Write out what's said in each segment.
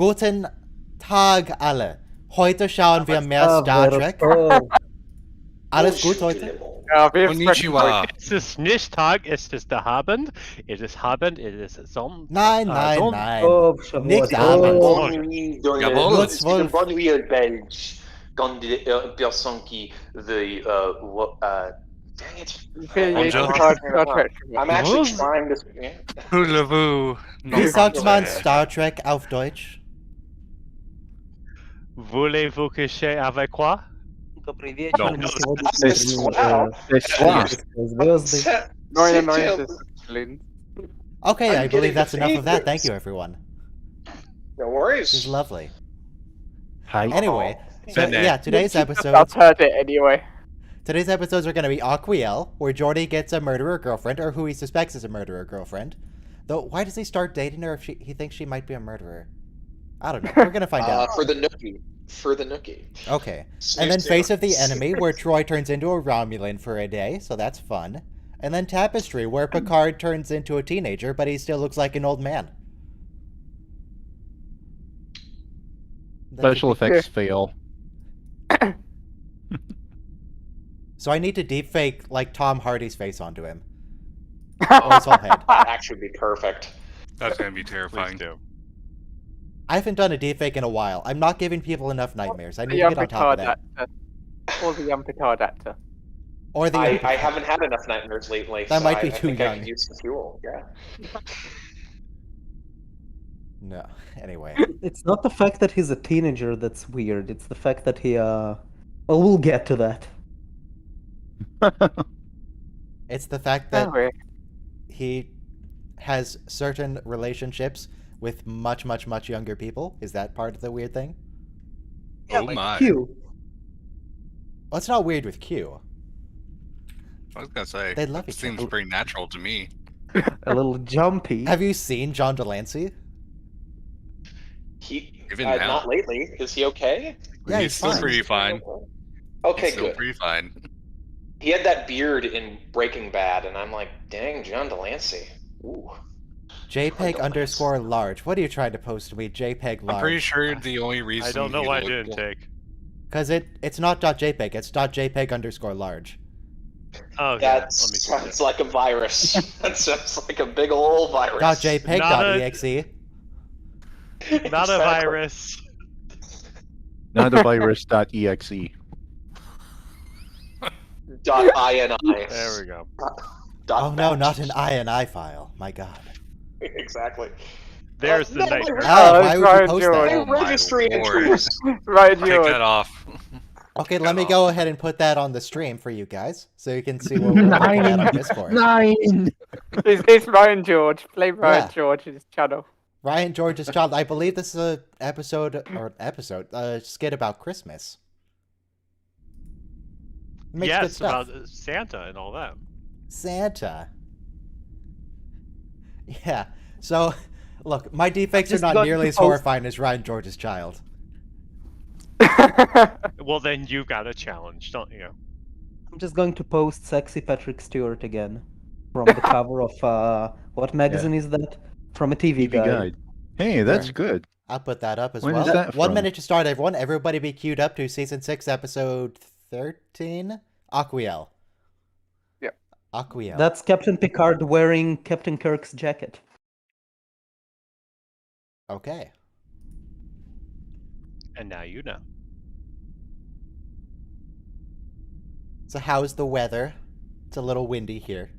Guten Tag alle. Heute schauen wir mehr Star Trek. Alles gut heute? Ja, wir Konnichiwa. Es ist nicht Tag, es ist der Abend. Es ist Abend, es ist Sonntag. Nein, nein, nein. Nicht Oh. Abend. Bonne nuit dans Jawohl. c'est une bonne nuit au Belge. Quand une personne qui veut dang it. I'm actually trying to. Hulavu. Wie sagt man Star Trek auf Deutsch? Voulez-vous coucher avec moi? Добрый вечер. No. Мы сегодня Okay, I I'm believe getting that's the enough of that. favorites. Thank you, everyone. No This is worries. lovely. Hi. Anyway, so, Bene. yeah, today's I've episodes heard it anyway. are going to be Aquiel, where Jordy gets a murderer girlfriend, or who he suspects is a murderer girlfriend. Though, why does he start dating her if he thinks she might be a murderer? I don't know. We're going to find out. For the nookie. For the nookie. Okay. And then Face of the Enemy, where Troy turns into a Romulan for a day, so that's fun. And then Tapestry, where Picard turns into a teenager, but he still looks like an old man. Special effects fail. So I need to deepfake, like, Tom Hardy's face onto him. Or his whole head. That actually would be perfect. That's gonna be terrifying. Please do. I haven't done a deepfake in a while. I'm not giving people enough nightmares. I need to get on top of that. Or the young Picard actor. Or the I haven't had enough nightmares lately. That so might be I too think I young. could use some fuel. Yeah. No. Anyway. It's not the fact that he's a teenager that's weird. It's the fact that he, well, we'll get to that. It's the fact that Anyway, he has certain relationships with much, much, much younger people. Is that part of the weird thing? Oh my. Q. Well, it's not weird with Q. I was gonna say. They love It each seems other. pretty natural to me. A little jumpy. Have you seen John Delancey? He Even now. not lately. Is he okay? Yeah, he's still fine. pretty fine. Okay, He's still good. pretty fine. He had that beard in Breaking Bad, and I'm like, dang, John Delancey. Ooh. JPEG underscore large. What are you trying to post to me? JPEG large. I'm pretty sure the only reason I don't know he why I looked- didn't take. Because it's not .jpeg, it's .jpeg underscore large. Oh, yeah. That Let me see sounds like a virus. That sounds like a big old virus. .jpeg, Not a- .exe. Not a Exactly. virus. Not a virus.exe. .ini. There we go. Oh no, not an INI file. My god. Exactly. There's the no, nightmare. Ah, why would you Ryan post George. that? My Oh my registry lord. entries. Right, Take George. that off. Okay, let me go ahead and put that on the stream for you guys, so you can see what we're looking at on Discord. 9! It's Ryan George. Play Ryan Yeah. George in his channel. Ryan George's child. I believe this is a skit about Christmas. Makes Yeah, good it's stuff. about Santa and all that. Santa. Yeah. So, look, my deepfakes are just not got nearly to as post- horrifying as Ryan George's child. Well, then you got a challenge, don't you? I'm just going to post sexy Patrick Stewart again. From the cover of, what magazine is that? From a TV TV guide. guide. Hey, that's good. I'll put that up as When well. is that 1 from? minute to start, everyone. Everybody be queued up to season 6, episode 13. Aquiel. Yep. Aquiel. That's Captain Picard wearing Captain Kirk's jacket. Okay. And now you know. So how's the weather? It's a little windy here.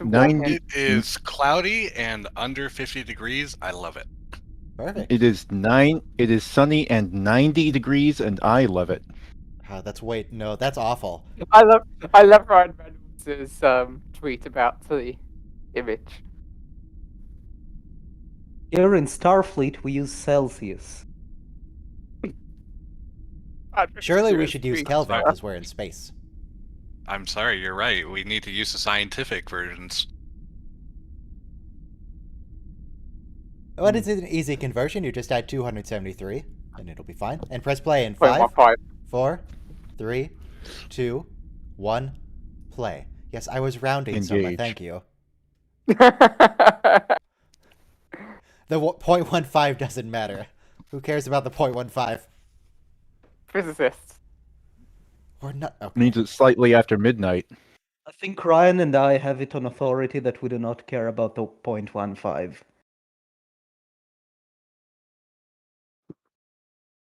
90. It is cloudy and under 50 degrees. I love it. Perfect. It is sunny and 90 degrees, and I love it. Oh, no, that's awful. I love Ryan Reynolds' tweet about the image. Here in Starfleet, we use Celsius. Surely we should use Kelvin because we're in space. I'm sorry, you're right. We need to use the scientific versions. What is an easy conversion? You just add 273, and it'll be fine. And press play in 5, 5, 4, 3, 2, 1, play. Yes, I was rounding, Soma. Engage. Thank you. The 0.15 doesn't matter. Who cares about the 0.15? Physicists. Or not? Okay. Means it's slightly after midnight. I think Ryan and I have it on authority that we do not care about the 0.15.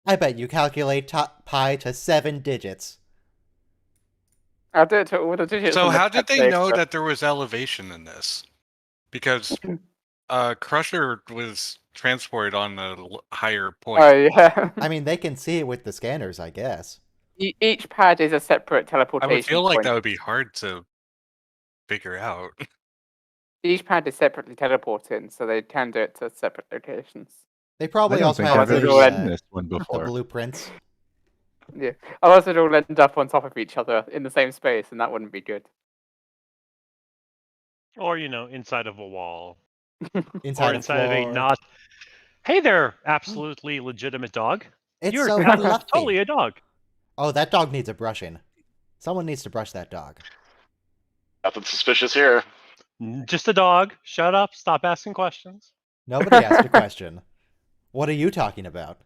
I bet you calculate pi to 7 digits. I'll do it to all the digits. So on the how did they calculator. know that there was elevation in this? Because Crusher was transported on a higher point. Oh yeah. I mean, they can see it with the scanners, I guess. Each pad is a separate I teleportation would feel like point. that would be hard to figure out. Each pad is separately teleporting, so they can do it to separate locations. They I probably don't also think have I've ever the, seen this one the before. blueprints. Yeah. Otherwise, it'd all end up on top of each other in the same space, and that wouldn't be good. Or, inside of a wall. Inside Or inside of a floor. not... Hey there, absolutely legitimate dog. It's You're so fluffy. totally a dog. Oh, that dog needs a brushing. Someone needs to brush that dog. Nothing suspicious here. Just a dog. Shut up. Stop asking questions. Nobody asked a question. What are you talking about?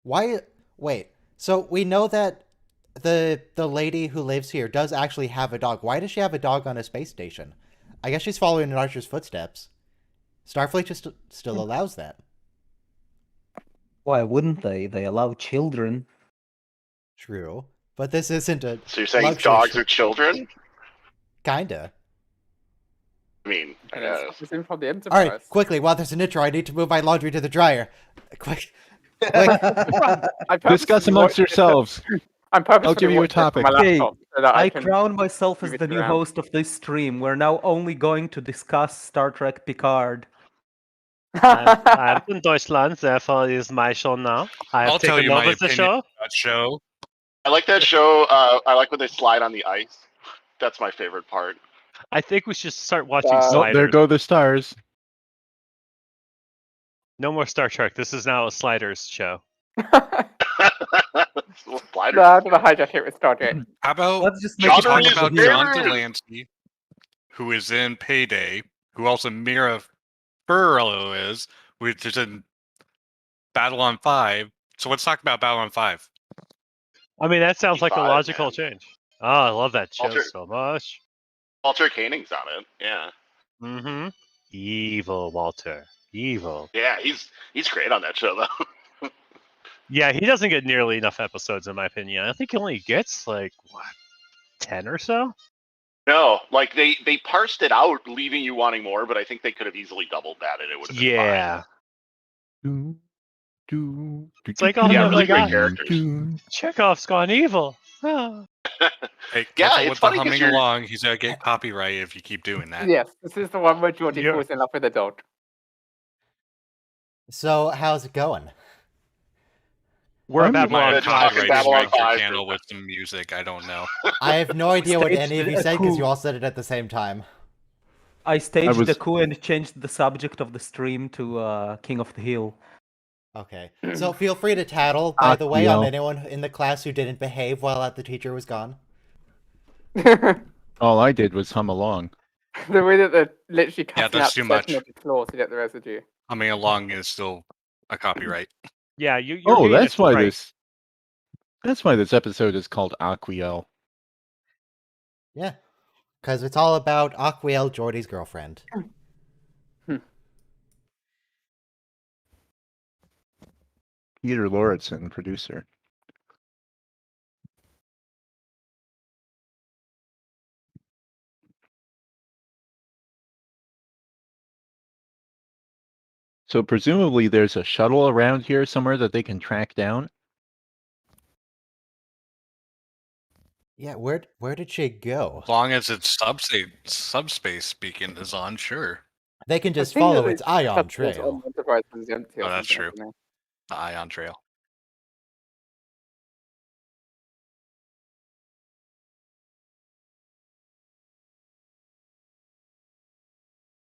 Why? Wait. So we know that the lady who lives here does actually have a dog. Why does she have a dog on a space station? I guess she's following in Archer's footsteps. Starfleet just still allows that. Why wouldn't they? They allow children. True. But this isn't a So you're saying luxury dogs ship. are children? Kinda. I mean, And it's in from the Enterprise. All right, quickly, while there's an intro, I need to move my laundry to the dryer. Quick. Discuss amongst yourselves. I'm purposely I'll give you a watching it from topic. my Okay, laptop so that I can crown myself as move it the new around. host of this stream. We're now only going to discuss Star Trek Picard. I'm in Deutschland, therefore it is my show now. I have I'll tell taken you my over the opinion show. on that show. I like that show. I like when they slide on the ice. That's my favorite part. I think we should start watching Uh, Oh, Sliders. there go the stars. No more Star Trek. This is now a Sliders show. Sliders. No, I'm gonna hijack it with Stargate. How about Let's just we make John it talk Reese about is John here. Delancey, who is in Payday, who also Mira Furlow is, which is in Babylon 5. So let's talk about Babylon 5. I mean, that sounds like a 55, logical man. change. Oh, I love that show Walter- so much. Walter Koenig's on it. Yeah. Mm-hmm. Evil, Walter. Evil. Yeah, he's great on that show though. Yeah, he doesn't get nearly enough episodes, in my opinion. I think he only gets, 10 or so? No, like they parsed it out, leaving you wanting more, but I think they could have easily doubled that and it would have been Yeah. It's like, oh, Yeah, no, really my great God. characters. Chekhov's gone evil. Oh. Hey, Yeah, careful it's with the funny 'cause humming you're- along. He's gonna get copyright if you keep doing that. Yes, this is the one where Geordie Yeah. falls in love with a dog. So, how's it going? We're I'm at Babylon just 5 talking right Babylon now. Strike your 5 candle for- with some music. I don't know. I have no idea what Staged any of you a said because coup. you all said it at the same time. I staged was- the coup and changed the subject of the stream to King of the Hill. Okay. So feel free to tattle, by the way, on Aquiel. anyone in the class who didn't behave while the teacher was gone. The All I did was hum along. way that they're literally Yeah, cutting that's out too the much. section of the floor to get the residue. Humming along is still a copyright. Yeah, you're Oh, getting that's it why right. this. That's why this episode is called Aquiel. Yeah. Because it's all about Aquiel, Geordie's girlfriend. Peter Lauritsen, producer. So presumably there's a shuttle around here somewhere that they can track down. Yeah, where did she go? As long as its subspace beacon is on, sure. They can just I think follow that its it's ion on trail. the Enterprise is empty or Oh, that's something, true. I don't know. The ion trail.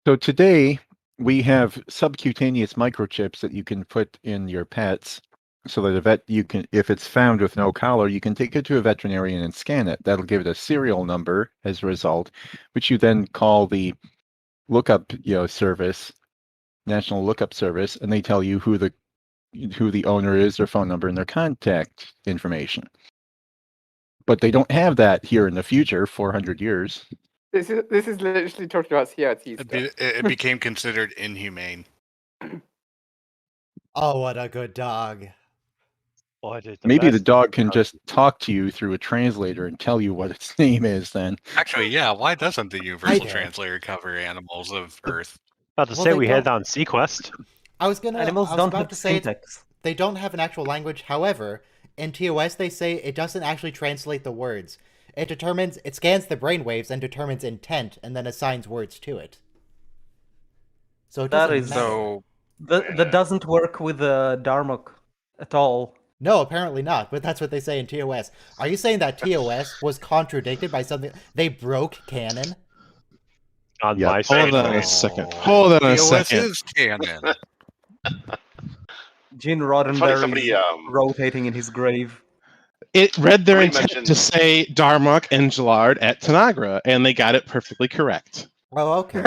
So today we have subcutaneous microchips that you can put in your pets so that if it's found with no collar, you can take it to a veterinarian and scan it. That'll give it a serial number as a result, which you then call the lookup, service, national lookup service, and they tell you who the owner is, their phone number, and their contact information. But they don't have that here in the future, 400 years. This is literally talking about CRT stuff. It became considered inhumane. Oh, what a good dog. Maybe the dog can just talk to you through a translator and tell you what its name is then. Actually, yeah, why doesn't the Universal know. Translator cover animals of Earth? About to Well, say they we had don't. on Sequest. I was Animals don't about have to say syntax. they don't have an actual language. However, in TOS they say it doesn't actually translate the words. It scans the brainwaves and determines intent and then assigns words to it. So it That doesn't is- matter. So That doesn't work with Darmok at all. No, apparently not, but that's what they say in TOS. Are you saying that TOS was contradicted by something? They broke canon? On Yep. my Hold side. on a second. Hold on a TOS second. is canon. Gene It's funny, Roddenberry somebody, is rotating in his grave. It read their Somebody intent mentioned- to say Darmok and Gillard at Tanagra, and they got it perfectly correct. Oh, okay.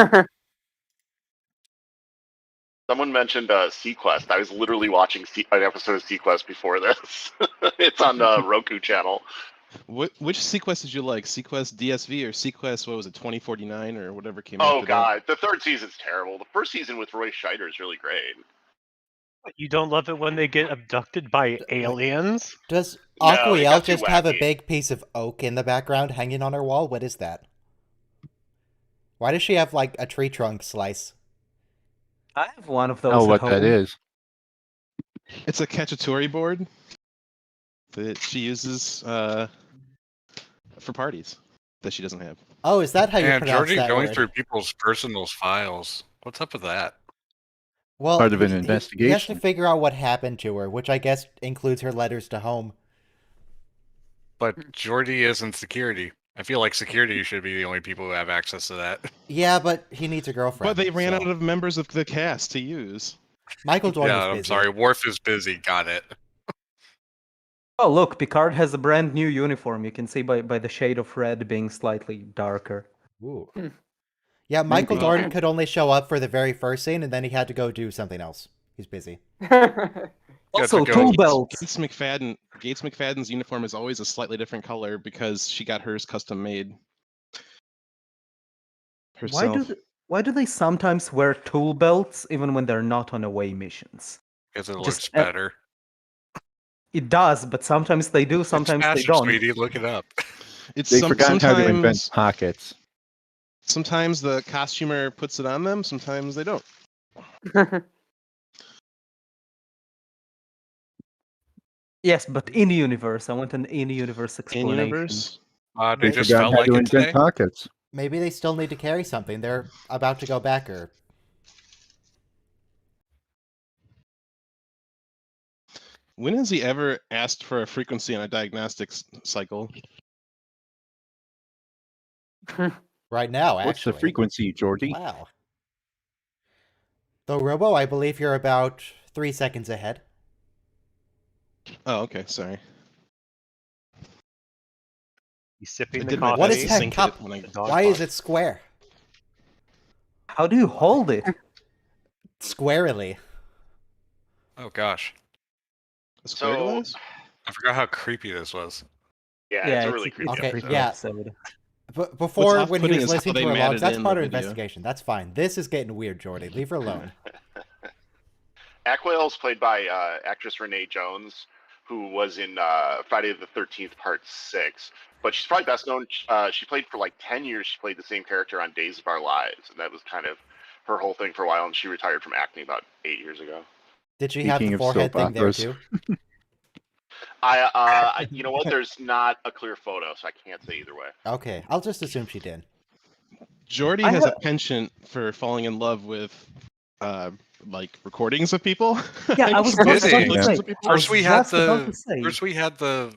Someone mentioned Sequest. I was literally watching an episode of Sequest before this. It's on the Roku channel. Which Sequest did you like? Sequest DSV or Sequest, what was it, 2049 or whatever came Oh after god, the third season's terrible. The first season with Roy Scheider is really great. You don't love it when they get abducted by aliens? Does No, it Aquiel got too just have a wacky. big piece of oak in the background hanging on her wall? What is that? Why does she have, like, a tree trunk slice? I have one of those Oh, at what home. that is. that? It's a Cacciatore board that she uses for parties that she doesn't have. Oh, is that how you And pronounce Georgie that going word? through people's personal files. What's up with that? Well, Part of an he has to investigation. figure out what happened to her, which I guess includes her letters to home. But Geordie isn't security. I feel like security should be the only people who have access to that. Yeah, but he needs a girlfriend. But they ran so- out of members of the cast to use. Michael Jordan Yeah, is busy. I'm sorry. Worf is busy. Got it. Oh, look, Picard has a brand new uniform. You can see by the shade of red being slightly darker. Ooh. Yeah, Michael Maybe. Jordan could only show up for the very first scene, and then he had to go do something else. He's busy. Also, to go- tool belts. Gates McFadden's uniform is always a slightly different color because she got hers custom made herself. Why do they sometimes wear tool belts even when they're not on away missions? Because it Just, looks better. It does, but sometimes they do, sometimes it's they faster, don't. Sweetie, look it up. It's They forgot how to invent sometimes pockets. sometimes the costumer puts it on them, sometimes they don't. Yes, but in universe, I want an in-universe In explanation. universe, They They just forgot felt how like to it invent today. pockets. Maybe they still need to carry something. They're about to go back, or when has he ever asked for a frequency on a diagnostics cycle? right now, What's actually. the frequency, Georgie? Wow. Though, Robo, I believe you're about 3 seconds ahead. Oh, okay, sorry. He's sipping I the did my coffee. What best is to that sync it cup? when I- Dog Why is pot. it square? How do you hold it? Squarely. Oh gosh, A square So- device? I forgot how creepy this was. Yeah, Yeah, it's a really creepy Okay, episode. yeah. episode. But before, when he off-putting was is how listening they to her matted logs, that's in part the of video. investigation. That's fine. This is getting weird, Jordy. Leave her alone. Aquiel's played by actress Renee Jones, who was in Friday the 13th Part 6. But she's probably best known, she played for like 10 years, she played the same character on Days of Our Lives. And that was kind of her whole thing for a while, and she retired from acting about 8 years ago. Did she have Speaking the of forehead soap thing there operas. too? You know what? There's not a clear photo, so I can't say either way. Okay, I'll just assume she did. Jordy I has have- a penchant for falling in love with like recordings of people. Yeah, I was just just about kidding. to say. First I was we had just about the to say. first we had the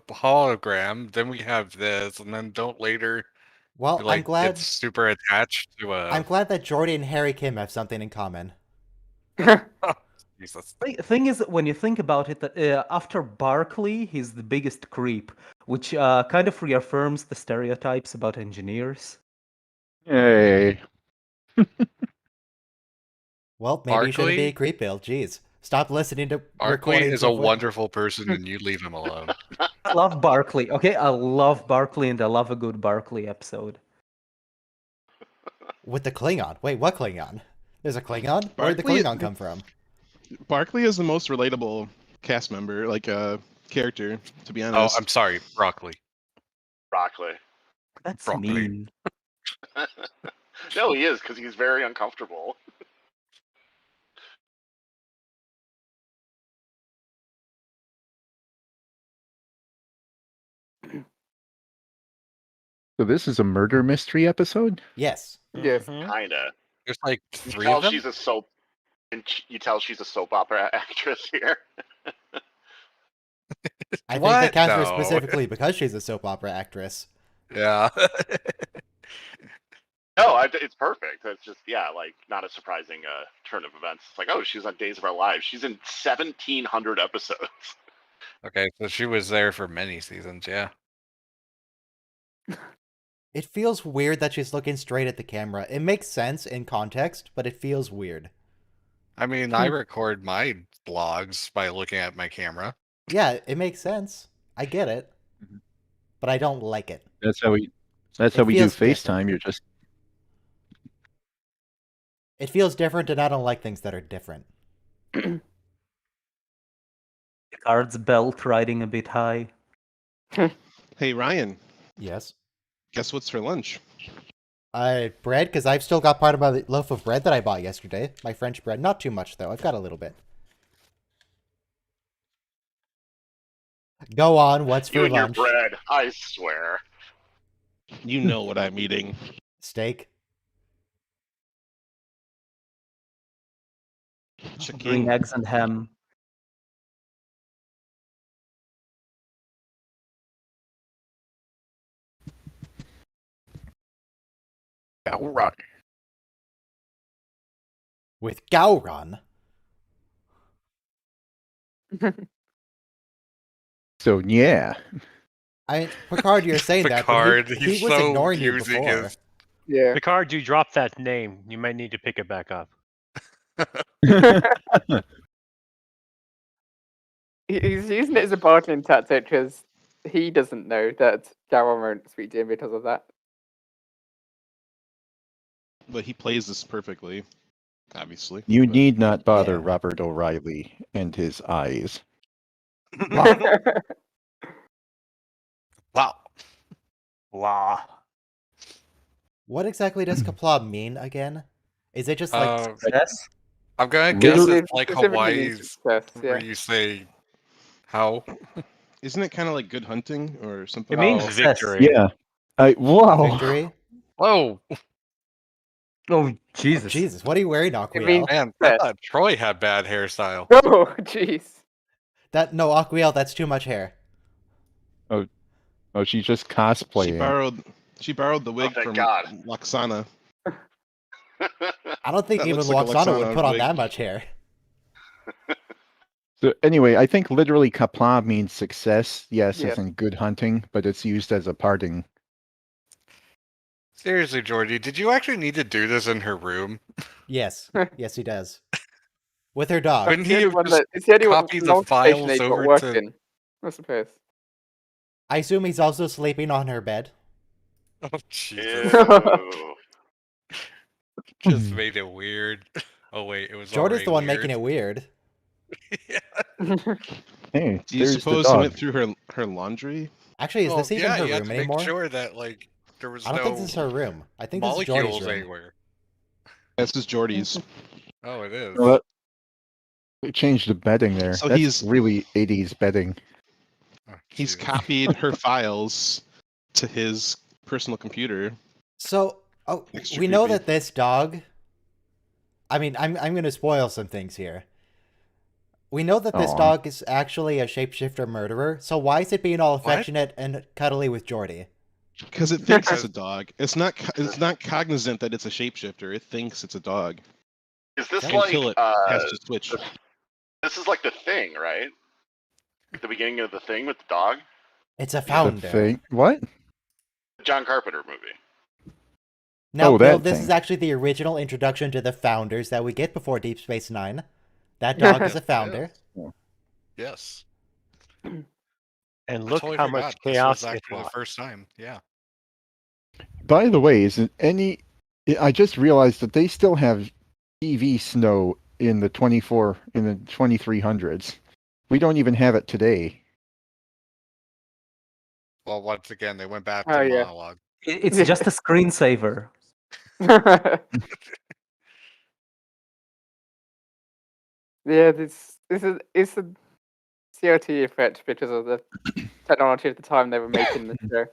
hologram, then we have this, and then don't later Well, like I'm glad. it's super attached to a. I'm glad that Jordy and Harry Kim have something in common. Jesus. Thing is, when you think about it, after Barkley, he's the biggest creep, which kind of reaffirms the stereotypes about engineers. Hey. Well, maybe you shouldn't be Barkley? a creep bill. Jeez. Stop listening to Barkley recordings is a of what- wonderful person, and you leave him alone. I love Barkley. Okay, I love Barkley, and I love a good Barkley episode. with the Klingon. Wait, what Klingon? There's a Klingon? Where did the Barkley- Klingon come from? Barkley is the most relatable cast member, like character. To be honest. Oh, I'm sorry, broccoli. Broccoli. That's Broccoli. mean. No, he is because he's very uncomfortable. So this is a murder mystery episode? Yes. Yes. Mhm. Kinda. There's like You 3 tell of them. she's a soap. And you tell she's a soap opera actress here. I think What? they cast her No. specifically because she's a soap opera actress. Yeah. No, it's perfect. It's just like not a surprising turn of events. It's like, oh, she's on Days of Our Lives. She's in 1,700 episodes. Okay, so she was there for many seasons. Yeah. It feels weird that she's looking straight at the camera. It makes sense in context, but it feels weird. I mean, I record my vlogs by looking at my camera. Yeah, it makes sense. I get it. But I don't like it. That's how we do feels FaceTime. You're just It feels different, and I don't like things that are different. Picard's belt riding a bit high. Hey Ryan, Yes. guess what's for lunch? Bread, because I've still got part of my loaf of bread that I bought yesterday. My French bread. Not too much, though. I've got a little bit. Go on, what's You for and lunch? your bread, I swear. You know what I'm eating. Steak. Chicken. Green eggs and ham. outright. With Gowron. So yeah. Picard, you're saying Picard, that, but he's he was so ignoring you using before. his- Yeah. Picard, you dropped that name. You might need to pick it back up. He's using it as a bargaining tactic because he doesn't know that Gowron won't speak to him because of that. But he plays this perfectly, obviously. You But need not bother Yeah. Robert O'Reilly and his eyes. Wow. Blah. What exactly does Kapla mean again? Is it just like Yes. I'm gonna guess Literally- it's like Specifically Hawaii's, success, where yeah. you say how. isn't it kind of like good hunting or something? It means Oh. victory. Yeah. Whoa. victory? Whoa, Oh, Jesus. Jesus, what are you wearing, Aquiel? mean- man! I thought Troy had bad hairstyle. Oh, jeez. No, Aquiel, that's too much hair. Oh, she's just cosplaying. She borrowed the wig thank from God. Loxana. I don't think That even looks like a Loxana would Loxana put on wig. that much hair. So anyway, I think literally kapla means success, yes, Yeah. as in good hunting, but it's used as a parting. Seriously, Jordy, did you actually need to do this in her room? Yes. Yes, he does. With her dog. Couldn't It's the he only have one just it's the only one copied that's the long files station they've got over to- working, I suppose. I assume he's also sleeping on her bed. Oh, Jesus. Ew. Just made it weird. Oh, wait, it was Jordan's the one already making it weird. Hey, Do you there's the suppose he dog. went through her laundry? Actually, is Well, this even yeah, her you have room to anymore? make sure that, like, there was I don't no think this is her room. I think this is Jordy's molecules room. anywhere. That's just Jordy's. Oh, it is. Well, they changed the bedding there. So That's he's- really 80s bedding. Oh, He's Jesus. copied her files to his personal computer. So, Extra we know creepy. that this dog. I mean, I'm going to spoil some things here. We know that this Aw. dog is actually a shapeshifter murderer. So why is it being all affectionate and cuddly with Jordy? Because it thinks it's a dog. It's not cognizant that it's a shapeshifter. It thinks it's a dog. Is this Until like it has to switch. this is like the Thing, right? Like the beginning of the Thing with the dog, It's a The founder. thing. What? the John Carpenter movie. Now, Oh, Bill, that this thing. is actually the original introduction to the founders that we get before Deep Space Nine. That dog is a founder. Yes. And I look totally how forgot. much This chaos was it actually the brought. first time. Yeah. By the way, is it any? I just realized that they still have TV snow in the 2300s. We don't even have it today. Well, once again, they went back Oh, to yeah. monologue. It's just a screensaver. Yeah, this is it's a CRT effect because of the technology at the time they were making the show.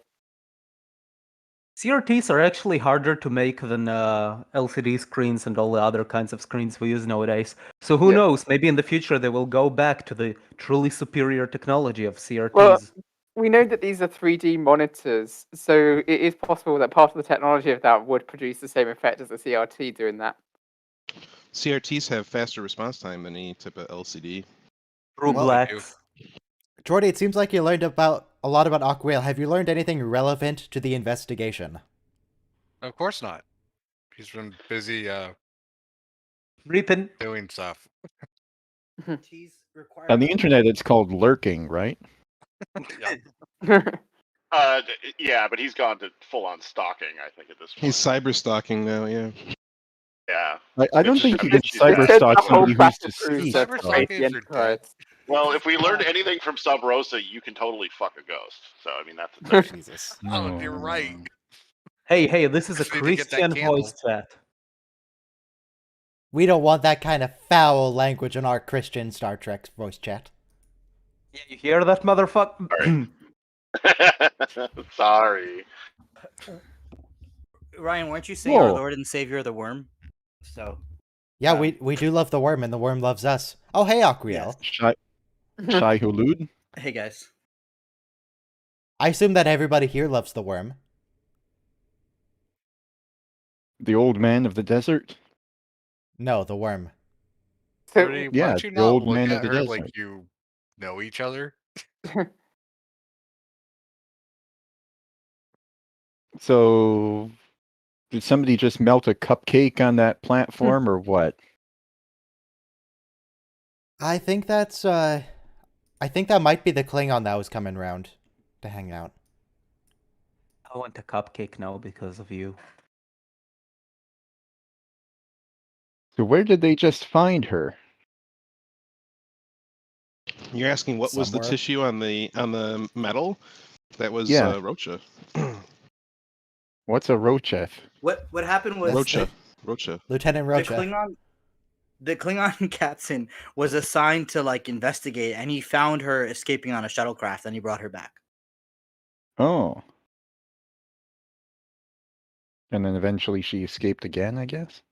CRTs are actually harder to make than LCD screens and all the other kinds of screens we use nowadays. So who Yeah. knows? Maybe in the future they will go back to the truly superior technology of CRTs. Well, we know that these are 3D monitors, so it is possible that part of the technology of that would produce the same effect as a CRT doing that. CRTs have faster response time than any type of LCD. True Well, blacks. Jordy, it seems like you learned a lot about Aquiel. Have you learned anything relevant to the investigation? Of course not. He's been busy Reaping. doing stuff. On the internet, it's called lurking, right? Yeah, but he's gone to full on stalking. I think at this point. He's cyber stalking now. Yeah. Yeah. I don't think you can Mitch is cyber bad. stalk somebody who's Battle Cruiser deceased. to Cyber though. fight stalking the is Enterprise. Well, if we learned anything from Sub Rosa, you can totally fuck a ghost. So I mean, that's the thing. Jesus. Oh, you're right. Hey, this is a Just need to get that Christian candle. voice chat. We don't want that kind of foul language in our Christian Star Trek voice chat. Yeah, you hear that, motherfucker? Sorry. Ryan, weren't you saying our Whoa. Lord and Savior the Worm? So Yeah, we do love the worm, and the worm loves us. Oh, hey, Aquiel. Yes. Shai Hulud? hey guys. I assume that everybody here loves the worm. The old man of the desert? No, the worm. Jordy, why Yeah, don't you the not old look man at of the her desert. like you know each other? So, did somebody just melt a cupcake on that platform or what? I think that's, I think that might be the Klingon that was coming round to hang out. I want a cupcake now because of you. So where did they just find her? You're asking what was the Somewhere. tissue on the metal? That was Yeah. Rocha. What's a Rochef? What happened was Rocha. Lieutenant the Rocha. Klingon captain was assigned to like investigate, and he found her escaping on a shuttlecraft, and he brought her back. Oh. And then eventually she escaped again, I guess?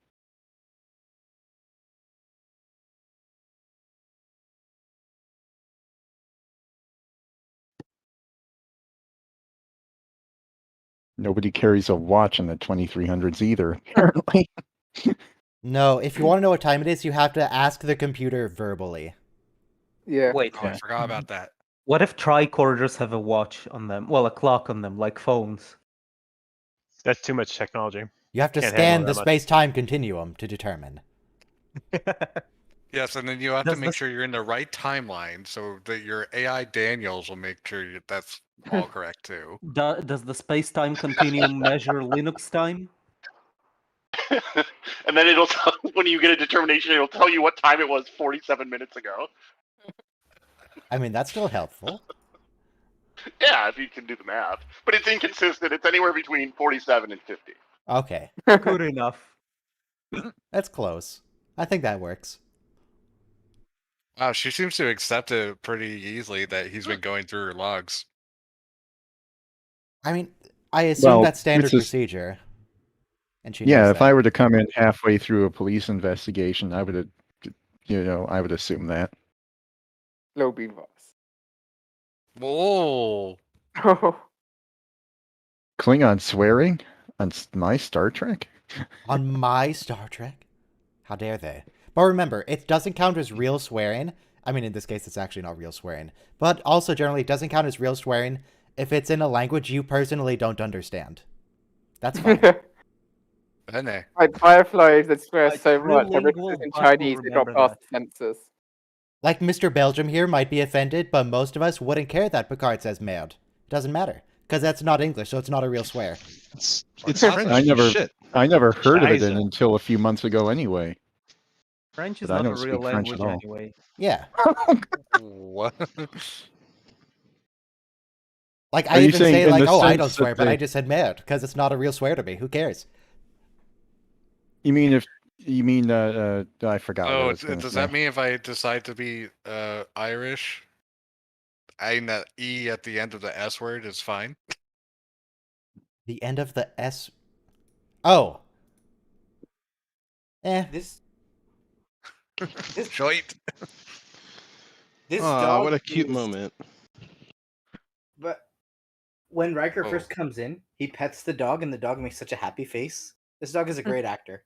Nobody carries a watch in the 2300s either, apparently. No, if you want to know what time it is, you have to ask the computer verbally. Yeah. Wait, Oh, I forgot about that. what if tricorders have a watch on them? Well, a clock on them, like phones. That's too much technology. You have to Can't scan handle the that much. space-time continuum to determine. Yes, and then you have to Does make this- sure you're in the right timeline so that your AI Daniels will make sure that's all correct too. Does the space-time continuum measure Linux time? And then it'll tell, when you get a determination, it'll tell you what time it was 47 minutes ago. I mean, that's still helpful. Yeah, if you can do the math. But it's inconsistent. It's anywhere between 47 and 50. Okay, Good enough. that's close. I think that works. Wow, she seems to accept it pretty easily that he's been going through her logs. I mean, I assume Well, that's standard it's a- procedure. And she Yeah, knows if that. I were to come in halfway through a police investigation, I would have, I would assume that. Low beam voice. Whoa! Klingon swearing on my Star Trek? On my Star Trek? How dare they? But remember, it doesn't count as real swearing. I mean, in this case, it's actually not real swearing. But also, generally, it doesn't count as real swearing if it's in a language you personally don't understand. That's fine. Bene. Like Fireflies that swear A so much. Every trilingual in butt will Chinese, they got remember past that. the censors. Like Mr. Belgium here might be offended, but most of us wouldn't care that Picard says merde. Doesn't matter. Because that's not English, so it's not a real swear. It's not. French. I never, Shit. I never heard of it Scheiße. until a few months ago. Anyway, French is But I not a don't real speak French language at all. anyway. Yeah. What? Like, Are I you even saying say, in like, the oh, I sense don't that swear, but they- I just said merde, because it's not a real swear to me. Who cares? I forgot. what I Oh, was gonna does say. that mean if I decide to be Irish, adding that E at the end of the S word is fine? The end of the S. Oh. This This- Shite. this Aw, dog what a cute is- moment. But when Riker Oh. first comes in, he pets the dog, and the dog makes such a happy face. This dog is a great actor.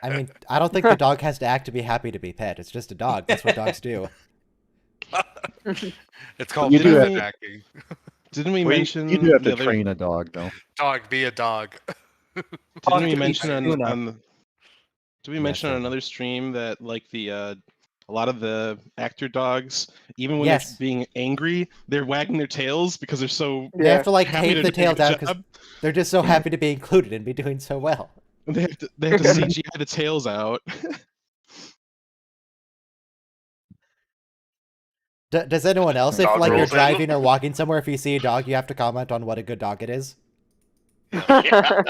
I mean, I don't think the dog has to act to be happy to be pet. It's just a dog. That's what dogs do. It's called You do method have- acting. Didn't we Well, mention you do have the to other? train a dog, though. Dog, be a dog. Didn't we to mention each tuna. Did we Yes, mention on they did. another stream that like the a lot of the actor dogs, even when Yes. they're being angry, they're wagging their tails because they're so They have to, like, happy tape to the do a tail good down because job. they're just so happy to be included and be doing so well. They have to CGI the tails out. Does anyone else, if Dog like you're rolls in. driving or walking somewhere, if you see a dog, you have to comment on what a good dog it is? Yeah.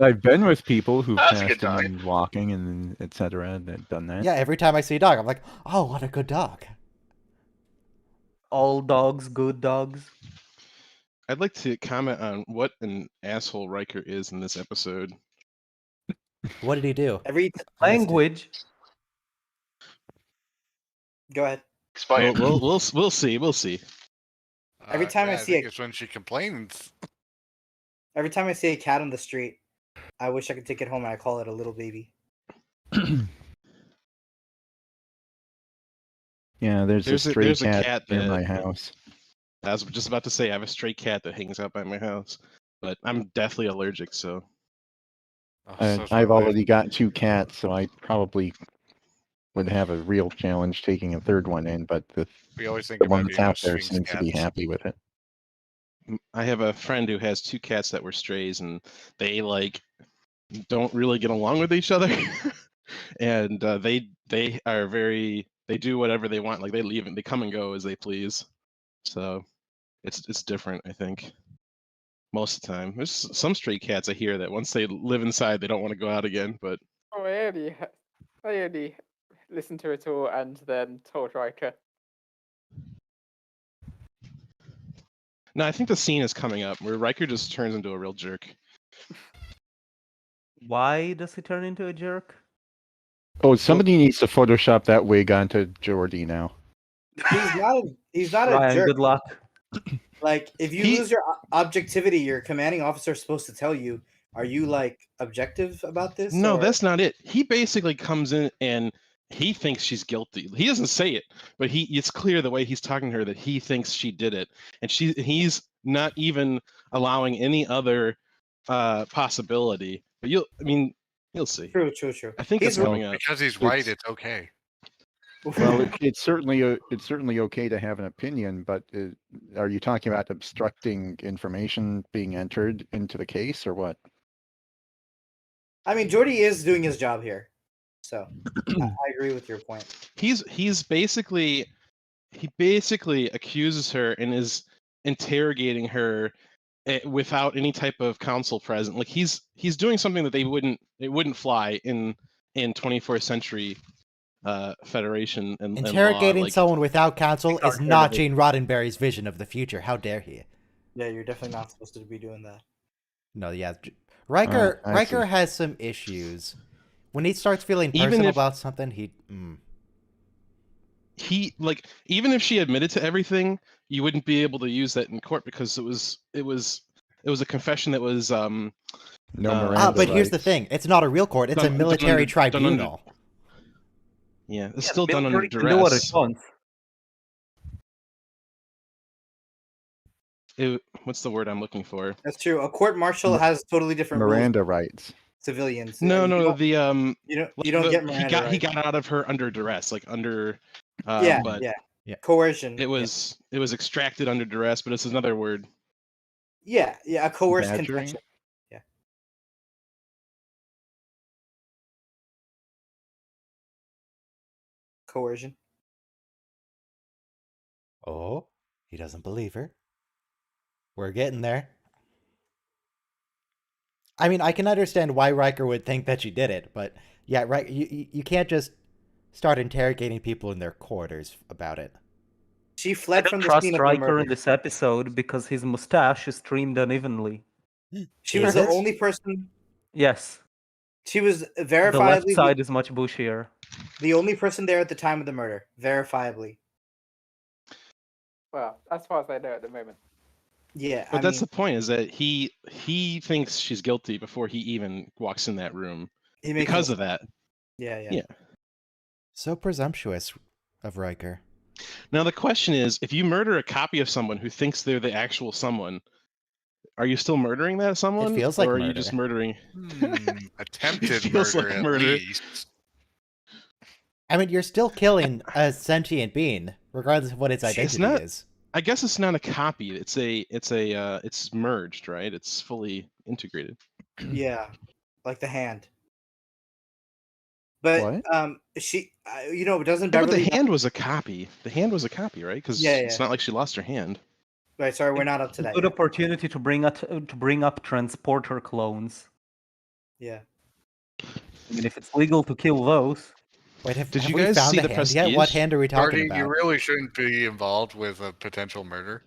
I've been with people who've That's a good passed dog. and walking and etc. and done that. Yeah, every time I see a dog, I'm like, oh, what a good dog. All dogs, good dogs. I'd like to comment on what an asshole Riker is in this episode. What did he do? Every I missed it. Language. Go ahead. Explain. We'll see. We'll see. Every time I yeah, see think a- it's when she complains. Every time I see a cat on the street, I wish I could take it home and I call it a little baby. Yeah, there's a stray there's a cat cat near that- my house. I was just about to say I have a stray cat that hangs out by my house, but I'm deathly allergic, so Oh, so I've sorry. already got 2 cats, so I probably would have a real challenge taking a third one in. But the We always think the about one being that's out with there Sphinx seems to be cats. happy with it. I have a friend who has 2 cats that were strays, and they like don't really get along with each other, and they are they do whatever they want. Like they leave and they come and go as they please. So it's different, I think. Most of the time, there's some stray cats I hear that once they live inside, they don't want to go out again. But Oh, I only listened to it all and then told Riker. no, I think the scene is coming up where Riker just turns into a real jerk. Why does he turn into a jerk? Oh, somebody needs to Photoshop that wig onto Geordi now. He's not a Ryan, jerk. good luck. Like if you lose your objectivity, your commanding officer is supposed to tell you. Are you like objective about this? No, or- that's not it. He basically comes in and he thinks she's guilty. He doesn't say it, but it's clear the way he's talking to her that he thinks she did it, and he's not even allowing any other possibility. But you'll see. True. I think He's it's coming up. Because he's right, It's- it's okay. Well, it's certainly okay to have an opinion, but are you talking about obstructing information being entered into the case or what? I mean, Jordy is doing his job here, so I agree with your point. He basically accuses her and is interrogating her without any type of counsel present. Like he's doing something that it wouldn't fly in 21st century Federation and Interrogating law. Like, someone without counsel is Picard not did it. Gene Roddenberry's vision of the future. How dare he? Yeah, you're definitely not supposed to be doing that. No, yeah. Riker I Riker see. has some issues. When he starts feeling Even personal if- about something, he like even if she admitted to everything, you wouldn't be able to use that in court because it was a confession that was No Miranda Ah, but here's the rights. thing. It's not a real court. It's a Done military under- done under- tribunal. yeah, it's Yeah, still the done under military can do what it duress. wants. What's the word I'm looking for? That's true. A court martial has totally different rules. Miranda rights. civilians. No, You no, don't- the you don't get he Miranda, got right? out of her under duress, like under Yeah, but yeah. Coercion. it was extracted under duress, but it's another word. Yeah, a coerced Badgering? confession. Yeah. Coercion. Oh, he doesn't believe her. We're getting there. I mean, I can understand why Riker would think that she did it, but yeah, right. You can't just start interrogating people in their quarters about it. She I fled don't from the trust scene of the Riker murder. in this episode because his mustache is trimmed unevenly. She was Is the it? only person. Yes, She was the left verifiably side is much bushier. the only person there at the time of the murder. Verifiably. Well, as far as I know at the moment. Yeah, But I that's mean, the point, is that he thinks she's guilty before he even walks in that room he makes because a- of that. Yeah. So presumptuous of Riker. Now the question is, if you murder a copy of someone who thinks they're the actual someone, are you still murdering that someone? feels like or are you murder. just murdering? Attempted feels murder like at murder. least. I mean, you're still killing a sentient being, regardless of what its See, it's identity not- is. I guess it's not a copy. It's merged, right? It's fully integrated. Yeah, like the hand. But What? she, doesn't Yeah, but Beverly? the hand was a copy. The hand was a copy, right? Because Yeah, it's yeah. not like she lost her hand. Right, sorry, we're not up to that Good yet. opportunity to bring up transporter clones. Yeah. I mean, if it's legal to kill those. Wait, have Did you we guys found see the the hand yet? What Prestige? hand are we talking Jordy, about? you really shouldn't be involved with a potential murder.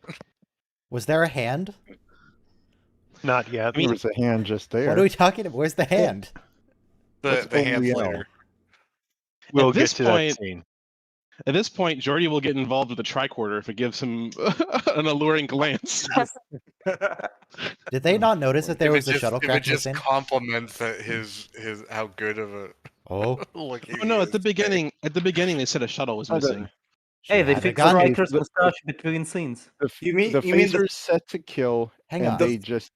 Was there a hand? Not yet. There was a hand just there. What are we talking about? Where's the hand? That's The hand's Aquiel. later. We'll At get this to point- that scene. At this point, Jordy will get involved with the tricorder if it gives him an alluring glance. Did they not notice that there was a If it shuttlecraft just missing? compliments that his how good of a Oh, look. Oh, no, at the beginning, they said a shuttle was Oh, the- missing. Hey, they had a fixed gun. Riker's The- mustache between scenes. You mean the the- phaser's set to kill, Hang and on. they just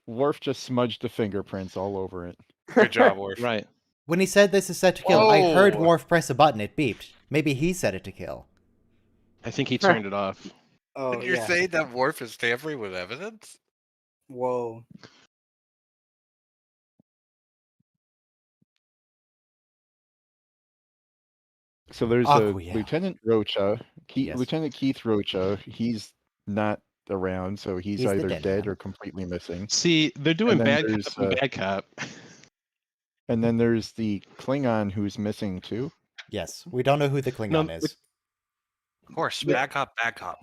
Worf just smudged the fingerprints all over it. Good job, Worf. Right. When he said this is set to kill, I heard Whoa. Worf press a button. It beeped. Maybe he set it to kill. I think he turned it off. Oh, You're yeah. saying that Worf is tampering with evidence? Whoa. So there's Aquiel. Lieutenant Rocha, Yes. Lieutenant Keith Rocha. He's not around, so he's He's the either dead dead man. or completely missing. See, they're doing then bad there's, cop and bad cop. And then there's the Klingon who's missing too. Yes, we don't know who the Klingon is. Of course, Yeah. bad cop, bad cop.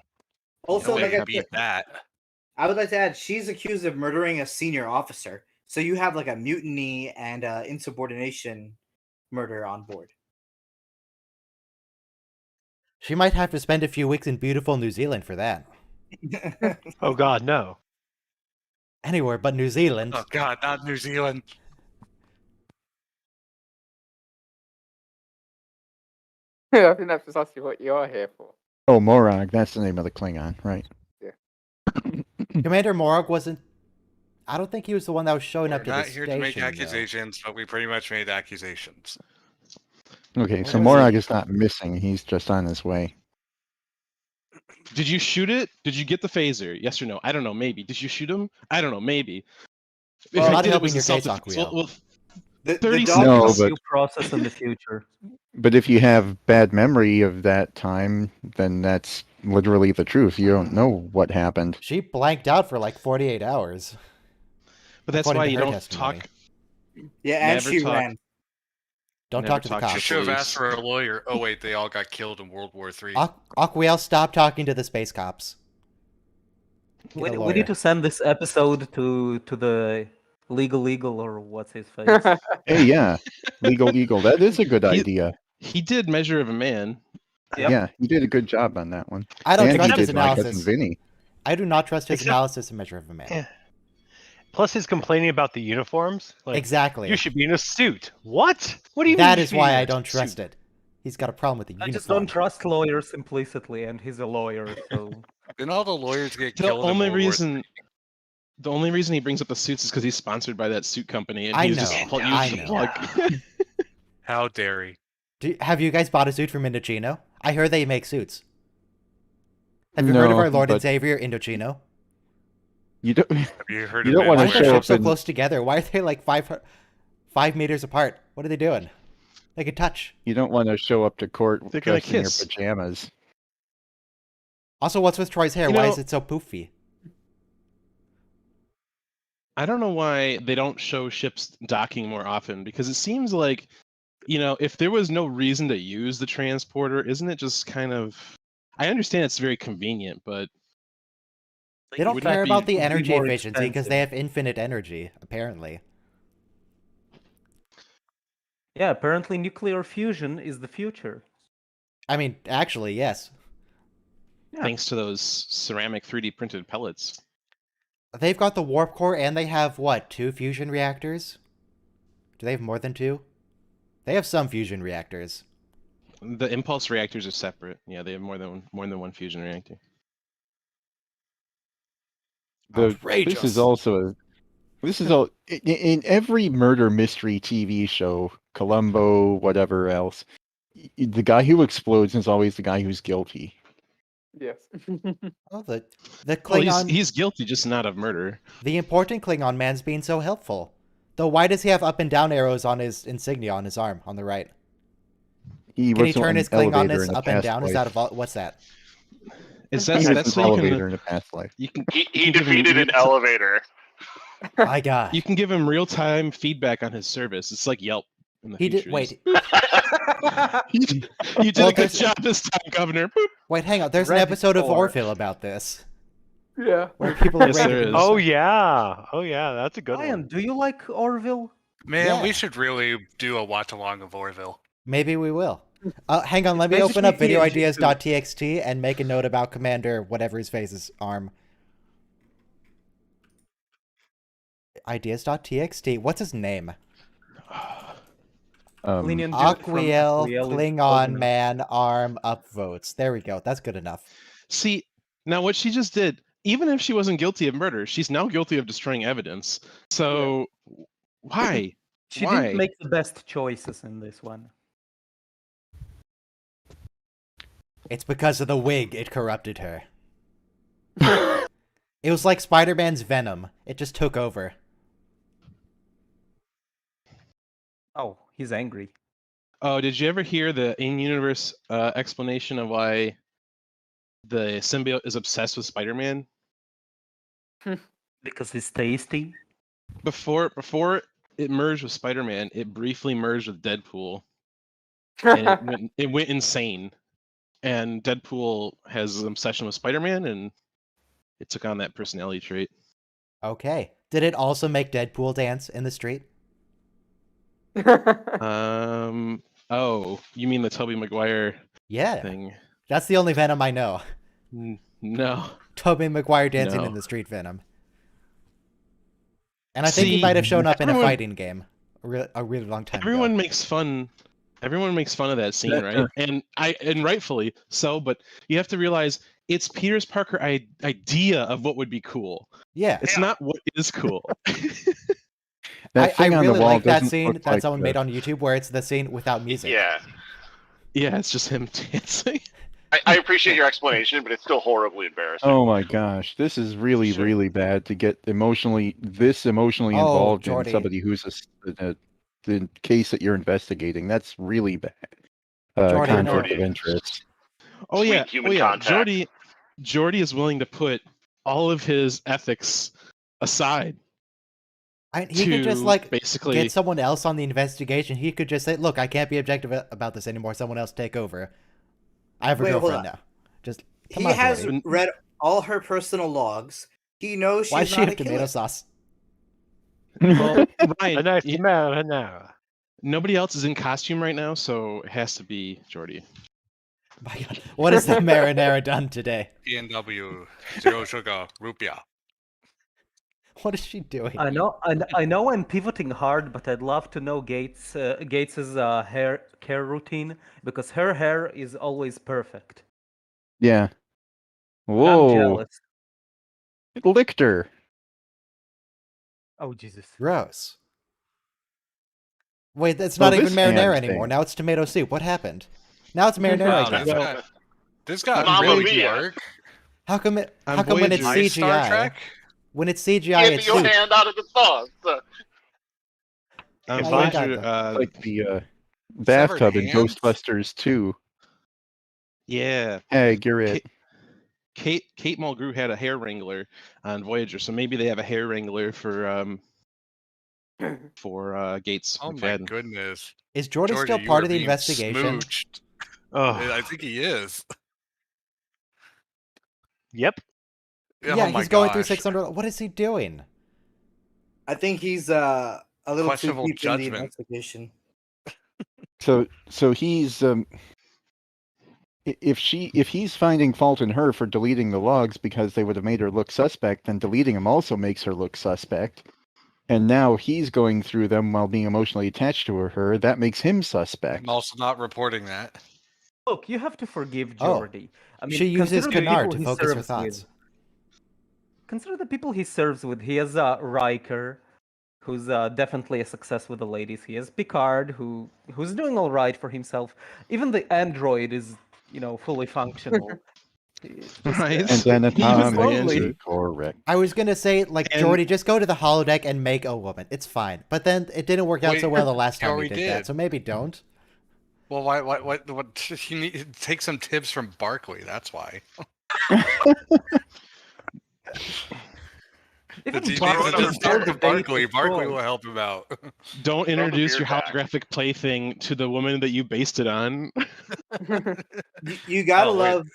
Also, Nobody like I can beat said, that. I would like to add, she's accused of murdering a senior officer. So you have like a mutiny and insubordination murder on board. She might have to spend a few weeks in beautiful New Zealand for that. Oh God, no. Anywhere but New Zealand. Oh God, not New Zealand. I think that's precisely what you are here for. Oh, Morag, that's the name of the Klingon, right? Commander Morag wasn't. I don't think he was the one that was showing We're up to not the here station. to make though. accusations, but we pretty much made accusations. Okay, so was Morag he? is not missing. He's just on his way. Did you shoot it? Did you get the phaser? Yes or no? I don't know. Maybe. Did you shoot him? I don't know. Maybe. Well, I not did, it helping was your in case, self-defense. Aquiel. Well, The 30 dog- No, Due but process in the future. but if you have bad memory of that time, then that's literally the truth. You don't know what happened. She blanked out for like 48 hours. but that's according why to you her don't testimony. talk. Yeah, and Never she talk. ran. Don't Never talk to the talk to She cops. should have police. asked for a lawyer. Oh wait, they all got killed in World War III. Aquiel, stop talking to the space cops. Get a We lawyer. need to send this episode to the legal or what's his face. Hey, yeah, legal. That is a good He- idea. He did Measure of a Man. Yep. Yeah, he did a good job on that one. I don't and trust he his did My Cousin analysis. Vinny. I do not trust his Except- analysis and Measure of a Man. Yeah. Plus, his complaining about the uniforms. Like, Exactly. you should be in a suit. What? What do you mean? That you is should be why in I a don't suit? trust it. He's got a problem with the I uniform. just don't trust lawyers implicitly, and he's a lawyer, so Didn't all the lawyers get The killed in only World War reason. The only reason he brings up the suits is because he's sponsored by that suit company, and I he's know, just used I the know. plug. How dare he? Have you guys bought a suit from Indochino? I heard they make suits. Have you No, heard of our Lord and but- Savior, Indochino? You don't. Have you heard You of don't wanna Why Midway? are their show ships so up in- close together? Why are they like 5 meters apart? What are they doing? They could touch. You don't want to show up to court They're gonna dressed in your kiss. pajamas. Also, what's with Troy's hair? You Why know- is it so poofy? I don't know why they don't show ships docking more often, because it seems like, if there was no reason to use the transporter, isn't it just kind of... I understand it's very convenient, but... They don't wouldn't it care about be- the energy more efficiency because they expensive. have infinite energy, apparently. Yeah, apparently nuclear fusion is the future. I mean, actually, yes. Thanks to those ceramic 3D printed pellets. They've got the warp core and they have, what, 2 fusion reactors? Do they have more than 2? They have some fusion reactors. The impulse reactors are separate. Yeah, they have more than one fusion reactor. Outrageous. This is also in every murder mystery TV show, Columbo, whatever else. The guy who explodes is always the guy who's guilty. Yes. Oh, the Well, Klingon, he's guilty, just not of murder. the important Klingon man's being so helpful. Though why does he have up and down arrows on his insignia on his arm on the right? He Can he was on turn an his elevator Klingonness in a up and past down? Is life. that what's that? Is He that's was that's an so you elevator can in a past life. you can He you can give him defeated an real- elevator. My God. You can give him real time feedback on his service. It's like Yelp in the He future. did. Wait, You did Well, a good there's- job this time, Governor. Boop. wait, hang on. There's an Reddit episode of core. Orville about this, Yeah. where people are Yes, there rated. is. Oh yeah, that's a good Ryan, one. do you like Orville? Man, Yeah. we should really do a watch along of Orville. Maybe we will. Hang on, let me Basically open up TNG videoideas.txt and make a note about Commander whatever his face's arm. Ideas.txt. What's his name? Lenient dude from Aquiel, Aquiel is Klingon Odin. man, arm, upvotes. There we go. That's good enough. See, now what she just did, even if she wasn't guilty of murder, she's now guilty of destroying evidence. So why? She Why? didn't make the best choices in this one. It's because of the wig. It corrupted her. It was like Spider-Man's Venom. It just took over. Oh, he's angry. Oh, did you ever hear the in-universe explanation of why the symbiote is obsessed with Spider-Man? Because he's tasty. Before it merged with Spider-Man, it briefly merged with Deadpool, and it went insane. And Deadpool has an obsession with Spider-Man, and it took on that personality trait. Okay. Did it also make Deadpool dance in the street? Oh, you mean the Tobey Maguire Yeah. thing? That's the only Venom I know. No. Tobey Maguire dancing No. in the street Venom. And I think he See, might have shown up in a everyone- fighting game a really long time Everyone ago. makes fun. Everyone makes fun of that scene, That- right? And rightfully so. But you have to realize it's Peter's Parker idea of what would be cool. Yeah. It's not what is cool. That I thing on the really wall like that doesn't scene look that like someone the- made on YouTube where it's the scene without music. Yeah. Yeah, it's just him dancing. I appreciate your explanation, but it's still horribly embarrassing. Oh my gosh, this is really, Sure. really bad to get emotionally involved in Jordy. somebody who's the case that you're investigating. That's really bad. Jordy, Conflict no. of interest. Oh Sweet yeah, human contact. Jordy is willing to put all of his ethics aside He to could just like basically get someone else on the investigation. He could just say, "Look, I can't be objective about this anymore. Someone else take over. I have a Wait, hold girlfriend on. now." Just He come on, has Jordy. read all her personal logs. He knows she's Why does she not have a tomato killer. sauce? well, A Ryan, nice y- marinara. nobody else is in costume right now, so it has to be Jordy. My God, what has the marinara done today? PNW, zero sugar, rupia. What is she doing? I know I'm pivoting hard, but I'd love to know Gates's hair care routine because her hair is always perfect. Yeah. I'm Whoa. jealous. It licked her. Oh Jesus. Gross. Wait, that's Well, not even this marinara hand anymore. thing. Now it's tomato soup. What happened? Now it's marinara Wow, again. this got Mamma really mia. dark. How come when it's Ice Star CGI? Trek? When it's CGI, Get it's your soup. hand out of the sauce. It's Oh, like, yeah, God. like the bathtub in hands? Ghostbusters 2. Yeah. Hey, you're it. Kate Mulgrew had a hair wrangler on Voyager, so maybe they have a hair wrangler for Gates Oh my McFadden. goodness. Is Jordy Georgia, still you part are of the being investigation? smooched. Oh, I think he is. yep. Yeah, Oh my he's going through gosh. 600. What is he doing? I think he's a little too Questionable deep in the judgment. investigation. So he's if he's finding fault in her for deleting the logs because they would have made her look suspect, then deleting them also makes her look suspect. And now he's going through them while being emotionally attached to her. That makes him suspect. I'm also not reporting that. Look, you have to forgive Oh, Jordy. I mean, she uses consider the Canard people to he focus her serves thoughts. with. Consider the people he serves with. He has Riker, who's definitely a success with the ladies. He has Picard, who's doing all right for himself. Even the android is, fully functional. It's just, Right. And he was anatomically lonely. correct. I was gonna say, like, And- Jordy, just go to the holodeck and make a woman. It's fine. But then it didn't work out so Wait, well the last he time he already did that, did. so maybe don't. Well, what you need take some tips from Barkley, that's why. Even He Barkley needs to doesn't just talk to debate Barkley. is Barkley wrong. will help him out. Don't introduce your beard back. holographic plaything to the woman that you based it on. You gotta Oh, wait. love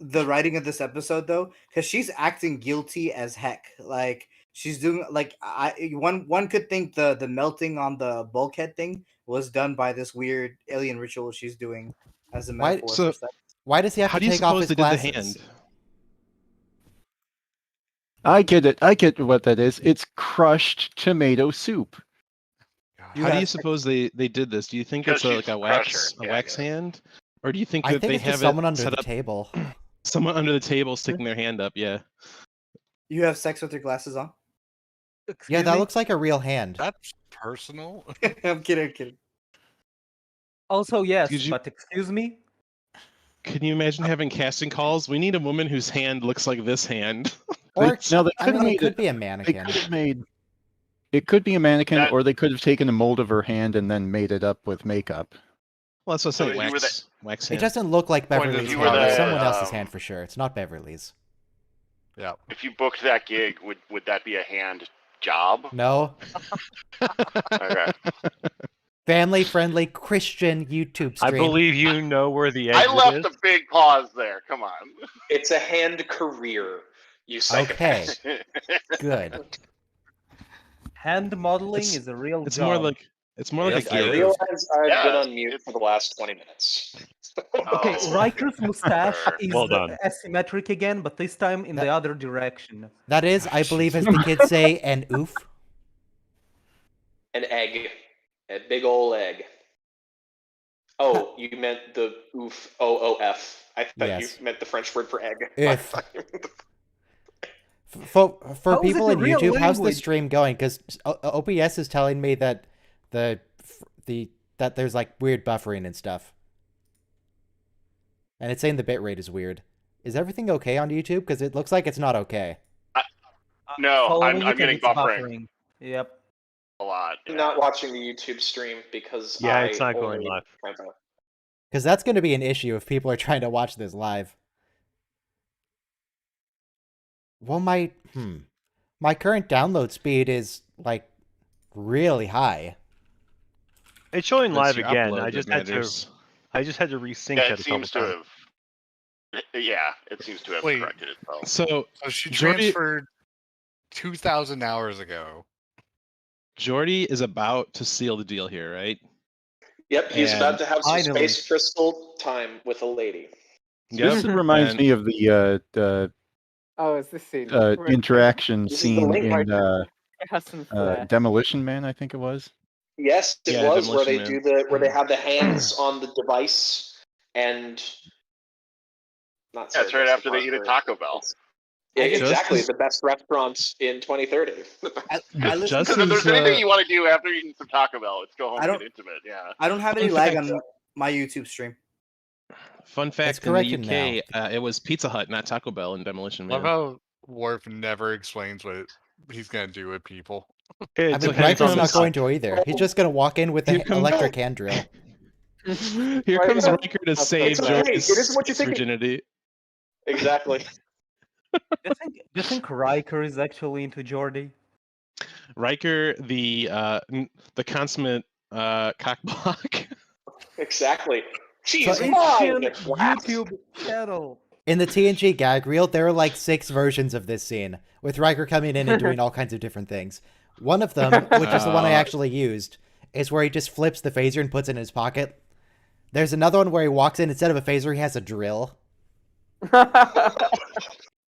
the writing of this episode though, because she's acting guilty as heck. Like she's doing like one could think the melting on the bulkhead thing was done by this weird alien ritual she's doing as a Why- metaphor So- for sex. Why does he have How to do you take off suppose his they glasses? did the hand? I get it. I get what that is. It's crushed tomato soup. You How do you have- suppose they did this? Do you think Because it's like she's a a wax crusher. Yeah, wax yeah. hand, or do you think I that think they it's have just someone it under set the up table. someone under the table sticking their hand up? Yeah. You have sex with your glasses on? Yeah, Excuse that me? looks like a real hand. That's personal. I'm kidding. Also, yes, Excuse you? but excuse me? Can you imagine having casting calls? We need a woman whose hand looks like this hand. Or, No, they I could have mean, it made could it. be a They mannequin. could have made. It could be a mannequin, That- or they could have taken a mold of her hand and then made it up with makeup. Well, that's what I So say. if you were Wax It hand. doesn't look like Point of Beverly's view hand. of It's the, someone else's hand um, for sure. It's not Beverly's. Yeah. If you booked that gig, would that be a hand job? No. Okay. Family-friendly Christian YouTube I stream. believe you know where the I exit left is. a big pause there. Come on. It's a hand career, you Okay. psychopath. Good. Hand modeling It's- is a real It's job. more like Yes, a I gear. realize I've Yeah, been on mute it's- for the last 20 minutes. Okay, Oh. Riker's mustache Sure. is Well done. asymmetric again, but this time in the other direction. That is, I believe, as the kids say, an oof. An egg. A big ol' egg. Oh, you meant the oof, OOF. I thought Yes. you meant the French word for egg. If. For How is people it in a real YouTube, how's the language? stream going? Because OBS is telling me that that there's like weird buffering and stuff, and it's saying the bitrate is weird. Is everything okay on YouTube? Because it looks like it's not okay. No, Following I'm it, getting and it's buffering Yep. a lot. I'm yeah. not watching the YouTube stream because Yeah, I it's not going only live. Because that's going to be an issue if people are trying to watch this live. Well, my current download speed is like really high. It's showing It's live your again. upload I that just had to matters. resync Yeah, it it a couple seems to times. have. Yeah, it seems to have Wait. corrected itself. So So she Jordy- transferred 2,000 hours ago. Jordy is about to seal the deal here, right? Yep, he's And about to have some finally- space crystal time with a lady. This reminds And- me of the Oh, is this scene? interaction This is the scene link in It has some flair. Demolition Man, I think it was. Yes, it Yeah, was where they Demolition where they have the hands on the device and not Yeah, it's right Sarah after they Jessica eat at Parker. Taco Bell. Exactly, the best restaurants in 2030. I listen If there's anything you want to do after eating some Taco Bell, let's go home and get intimate. Yeah. I don't have any lag on my YouTube stream. Fun fact: in correct the in UK, it was Pizza Hut, not Taco Bell, in Demolition What Man. about Worf never explains what he's gonna do with people? I mean, Riker's not going to either. He's just going to walk in with an electric hand drill. Here comes Riker to save Jordy's virginity. Exactly. Do you think Riker is actually into Geordi? Riker, the consummate cockblock. Exactly. She's So mine. YouTube channel. In the TNG gag reel, there are like 6 versions of this scene, with Riker coming in and doing all kinds of different things. One of them, which is the one I actually used, is where he just flips the phaser and puts it in his pocket. There's another one where he walks in, instead of a phaser, he has a drill.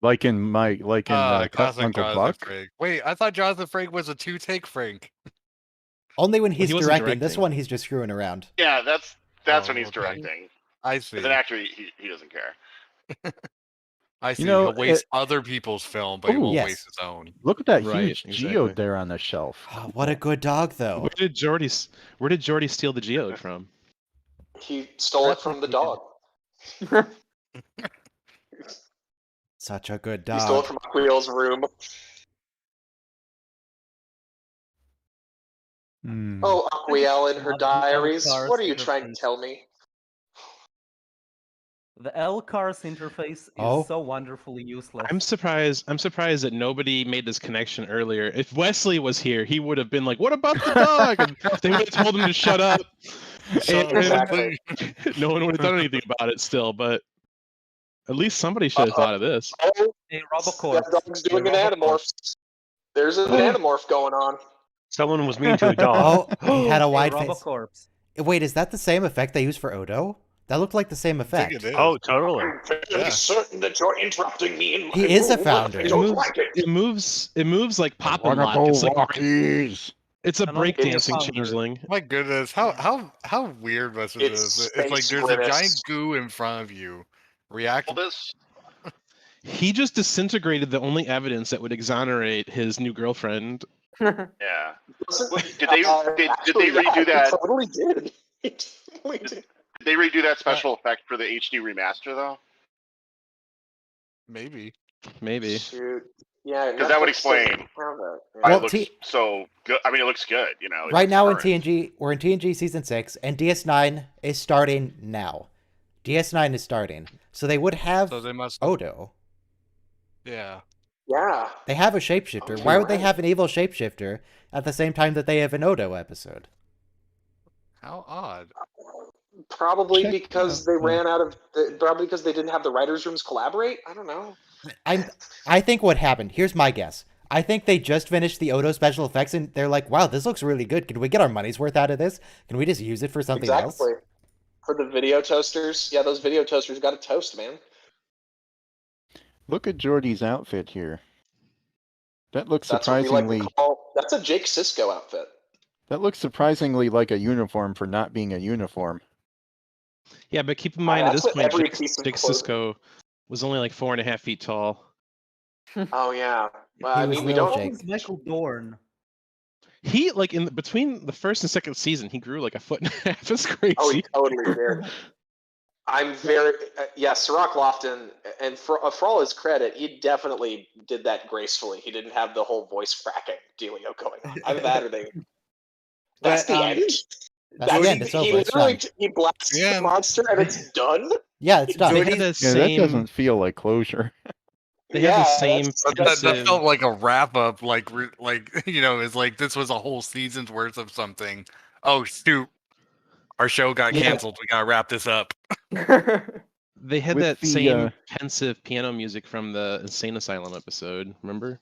Like in Uncle Jonathan Buck. Frakes. Wait, I thought Jonathan Frakes was a 2-take Frank. Only when he's he wasn't directing. This directing. one, he's just screwing around. Yeah, that's when he's okay. directing. I see. As an actor, he doesn't care. I see. You know, He'll waste other people's film, but he Ooh. won't Yes. waste his own. Look at that Right, huge exactly. geode there on the shelf. Oh, what a good dog, though. Where did Geordi steal the geode from? He stole it from the dog. Such a good He stole it dog. from Aquiel's room. Oh, Aquiel in her diaries. What are you trying to tell me? The LCARS interface is so wonderfully useless. I'm surprised that nobody made this connection earlier. If Wesley was here, he would have been like, "What about the dog?" And they would have told him to shut up. Exactly. No one would have done anything about it still, but at least somebody should have thought of this. Oh, Hey, Robocorp. that dog's doing an anamorph. There's an anamorph going on. Someone was mean to a dog. Oh, he had a Hey, wide face. Robocorps. Wait, is that the same effect they use for Odo? That looked like the same I think effect. it is. Oh, totally. I'm fairly certain that you're interrupting me in my He is a room. founder. I It don't moves, like it. it moves like pop and lock. It's like Walkies. it's a I'm not breakdancing founder. changeling. My goodness, how weird was it? It's It's like space there's a Grimace. giant goo in front of you. React. Well, this He just disintegrated the only evidence that would exonerate his new girlfriend. yeah. Listen, Did they redo that? He totally did. He totally did. Did they redo that special effect for the HD remaster though? Maybe. Maybe. Shoot. Yeah, Because that would Netflix explain doesn't have that. Yeah. Oh, Well, It looks so good. I mean, it looks good. You know. Right it's now in current. TNG, we're in TNG season 6, and DS9 is starting now. DS9 is starting, so they would have So they must. Odo. Yeah. Yeah. They have a shapeshifter. Oh, Why you're would they right. have an evil shapeshifter at the same time that they have an Odo episode? How odd. Probably Check because out, they ran out of. Probably because they didn't have the writers' rooms collaborate. I don't know. I think what happened, here's my guess. I think they just finished the Odo special effects and they're like, wow, this looks really good. Can we get our money's worth out of this? Can we just use it for something else? Exactly. For the video toasters, yeah, those video toasters got a toast, man. Look at Geordi's outfit here. That looks That's what we like surprisingly. to call. That's a Jake Sisko outfit. That looks surprisingly like a uniform for not being a uniform. Yeah, but keep in mind at that's this what point, every Jake piece of Sisko was only like 4.5 feet tall. Oh yeah. Well, He I was mean, we little don't. Jake. It's Michael Dorn. He like between the first and second season, he grew like a foot and a half. It's crazy. Oh, he totally did. I'm very yeah, Sirach Lofton, and for all his credit, he definitely did that gracefully. He didn't have the whole voice cracking dealio going on. Either that or they. That's But, the end. That's the end. It's over. He It's literally done. he blasts Yeah. the monster and it's done. Yeah, it's done. They had the Yeah, same. that doesn't feel like closure. They had the Yeah, same. That pensive- felt like a wrap up, like it's like this was a whole season's worth of something. Oh shoot, our show got Yeah. canceled. We gotta wrap this up. They had With that the, same pensive piano music from the Insane Asylum episode. Remember?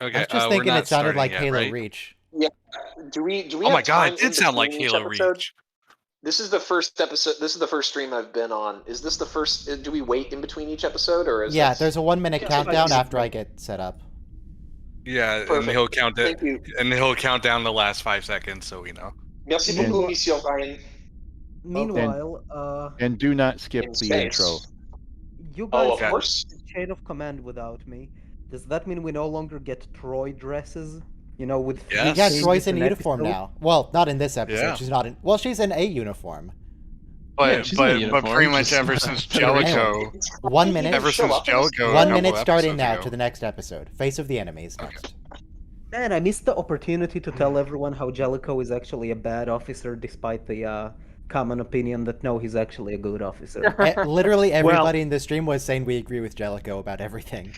Okay, I was just we're thinking not it sounded starting like yet, Halo right? Reach. Do we Oh have my god, time it in did sound like between each Halo episode? Reach. This is the first episode. This is the first stream I've been on. Is this the first? Do we wait in between each episode, or is Yeah, this... there's a 1 minute Yeah, countdown I- after I get set up. Yeah, and Perfect. he'll count it, Thank you. and he'll count down the last 5 seconds, so we know. Merci And- beaucoup, Monsieur Ryan. Meanwhile, And do not skip In the space. intro. you Oh, guys of course. did chain of command without me. Does that mean we no longer get Troy dresses? You know, with three Yes. Yeah, changes Troy's in an uniform episode? now. Well, not in this episode. Yeah. She's not in. Well, she's in a uniform. But she's in a but uniform, pretty much just ever not since Federation. Jellicoe, 1 minute. ever show since up in this Jellicoe, a 1 couple minute starting episodes now ago. to the next episode. Face of the Enemies next. Man, I missed the opportunity to tell everyone how Jellicoe is actually a bad officer, despite the common opinion that no, he's actually a good officer. Literally everybody in the stream was saying we agree with Jellicoe about everything.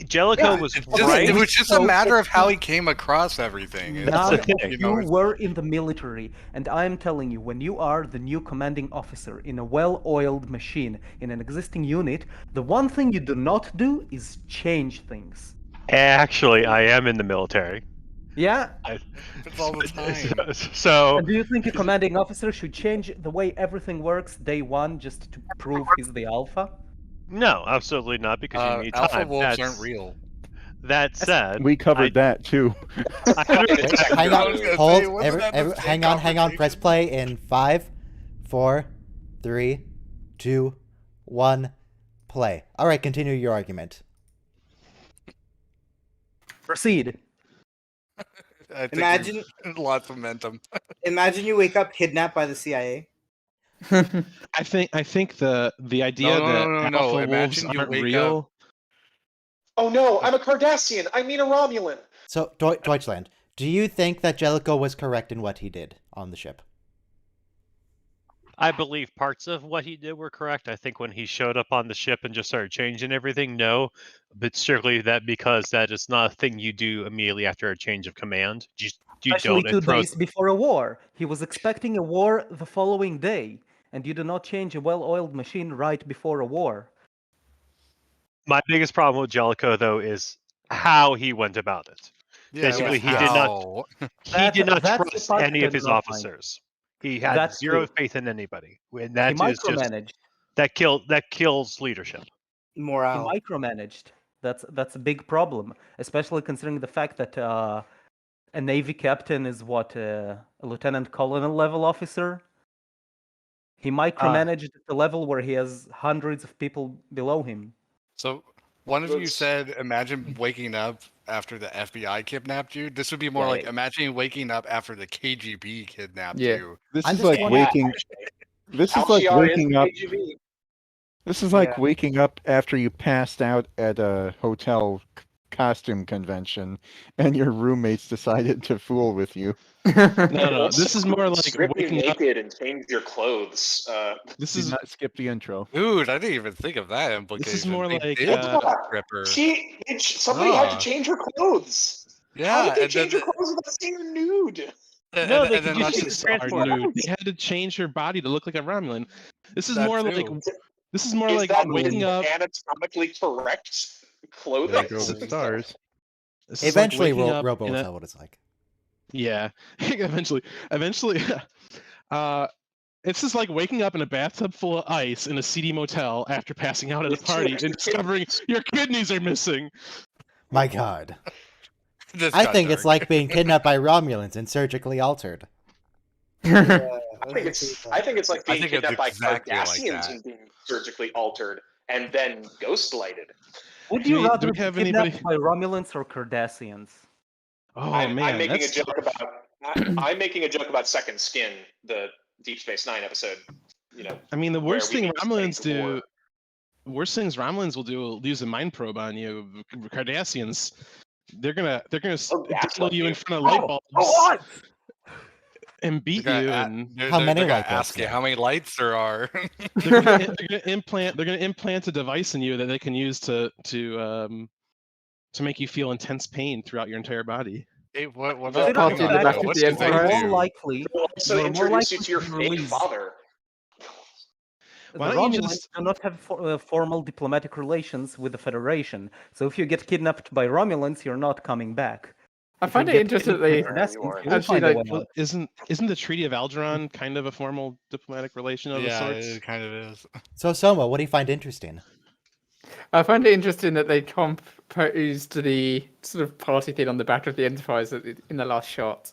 Jellicoe Yeah, was It's just, right. it was just a So matter of it's how not- he came across everything. It's None the like, thing. you of know, you it's- were in the military, and I'm telling you, when you are the new commanding officer in a well-oiled machine in an existing unit, the one thing you do not do is change things. Actually, I am in the military. Yeah? it's all the time. So And do you think a commanding officer should change the way everything works day one just to prove he's the alpha? no, absolutely not, because you need Alpha time. wolves That's- aren't real. That said, We covered that too. I Fucking detective Hang on, move. hold, wasn't that the same hang on, press conversation? play in 5, 4, 3, 2, 1, play. All right, continue your argument. Proceed. I think Imagine- there's lots of momentum. Imagine you wake up kidnapped by the CIA. I think the idea no, that no, no. alpha wolves Imagine you aren't wake real. Oh no, I'm a Cardassian. I mean a Romulan. So, Deutschland, do you think that Jellicoe was correct in what he did on the ship? I believe parts of what he did were correct. I think when he showed up on the ship and just started changing everything, no. But strictly that because that is not a thing you do immediately after a change of command. You Especially don't. 2 It throws, days before a war. He was expecting a war the following day, and you do not change a well-oiled machine right before a war. my biggest problem with Jellicoe, though, is how he went about it. Basically, he did not. How? He did not That's the trust part any that of his I do not like. officers. He had That's zero true. faith in anybody. And He that is just micromanaged. that kills leadership. He Morale. micromanaged. That's a big problem, especially considering the fact that a Navy captain is a lieutenant colonel level officer. He micromanaged at the level where he has hundreds of people below him. So one of you Let's- said, imagine waking up after the FBI kidnapped you. This would be more Yeah, like yeah. imagine waking up after the KGB kidnapped Yeah. you. This I'm is just like wondering- waking. This is like Alciar is waking up. KGB. This is like Yeah. waking up after you passed out at a hotel costume convention, and your roommates decided to fool with you. No. This is more like Strip you waking up. naked and change your clothes. This Did is not skip the intro. Dude, I didn't even think of that implication. more They like, did stripper. Somebody had to change her clothes. How Yeah, did they and then change her clothes without seeing her nude? No, they and then could not just just- transport. nude. They had to change her body to look like a Romulan. This is That more too. like this is more Is like that waking up. anatomically correct clothing? There go the stars. This is like Eventually, waking up Robo in will a- tell what it's like. Yeah, eventually. It's just like waking up in a bathtub full of ice in a seedy motel after passing out at a party and discovering your kidneys are missing. My God. This I got think it's dark. like being kidnapped by Romulans and surgically altered. I think it's like I being think it's kidnapped by exactly like Cardassians that. and being surgically altered and then ghost lighted. Would Do you we- do rather we be have kidnapped anybody- by Romulans or Cardassians? Oh I'm man, making a that's joke tough. I'm making a joke about Second Skin, the Deep Space Nine episode. You know, I mean, the where worst we thing need to Romulans wage war. do. Worst things Romulans will do will use a mind probe on you. Cardassians, they're gonna Oh, diddle you in gaslight front of light bulbs what? and beat They're you, gonna and How many they're gonna light bulbs, ask you though? how many lights there are. they're gonna implant a device in you that they can use to make you feel intense pain throughout your entire body. Hey, what They're about not hang on, in the back though, of what the do Empire. they More do? likely, They'll also you're more introduce you likely to your be fake released. father. The Why don't you Romulans just- do not have formal diplomatic relations with the Federation, so if you get kidnapped by Romulans, you're not coming back. I If find you it get interesting that kidnapped they by Cardassians, you will actually find a like way out. Isn't the Treaty of Algernon kind of a formal diplomatic relation of Yeah, sorts? it kind of is. So, Soma, what do you find interesting? I find it interesting that they composed the sort of party thing on the back of the Enterprise in the last shot.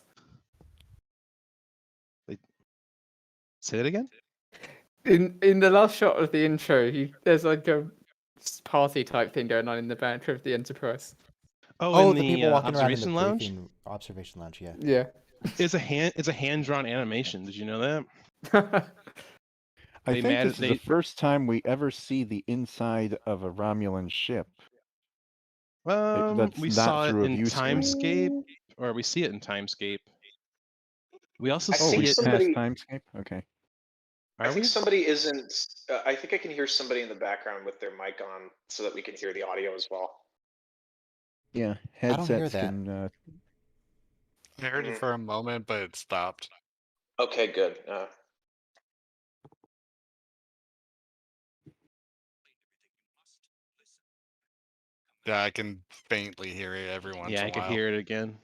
Say it again. In the last shot of the intro, there's like a party type thing going on in the back of the Enterprise. Oh, in the people walking around in the observation lounge. observation lounge. Yeah. Yeah. It's a hand drawn animation. Did you know that? I They think mad- this is they- the first time we ever see the inside of a Romulan ship. That's We not saw it through a in view screen. Timescape, or we see it in Timescape. We also I Oh, see think we it. somebody- passed Timescape? Okay. I Are think we? somebody isn't. I think I can hear somebody in the background with their mic on, so that we can hear the audio as well. Yeah, I don't hear headsets that. can. I heard it for a moment, but it stopped. Okay, good. Yeah, I can faintly hear it every once in a Yeah, while. I could hear it again.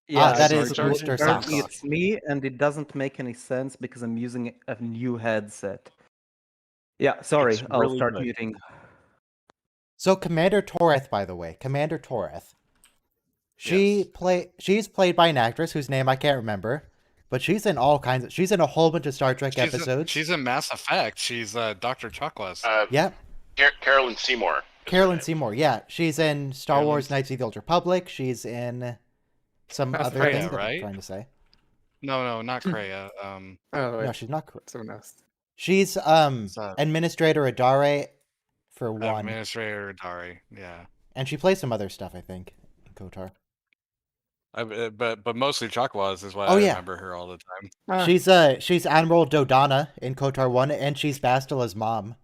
Yeah, that it's is Jar Booster Jar, Socks. it's me, and it doesn't make any sense because I'm using a new headset. Yeah, sorry, It's I'll really start good. muting. So Commander Toreth, by the way, Commander Toreth. She's played by an actress whose name I can't remember, but she's in all kinds of. She's in a whole bunch of Star Trek episodes. She's in Mass Effect. She's Dr. Chuckless. Yep. Carolyn Seymour. Carolyn Seymour. Yeah, she's in Star Carolyn Wars: Knights of the Old Republic. She's in some That's other Freya, thing that I'm right? trying to say. No, not Kreia. Oh, No, wait, she's not. someone else. She's Administrator Adare for one, Administrator Dari. Yeah. and she plays some other stuff, I think, in KOTOR. But mostly Chuckwaz is what Oh, I yeah. remember her all the time. She's Admiral Dodonna in KOTOR 1, and she's Bastila's mom.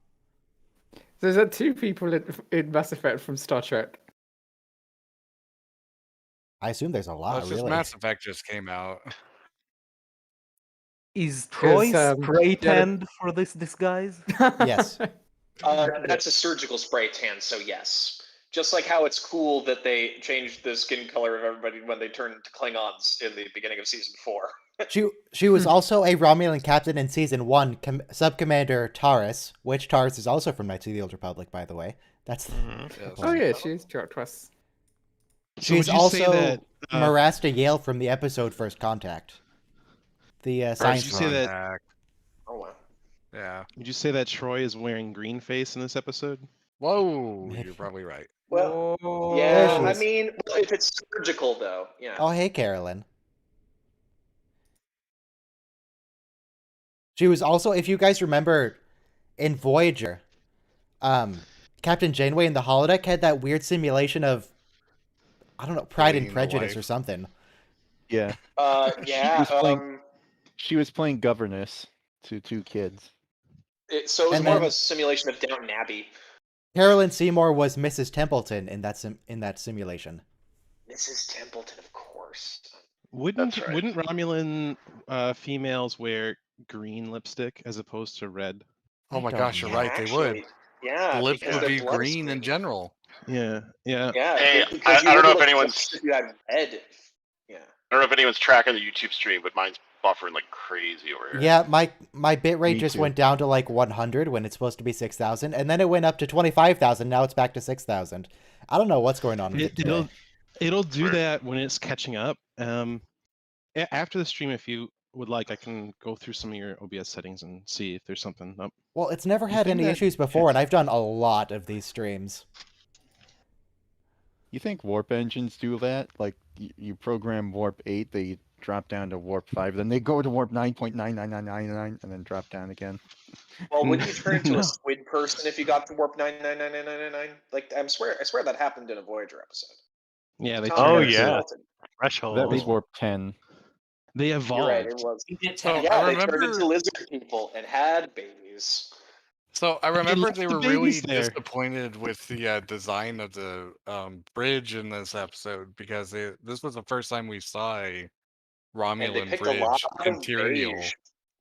There's two people in Mass Effect from Star Trek. I assume there's a Well, lot, it's just really. Mass Effect just came out. Is Troy spray tanned for this disguise? Yes. That's a surgical spray tan, so yes. Just like how it's cool that they changed the skin color of everybody when they turned to Klingons in the beginning of season 4. She was also a Romulan captain in season 1, Sub-Commander Taurus, which Taurus is also from Knights of the Old Republic, by the way. That's. Yes. Oh yeah, she's twice. She's would you say also that, Marasta Yale from the episode First Contact. The science. you say that? Contact. Oh wow. Yeah. Would you say that Troy is wearing green face in this episode? Whoa, you're probably right. Well, Oh, there yeah, she I is. mean, if it's surgical though, yeah. Oh, hey, Carolyn. She was also, if you guys remember, in Voyager, Captain Janeway in the holodeck had that weird simulation of, I don't know, Pride and Being the Prejudice wife. or something. Yeah. Yeah. She was playing governess to two kids. So it was And more of then- a simulation of Downton Abbey. Carolyn Seymour was Mrs. Templeton in that simulation. Mrs. Templeton, of course. Wouldn't That's right. wouldn't Romulan females wear green lipstick as opposed to red? Oh my don't gosh, you're know. right. They would. Actually, yeah. The lips because would their be blood is green in general. Yeah, yeah. Yeah. Hey, because you I don't know wouldn't if look anyone's- if you had red. Yeah. I don't know if anyone's tracking the YouTube stream, but mine's buffering like crazy over here. Yeah, my bitrate Me just too. went down to like 100 when it's supposed to be 6,000, and then it went up to 25,000. Now it's back to 6,000. I don't know what's going on with it today. It'll do that when it's catching up. After the stream, if you would like, I can go through some of your OBS settings and see if there's something up. Well, it's never You had think any that- issues before, and I've done a lot of these streams. You think warp engines do that? Like you program warp 8, they drop down to warp 5, then they go to warp 9.99999 and then drop down again. Well, wouldn't you turn into No. a squid person if you got to warp 9999999? Like, I swear that happened in a Voyager episode. Yeah, they Tom Oh, turn Hanks yeah. melted. Threshold. That was warp 10. They You're evolved. right, it was. So Yeah, I they turned remember. into lizard people and had babies. So I remember left they the were really babies there. disappointed with the design of the bridge in this episode because this was the first time we saw a And they Romulan picked a bridge lot of interior. beige.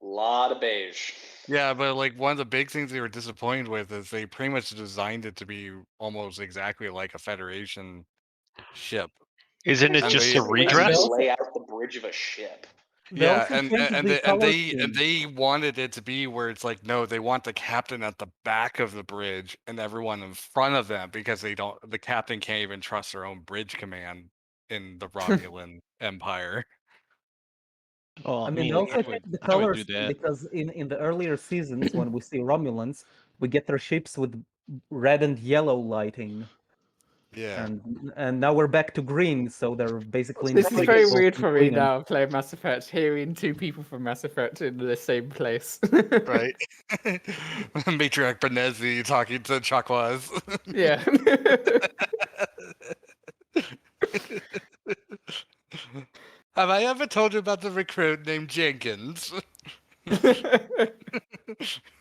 Lot of beige. Yeah, but like one of the big things they were disappointed with is they pretty much designed it to be almost exactly like a Federation ship. Isn't it And just they- a Way to redress? lay out the bridge of a ship. They Yeah, also and changed and the they, color and scheme. they wanted it to be where it's like no, they want the captain at the back of the bridge and everyone in front of them because the captain can't even trust their own bridge command in the Romulan Empire. Well, I mean, they also changed the I would color do scheme that. because in the earlier seasons, when we see Romulans, we get their ships with red and yellow lighting. Yeah. And now we're back to green, so they're basically This is very indestructible weird from for me green and- now, playing Mass Effect, hearing two people from Mass Effect in the same place. Right. Matriarch Benezi talking to Chakwas. Yeah. Have I ever told you about the recruit named Jenkins?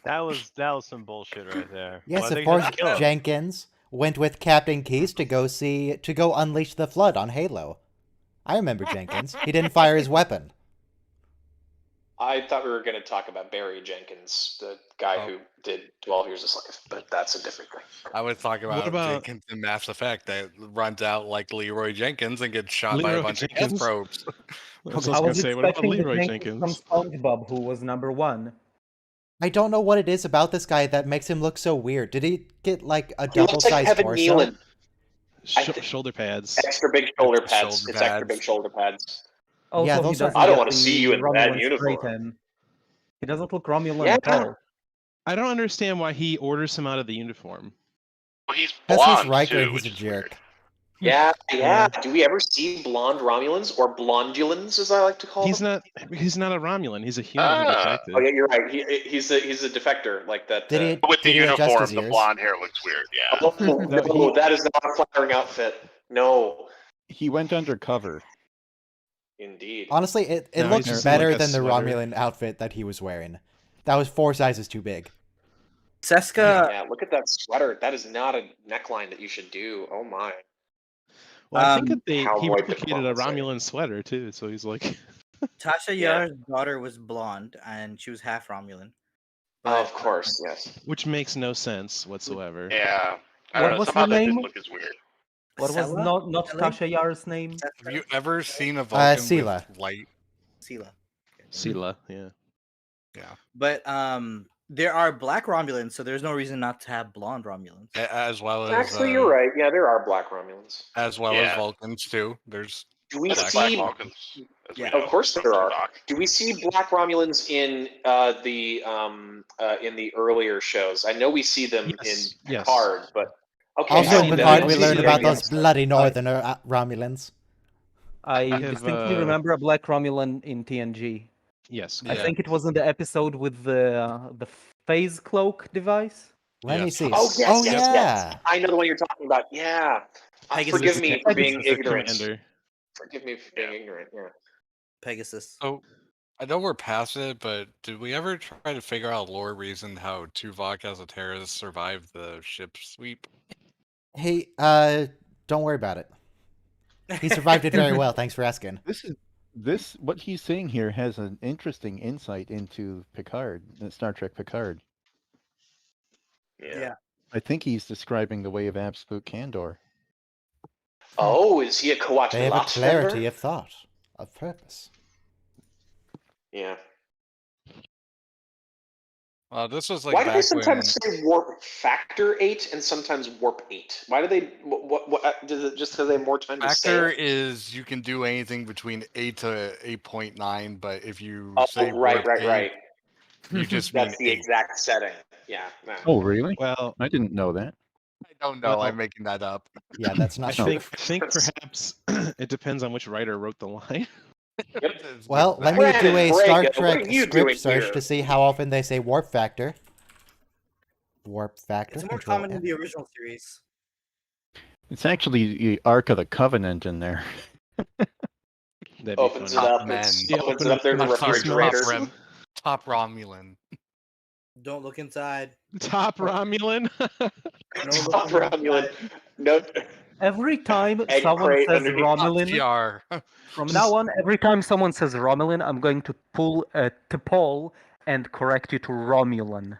That was some bullshit right there. Yes, Why'd of they course, have to kill him? Jenkins went with Captain Keyes to go unleash the flood on Halo. I remember Jenkins. He didn't fire his weapon. I thought we were going to talk about Barry Jenkins, the guy who did 12 Years a Slave, but that's a different thing. I was talking What about, about- Jenkins in Mass Effect that runs out like Leroy Jenkins and gets shot by Leroy a bunch of Jenkins? gas probes. I was I just gonna was say, what about expecting the Leroy Jenkins Jenkins? from SpongeBob, who was number 1. I don't know what it is about this guy that makes him look so weird. Did he get like a He looks like double-sized Kevin torso? Nealon. Shoulder pads. Extra big shoulder Extra pads. shoulder It's extra pads. big shoulder pads. Also, Yeah, he those are- doesn't I don't get wanna the see you in that Romulan uniform. spray tan. He doesn't look Romulan Yeah. at all. I don't understand why he orders him out of the uniform. Well, he's That's blonde his Riker too, and he's which a is jerk. weird. Yeah. Yeah. Do we ever see blonde Romulans or blondulans, as I like to call He's them? not a Romulan. He's a human who Ah. defected. Oh yeah, you're right. He's a defector like that. Did he? With the Did he adjust uniform, his the ears? blonde hair looks weird. Yeah. Oh, No, no, that is not a flattering outfit. No, He went undercover. indeed. Honestly, it No, looks he's just better like a than the sweater. Romulan outfit that he was wearing. That was 4 sizes too big. Seska, Yeah, look at that sweater. That is not a neckline that you should do. Oh my. Well, I think that he Cowboy replicated a diplomacy. Romulan sweater too, so he's like, Tasha Yeah. Yar's daughter was blonde, and she was half Romulan. Of course, yes. which makes no sense whatsoever. Yeah. I What don't know. was Somehow her that name? didn't look as weird. What was Sela? not Ellie? Tasha Yar's name? Have you ever seen a Vulcan Sela. with light? Sela. Sela, yeah. But there are black Romulans, so there's no reason not to have blonde Romulans. As well as Actually, you're right. Yeah, there are black Romulans. as well Yeah. as Vulcans too. There's Do we That's Black see? Vulcans. as we Yeah. know. Of course there are. Doc. Do we see black Romulans in the earlier shows? I know we see them Yes, in yes. Picard, but okay. Also I in see them. Picard, I we see learned them about in those episode. bloody northern Romulans. I have, distinctly remember a black Romulan in TNG. Yes. I Yeah. think it was in the episode with the phase cloak device. Let me Yes. see. Oh yes, Oh, yes, yeah. yes. I know the one you're talking about. Yeah. Pegasus Forgive is me the- for being Pegasus is the ignorant. commander. Forgive me for being ignorant. Yeah. Pegasus. Oh, I know we're past it, but did we ever try to figure out lore reason how Tuvok as a terrorist survived the ship sweep? Hey, don't worry about it. He survived it very well. Thanks for asking. This what he's saying here has an interesting insight into Picard, Star Trek Picard. Yeah. I think he's describing the way of absolute candor. Oh, is he a Kawat They have a clarity of thought, of purpose. Yeah. This was like Why do they back sometimes when say warp factor 8 and sometimes warp 8? Why do they? What does it just because they have more time to say? factor it? is you can do anything between 8 to 8.9, but if you Oh, say right, warp 8, right. you just mean That's the 8. exact setting. Yeah. no. Oh, really? Well, I didn't know that. I don't know. Well- I'm making that up. Yeah, that's I not true. think perhaps it depends on which writer wrote the line. Well, let me Brandon do a Braga, Star what Trek are you doing script search here? to see how often they say warp factor. Warp factor. It's more Control common in F. the original series. It's actually the Ark of the Covenant in there. That'd be Opens it funny. up. man. Opens it up there in the Top refrigerator. Top Romulan. Don't look inside. Top Romulan. No Top looking Romulan. inside. No. Every time Egg someone crate says underneath. Romulan, TR. from now on, every time someone says Romulan, I'm going to pull a T'Pol and correct you to Romulan.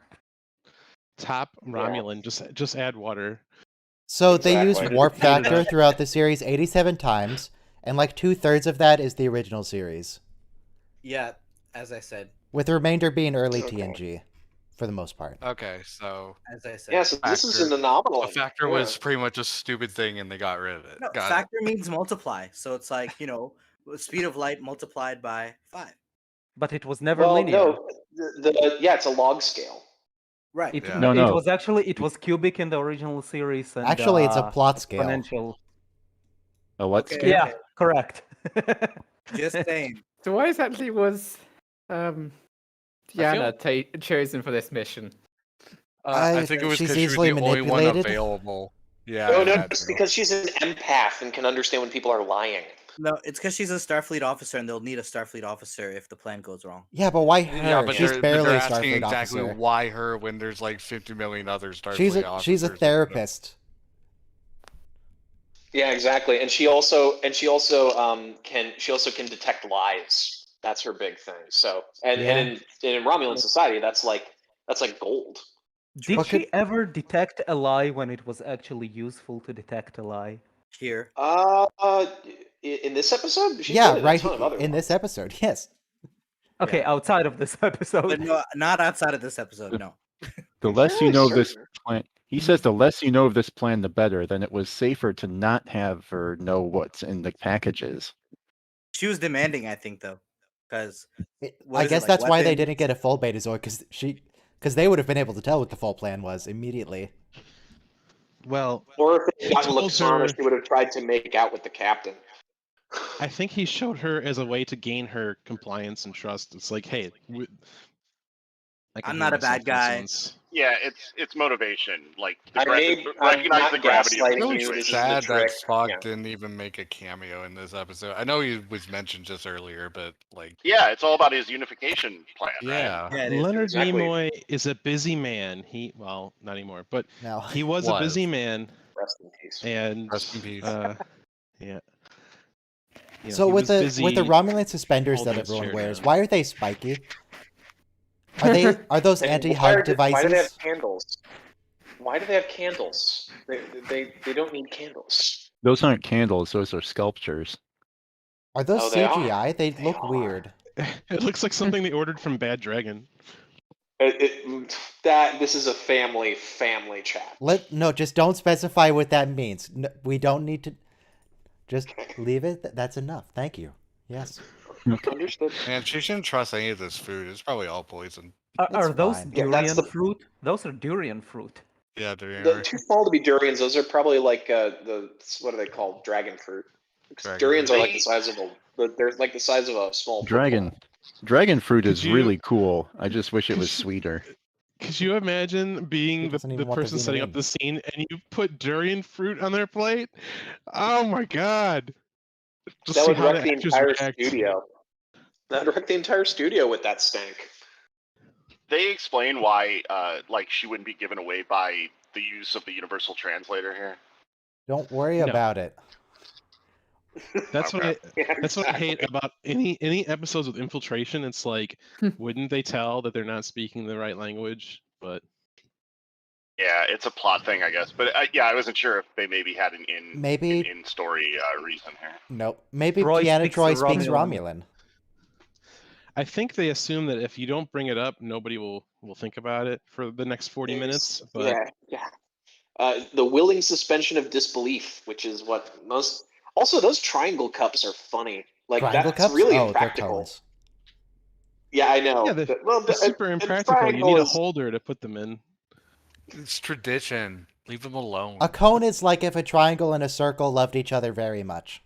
Top Romulan. Just add water. So they use Exactly. warp Cut it factor out. throughout the series 87 times, and like 2/3 of that is the original series, Yeah, as I said. with the remainder being early Okay. TNG, for the most part. Okay, so As I said. Yeah, so this is Factor. an anomaly. a factor Yeah. was pretty much a stupid thing, and they got rid of it. No, Got factor means multiply. So it's like, speed of light multiplied by 5. But it was never Well, linear. no, yeah, it's a log scale. Right. It, Yeah. No, it no. was actually cubic in the original series, and Actually, it's a plot scale. exponential. A what Okay. scale? Yeah, correct. Just saying. So why exactly was Deanna chosen for this mission? I think it was she's because she was easily the only one manipulated. available. Yeah, No, I no, imagine. it's because she's an empath and can understand when people are lying. No, it's because she's a Starfleet officer, and they'll need a Starfleet officer if the plan goes wrong. Yeah, but why her? Yeah, but She's they're barely a asking Starfleet exactly officer. why her when there's like 50 million other Starfleet She's officers. a therapist. Yeah, exactly. And she also can detect lies. That's her big thing. So and in Romulan society, that's like gold. Did What she could- ever detect a lie when it was actually useful to detect a lie? Here. In this episode, she Yeah, did in right a ton of other in this ones. episode. Yes. Okay, Yeah. outside of this episode. But no, not outside of this episode, no. The less you fairly know of this certain. plan, he says the less you know of this plan, the better. Then it was safer to not have her know what's in the packages. She was demanding, I think, though. Because I guess that's why they didn't get a full Betazoid, because they would have been able to tell what the full plan was immediately. Well, Or if they he gotten told Luxana, her- she would have tried to make out with the captain. I think he showed her as a way to gain her compliance and trust. It's like, hey, I can I'm hear not a myself bad guy. once. Yeah, it's motivation. Like I'm recognize not the gravity of the gaslighting Really you, situation. this is sad the that trick. Spock Yeah. didn't even make a cameo in this episode. I know he was mentioned just earlier, but like, Yeah, it's all about his unification plan. Right? yeah, Yeah, it is. Leonard exactly. Nimoy is a busy man. Well, not anymore, but No. he was a busy man, Rest in peace. and rest in peace. yeah. You know, So he with was the busy Romulan suspenders that holding his everyone chair wears, down. why are they spiky? Are those And anti-hug devices? Why do they have candles? Why do they have candles? They don't need candles. Those aren't candles; those are sculptures. Are those Oh, they are. CGI? They They look are. weird. It looks like something they ordered from Bad Dragon. This is a family chat. No, just don't specify what that means. No, we don't need to. Just leave it. That's enough. Thank you. Yes. Understood. And she shouldn't trust any of this food. It's probably all poison. Are It's those fine. Yeah, durian that's the- fruit? Those are durian fruit. Yeah, they're The too small to be durians. Those are probably like what are they called? Dragon fruit. Dragon Durians fruit. are like the size of they're like the size of a small Dragon fruit is really cool. I just wish it was sweeter. Could you imagine He being doesn't the even want the person setting up Xenomorph. the scene and you put durian fruit on their plate? Oh my god! Just That see would how wreck the the actors entire react. studio. That would wreck the entire studio with that stank. They explain why, like, she wouldn't be given away by the use of the universal translator here. Don't worry No. about it. That's what Okay. Yeah, that's what I hate exactly. about any episodes with infiltration. It's like, wouldn't they tell that they're not speaking the right language? But Yeah, it's a plot thing, I guess. But yeah, I wasn't sure if they maybe had an Maybe- in story reason here. Nope. Maybe Troy Deanna speaks Troy speaks Romulan. Romulan. I think they assume that if you don't bring it up, nobody will think about it for the next 40 minutes. But Yeah. The willing suspension of disbelief, which is what most. Also, those triangle cups are funny. Like Triangle that's cups? really Oh, they're impractical. cones. Yeah, I know. yeah, they're, Well, they're super impractical. You need a holder to put them in. It's tradition. Leave them alone. A cone is like if a triangle and a circle loved each other very much.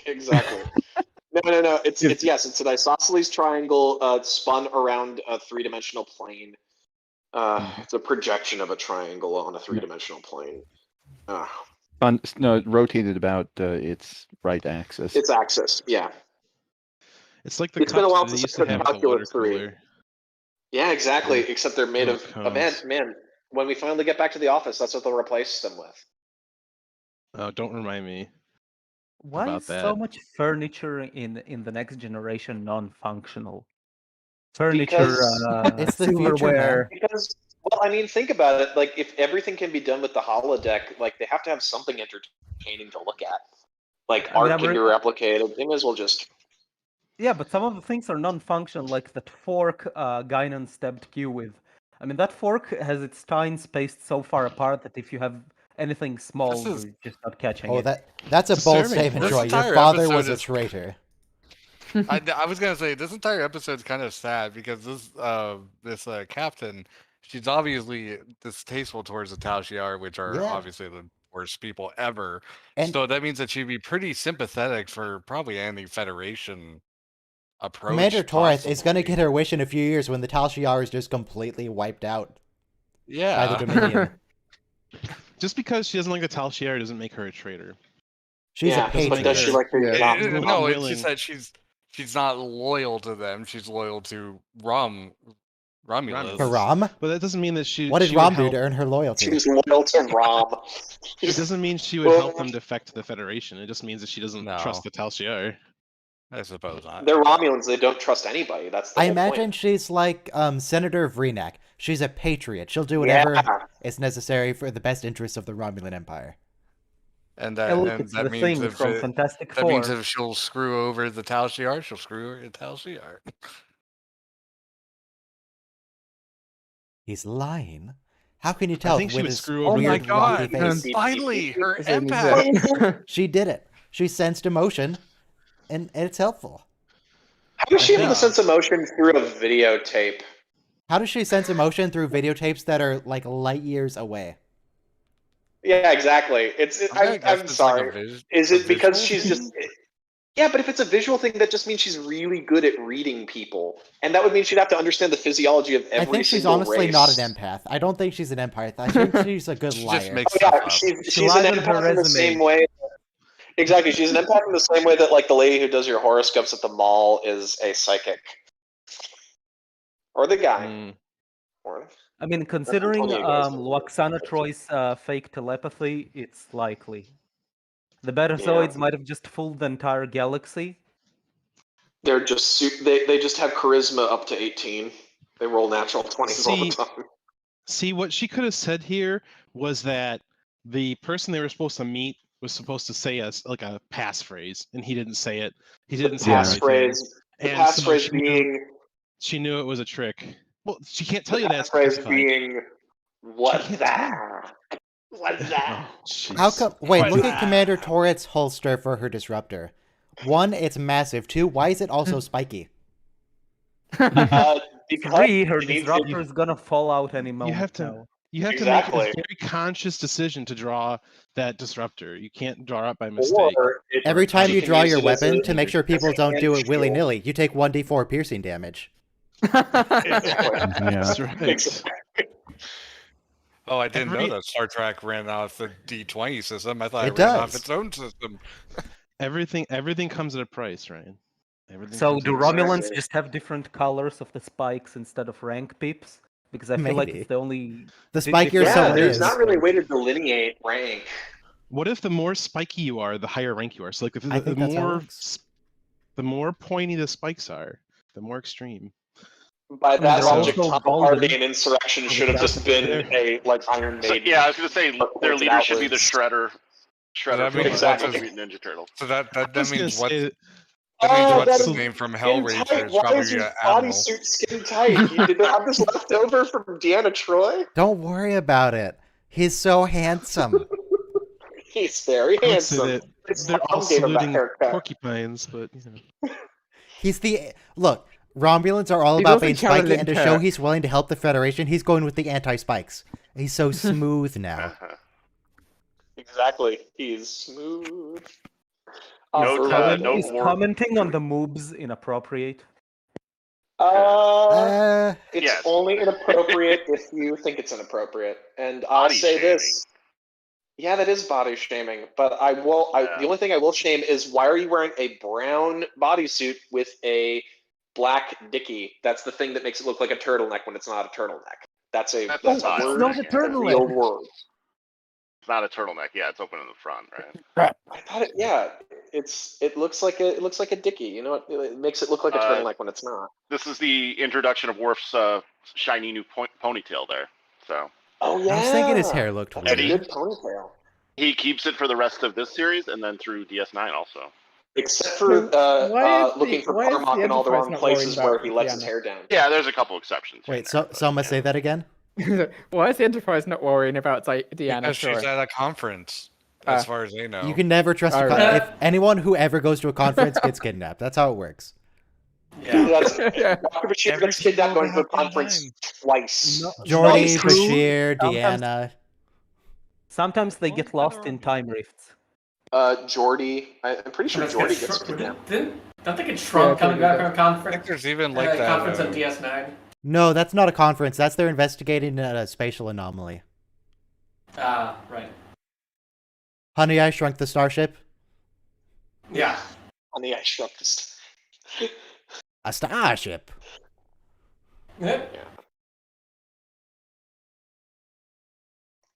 Exactly. No. It's an isosceles triangle spun around a three-dimensional plane. It's a projection of a triangle on a three-dimensional plane. No, it rotated about its right axis. Its axis, yeah. It's like the It's been a cups while that they since used I to have took at the water Calculus 3. cooler. Yeah, exactly. Except they're made Little of cones. man. When we finally get back to the office, that's what they'll replace them with. Oh, don't remind me. Why About is so that. much furniture in the next generation non-functional? Furniture, Because It's the future, silverware. Because, well, I mean, think about it. Like, if everything can be done with the holodeck, like they have to have something entertaining to look at. Like I mean, art can be replicated. They may as well just. Yeah, but some of the things are non-functional, like that fork Guinan stabbed Q with. I mean, that fork has its tines spaced so far apart that if you have anything small, This is- you're just not catching Oh, it. that's a It's a bold serving statement, fork. Troy. This Your entire father episode was a is- traitor. I was gonna say this entire episode's kind of sad because this captain, she's obviously distasteful towards the Tal Shiar, which are Yeah. obviously the worst people ever. And So that means that she'd be pretty sympathetic for probably any Federation approach. Commander Torres is going to possibly. get her wish in a few years when the Tal Shiar is just completely wiped out by the Yeah. Dominion. Just because she doesn't like the Tal Shiar doesn't make her a traitor. She's Yeah, a but patriot. does she like her Yeah. not? No, it's willing. just that she's not loyal to them. She's loyal to Romulus. To Rom? But that doesn't mean that she. What did she would Rom do help. to earn her loyalty? She was loyal to Rom. It doesn't mean she would help them defect the Federation. It just means that she doesn't No. trust the Tal Shiar. I suppose not. They're Romulans. They don't trust anybody. That's the I whole imagine point. she's like Senator Vreenak. She's a patriot. She'll do whatever Yeah. is necessary for the best interests of the Romulan Empire. And Hey, that, look, and it's that the means thing if from it, Fantastic that Four. means if she'll screw over the Tal Shiar, she'll screw over the Tal Shiar. He's lying. How can you tell think she with would his screw over Oh my weird rocky god! face? Finally, her As in, empath. She did it. She sensed emotion, and it's helpful. How does she have Yeah. a sense of emotion through a videotape? How does she sense emotion through videotapes that are like light years away? Yeah, exactly. I guess I'm it's sorry. like a Is it because visual she's just? Yeah, but if it's a visual thing, that just means she's really good at reading people, and that would mean she'd have to understand the physiology of every I think she's single honestly race. not an empath. I don't think she's an empath. I think she's a good She liar. just makes Oh, yeah, stuff up. she's lied an on her empath in the resume. same way. Exactly, she's an empath in the same way that like the lady who does your horoscopes at the mall is a psychic, or the guy. Mm. Or I mean, considering totally guys. Loxana Troy's fake telepathy, it's likely. The Betazoids might have just fooled the entire galaxy. They're just they just have charisma up to 18. They roll natural 20s all the time. See, what she could have said here was that the person they were supposed to meet was supposed to say a passphrase, and he didn't say it. He didn't say Passphrase. The And passphrase so being she knew it was a trick. Well, she can't tell you that. passphrase being what's that? What's that? How come? Wait, look at Commander Torret's holster for her disruptor. 1, it's massive. 2, why is it also spiky? Because 3, her it needs- disruptor is gonna fall out any moment. You have to. now. You have to Exactly. make a very conscious decision to draw that disruptor. You can't draw it by mistake. Or Every time she you can draw use your it as weapon, a- to make sure people as a don't do hand it willy-nilly, you take 1d4 piercing damage. Yeah. That's right. Oh, I didn't Every- know that Star Trek ran off the D20 system. I thought It it ran off does. its own system. Everything comes at a price, Ryan. Everything So comes do at a price. Romulans just have different colors of the spikes instead of rank peeps? Because I feel like Maybe. it's the only. The spikier Yeah, so it there's is. not really a way to delineate rank. What if the more spiky you are, the higher rank you are? So like I think that's how it works. the more pointy the spikes are, the more extreme. By that they're logic, also Tom golden. Hardy and Insurrection should have just been a Iron So, Maiden. yeah, I was going to say their leader should be the Shredder. Shredder that from means Exactly. Teenage Mutant Ninja Turtle. So that I was gonna means what? say That means Oh, what's that his is name from Skin Hellraiser tight. is Why probably is his Admiral. bodysuit skin tight? Did they have this left over from Deanna Troy? Don't worry about it. He's so handsome. He's very I would say handsome. that His they're all mom gave him that saluting haircut. porcupines, but He's the look. Romulans are all He's about also being spiky, Carolyn and to Kirk. show he's willing to help the Federation, he's going with the anti-spikes. He's so smooth now. Exactly. He's smooth. No, for uh, real. no Is war. commenting on the moobs inappropriate? It's Yes. only inappropriate if you think it's inappropriate. And I'll Body say shaming. this. Yeah, that is body shaming. But Yeah. the only thing I will shame is why are you wearing a brown bodysuit with a black dicky? That's the thing that makes it look like a turtleneck when it's not a turtleneck. That's a That's that's not a a word. not a It's a real turtleneck. word. It's not a turtleneck. Yeah, it's open in the front, right? I thought it. Yeah, it looks like a dicky. You know, it makes it look like a turtleneck when it's not. This is the introduction of Worf's shiny new ponytail there. So Oh yeah. I was thinking his hair looked That's a Eddie? weird. good ponytail. he keeps it for the rest of this series and then through DS9 also. Except for Why is looking the- for why is Carmack the in all the Enterprise wrong not worried places about where he lets his Deanna? hair down. Yeah, there's a couple exceptions. here Wait, and so there, but, Soma, yeah. say that again? Why is the Enterprise not worrying about Deanna Because Troy? she's at a conference, as far as they know. You can never trust Oh, a right. if anyone who ever goes to a conference gets kidnapped. That's how it works. Yeah. Dr. Bashir Every gets kidnapped going to a single conference time. twice. No, Jordy, not true. Bashir, Sometimes- Deanna. Sometimes they Well, get I don't lost in remember. time rifts. Jordy, I'm pretty sure Jordy gets kidnapped. Don't think it shrunk coming back from a I conference. think there's even like that. Conference on DS9. No, that's not a conference. That's they're investigating a spatial anomaly. Ah, right. Honey, I Shrunk the Starship. Yeah. On the ice shrunk this. A starship. Yeah.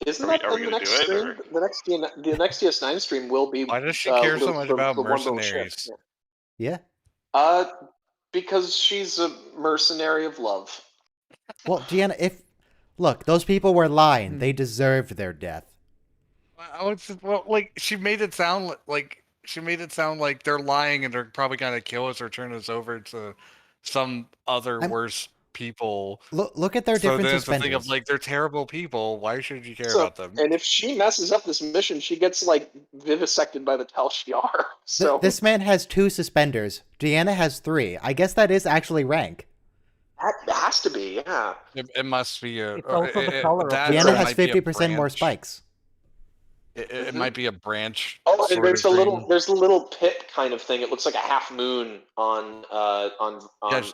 Isn't Are we- that are we the gonna next do it, stream? or- The next DS9 stream will be. Why does she care so little- much the- about the one little ship. mercenaries? Yeah. Because she's a mercenary of love. Well, Deanna, look, those people were lying. They deserved their death. Like she made it sound like they're lying and they're probably gonna kill us or turn us over to some other worse people. Look at their different then it's the thing suspenders. of like they're terrible people. Why should you care So, about them? and if she messes up this mission, she gets like vivisected by the Tal Shiar. So This man has 2 suspenders. Deanna has 3. I guess that is actually rank. that has to be, yeah. It must be a. It's also the color of that Deanna or it has might be a 50% more branch. spikes. It might be a branch. Oh, and sort there's of a little thing. there's a little pit kind of thing. It looks like a half moon on Yes.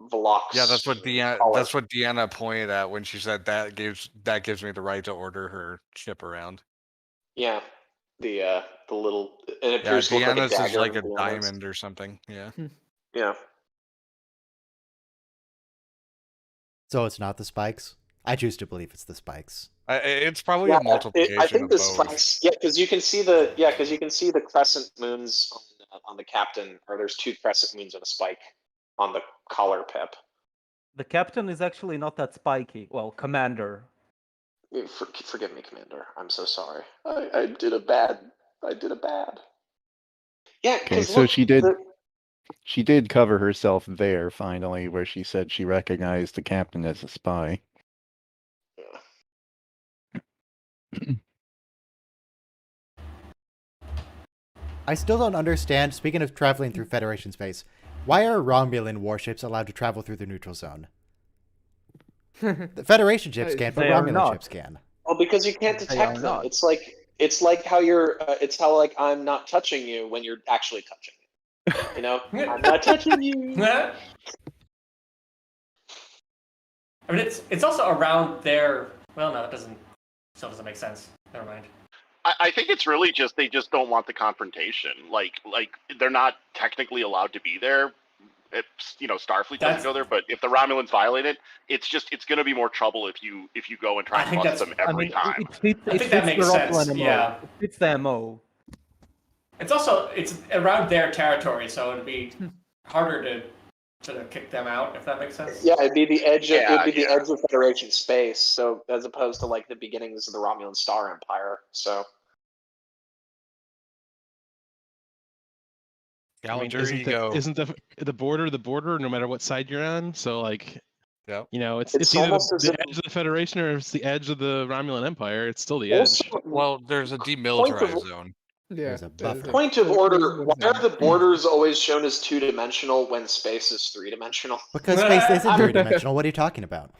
Velox. Yeah, that's what collar. That's what Deanna pointed at when she said that gives me the right to order her ship around. Yeah, the little and it Yeah, appears to look like a Deanna's is dagger. like a to be honest. diamond or something. Yeah. Yeah. So it's not the spikes? I choose to believe it's the spikes. It's probably Yeah, a multiplication I think of the both. spikes. Yeah, because you can see the crescent moons on the captain, or there's 2 crescent moons and a spike on the collar pip. The captain is actually not that spiky. Well, commander. Forgive me, Commander. I'm so sorry. I did a bad. Yeah. Okay, so she did cover herself there finally, where she said she recognized the captain as a spy. I still don't understand, speaking of traveling through Federation space, why are Romulan warships allowed to travel through the neutral zone? The Federation ships can't, but They are Romulan not. ships can. Well, because you can't They detect are them. not. It's like how you're. It's how like I'm not touching you when you're actually touching me. You know, I'm not touching you. I mean, it's also around their. Well, no, that still doesn't make sense. Never mind. I think it's really just they just don't want the confrontation. Like they're not technically allowed to be there. Starfleet doesn't go there, but if the Romulans violate it, it's going to be more trouble if you go and try and bust them every time. It fits, I think that makes the sense, Romulan MO. yeah. It fits the MO. It's around their territory, so it'd be harder to sort of kick them out, if that makes sense. Yeah, it'd be the edge. Yeah, It'd be the edge of Federation space. So as opposed to like the beginnings of the Romulan Star Empire. So. There you go. Isn't the border the border no matter what side you're on? So like, yeah, it's It's either almost as the if- edge of the Federation or it's the edge of the Romulan Empire. It's still the edge. Well, there's a demilitarized zone. Yeah. There's a buffer. Point of order: why are the borders always shown as 2-dimensional when space is 3-dimensional? Because space isn't 3-dimensional. What are you talking about?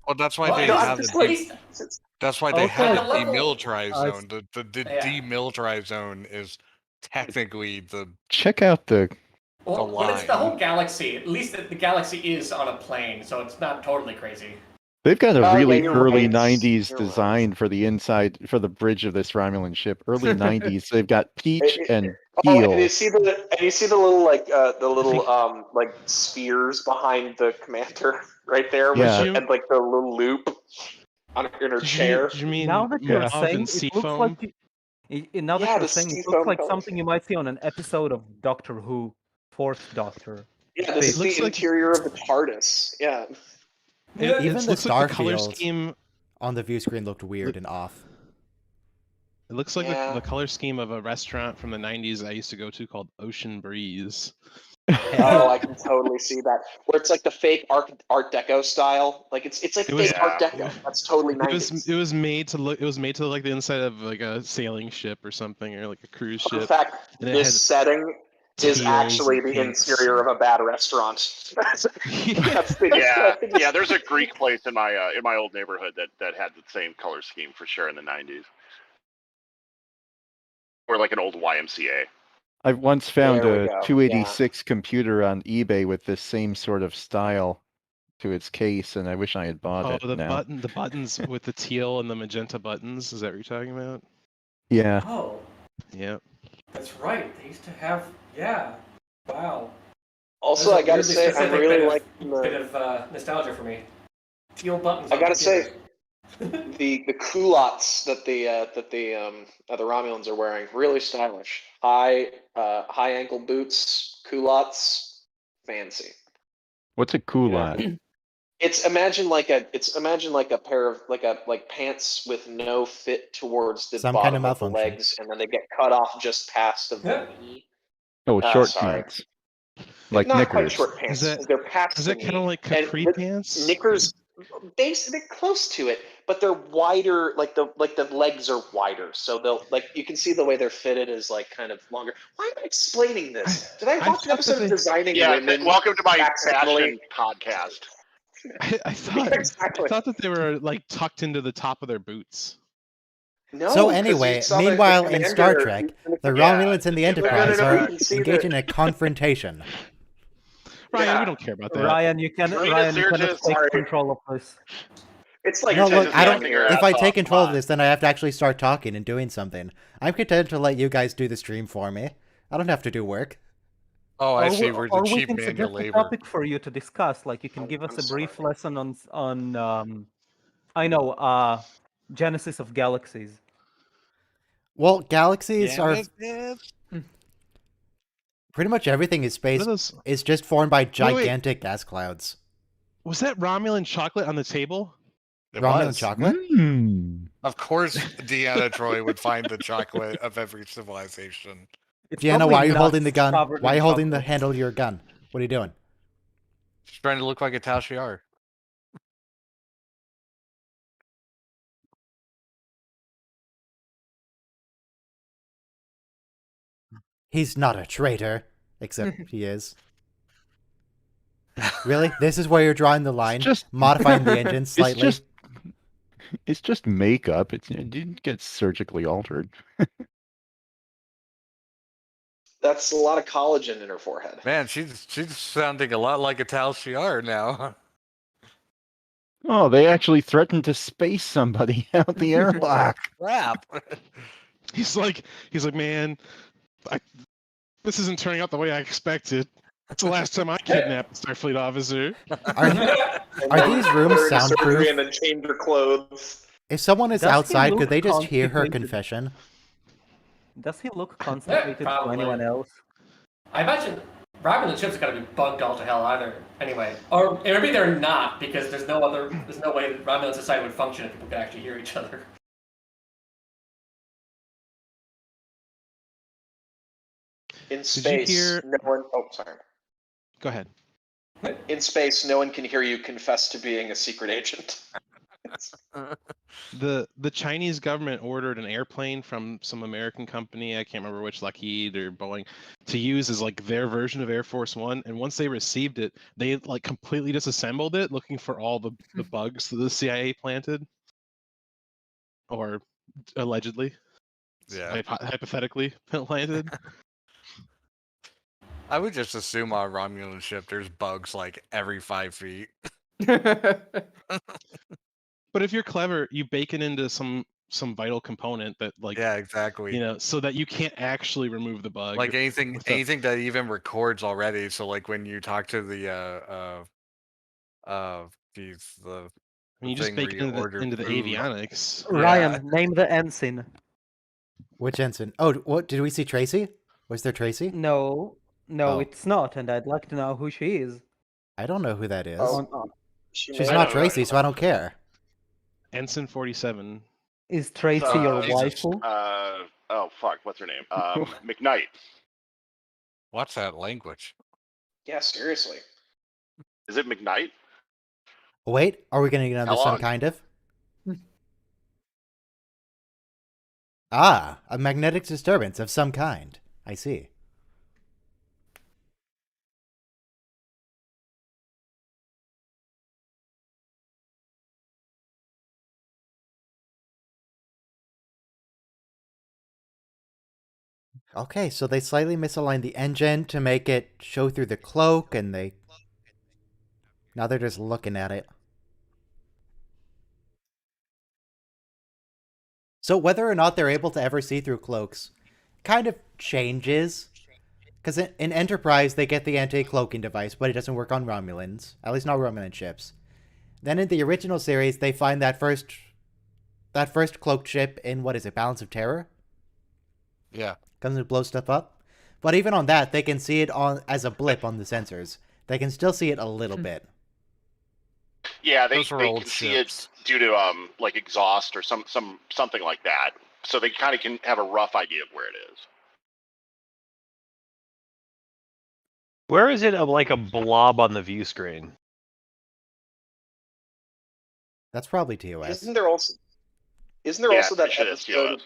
Well, that's why Well, they no, have it's the. like- That's why they Okay. have the The level- demilitarized zone. The Yeah. demilitarized zone is technically the. Check out the. Well, The but it's the line. whole galaxy. At least the galaxy is on a plane, so it's not totally crazy. They've got a Yeah, really you're early right. 90s You're right. design for the inside, for the bridge of this Romulan ship. Early 90s. They've got Peach and Oh, Eel. and you see the little like spheres behind the commander right there, Yeah. which and like the little loop on in her chair. Do you mean Now that you're Mauve saying, and it sea looks foam? like now that Yeah, you're the saying, sea it looks foam like colors. something you might see on an episode of Doctor Who, Fourth Doctor. Yeah, this It is looks the like- interior of the TARDIS. Yeah. Even it the looks star like the color field scheme. on the view screen looked weird and off. It looks like Yeah. the color scheme of a restaurant from the 90s I used to go to called Ocean Breeze. Oh, I can totally see that. Where it's like the fake Art Deco style. Like it's like It was- fake Art Deco. That's totally 90s. It was made to look like the inside of like a sailing ship or something, or like a cruise In ship. fact, And it this had- setting is teals actually and the pinks. interior of a bad restaurant. That's the, Yeah, there's a Greek place in my old neighborhood that had the same color scheme for sure in the 90s. Or like an old YMCA. I once found There we a go, 286 computer on eBay with this same sort of style to its case, and I wish I had bought Oh, it now. the buttons with the teal and the magenta buttons. Is that what you're talking about? Yeah. Oh, Yep. that's right. They used to have. Yeah. Wow. Also, There's I a gotta weirdly say, I'm specific really bit of- liking bit the. of nostalgia for me. Teal buttons. I on gotta say, computers. the culottes that the Romulans are wearing, really stylish. High ankle boots, culottes, fancy. What's a culotte? Imagine like a pair of like pants with no fit towards the Some kind of bottom of the malfunction. legs, and then they get cut off just past of the knee. Oh, short sorry. pants. Like Not quite knickers. short pants. Is that- they're past Is the that kind knee. of like And capri the pants? Knickers, they're close to it, but they're wider. Like the legs are wider, so they'll you can see the way they're fitted is like kind of longer. Why am I explaining this? Did I I watch an thought episode that of they- Designing Yeah, Women? welcome to my accidentally- fashion podcast. I thought Exactly. I thought that they were like tucked into the top of their boots. No, So 'cause you anyway, saw the meanwhile in Star commander- Trek, the Yeah. Romulans and the No, Enterprise no, are you can see engaged the- in a confrontation. Ryan, Yeah. we don't care about that. Ryan, you Rita cannot Sturgis, take sorry. control of this. It's like No, You're look, just I don't. figure If out I how take control of plot. this, then I have to actually start talking and doing something. I'm content to let you guys do the stream for me. I don't have to do work. Oh, I Or see. we- We're or the we cheap can manual suggest a labor. topic for you to discuss. Like you can give us I'm a brief sorry. lesson on I know Genesis of Galaxies. Well, galaxies Yeah, are yes. pretty much everything is space What are those- is just formed by wait. gigantic gas clouds. Was that Romulan chocolate on the table? It Romulan was. chocolate. Of course, Deanna Troy would find the chocolate of every civilization. It's Deanna, probably why are you holding the nuts gun? covered Why are in you holding the chocolate. handle of your gun? What are you doing? She's trying to look like a Tal Shiar. He's not a traitor, except he is. Really? This is where you're drawing the line? just- Modifying the engine slightly? It's just makeup. It didn't get surgically altered. That's a lot of collagen in her forehead. Man, she's sounding a lot like a Tal Shiar now. Oh, they actually threatened to space somebody out the airlock. Crap. He's like, man, this isn't turning out the way I expected. That's the last time I kidnapped a Starfleet officer. Are these rooms Her in surgery soundproof? and then change her clothes. If someone is Does he outside, look could they just hear her constipated? confession? Does he look constipated to probably. anyone else? I imagine Romulan ships gotta be bugged all to hell either. Anyway, or maybe they're not because there's no way that Romulan society would function if people could actually hear each other. In you space, hear- no one. Oh, sorry. Go ahead. In space, no one can hear you confess to being a secret agent. The Chinese government ordered an airplane from some American company, I can't remember which, Lockheed or Boeing, to use as like their version of Air Force One. And once they received it, they like completely disassembled it, looking for all the bugs that the CIA planted, or allegedly, Yeah. hypothetically planted. I would just assume on a Romulan ship there's bugs like every 5 feet. But if you're clever, you bake it into some vital component that like Yeah, exactly. so that you can't actually remove the bug. Like anything without- anything that even records already. So like when you talk to the the you just thing bake where it you order into the food. avionics. Ryan, name the ensign. Which ensign? Oh, what did we see Tracy? Was there Tracy? No, Oh. it's not, and I'd like to know who she is. I don't know who that is. Oh. She's may- not Tracy, so I don't care. Ensign 47. Is Tracy your Jesus. waifu? Oh fuck, what's her name? McKnight. What's that language? Yeah, seriously. Is it McKnight? Wait, are we going to get another How some long? kind of? Ah, a magnetic disturbance of some kind. I see. Okay, so they slightly misaligned the engine to make it show through the cloak, and now they're just looking at it. So whether or not they're able to ever see through cloaks kind of changes. Because in Enterprise, they get the anti-cloaking device, but it doesn't work on Romulans. At least not Romulan ships. Then in the original series, they find that first cloaked ship in, what is it, Balance of Terror? Yeah. Comes and blows stuff up. But even on that, they can see it as a blip on the sensors. They can still see it a little bit. Yeah, they Those were can old see ships. it due to like exhaust or something like that. So they kind of can have a rough idea of where it is. Where is it like a blob on the view screen? That's probably TOS. Isn't there also Yeah, that shit is episode? TOS.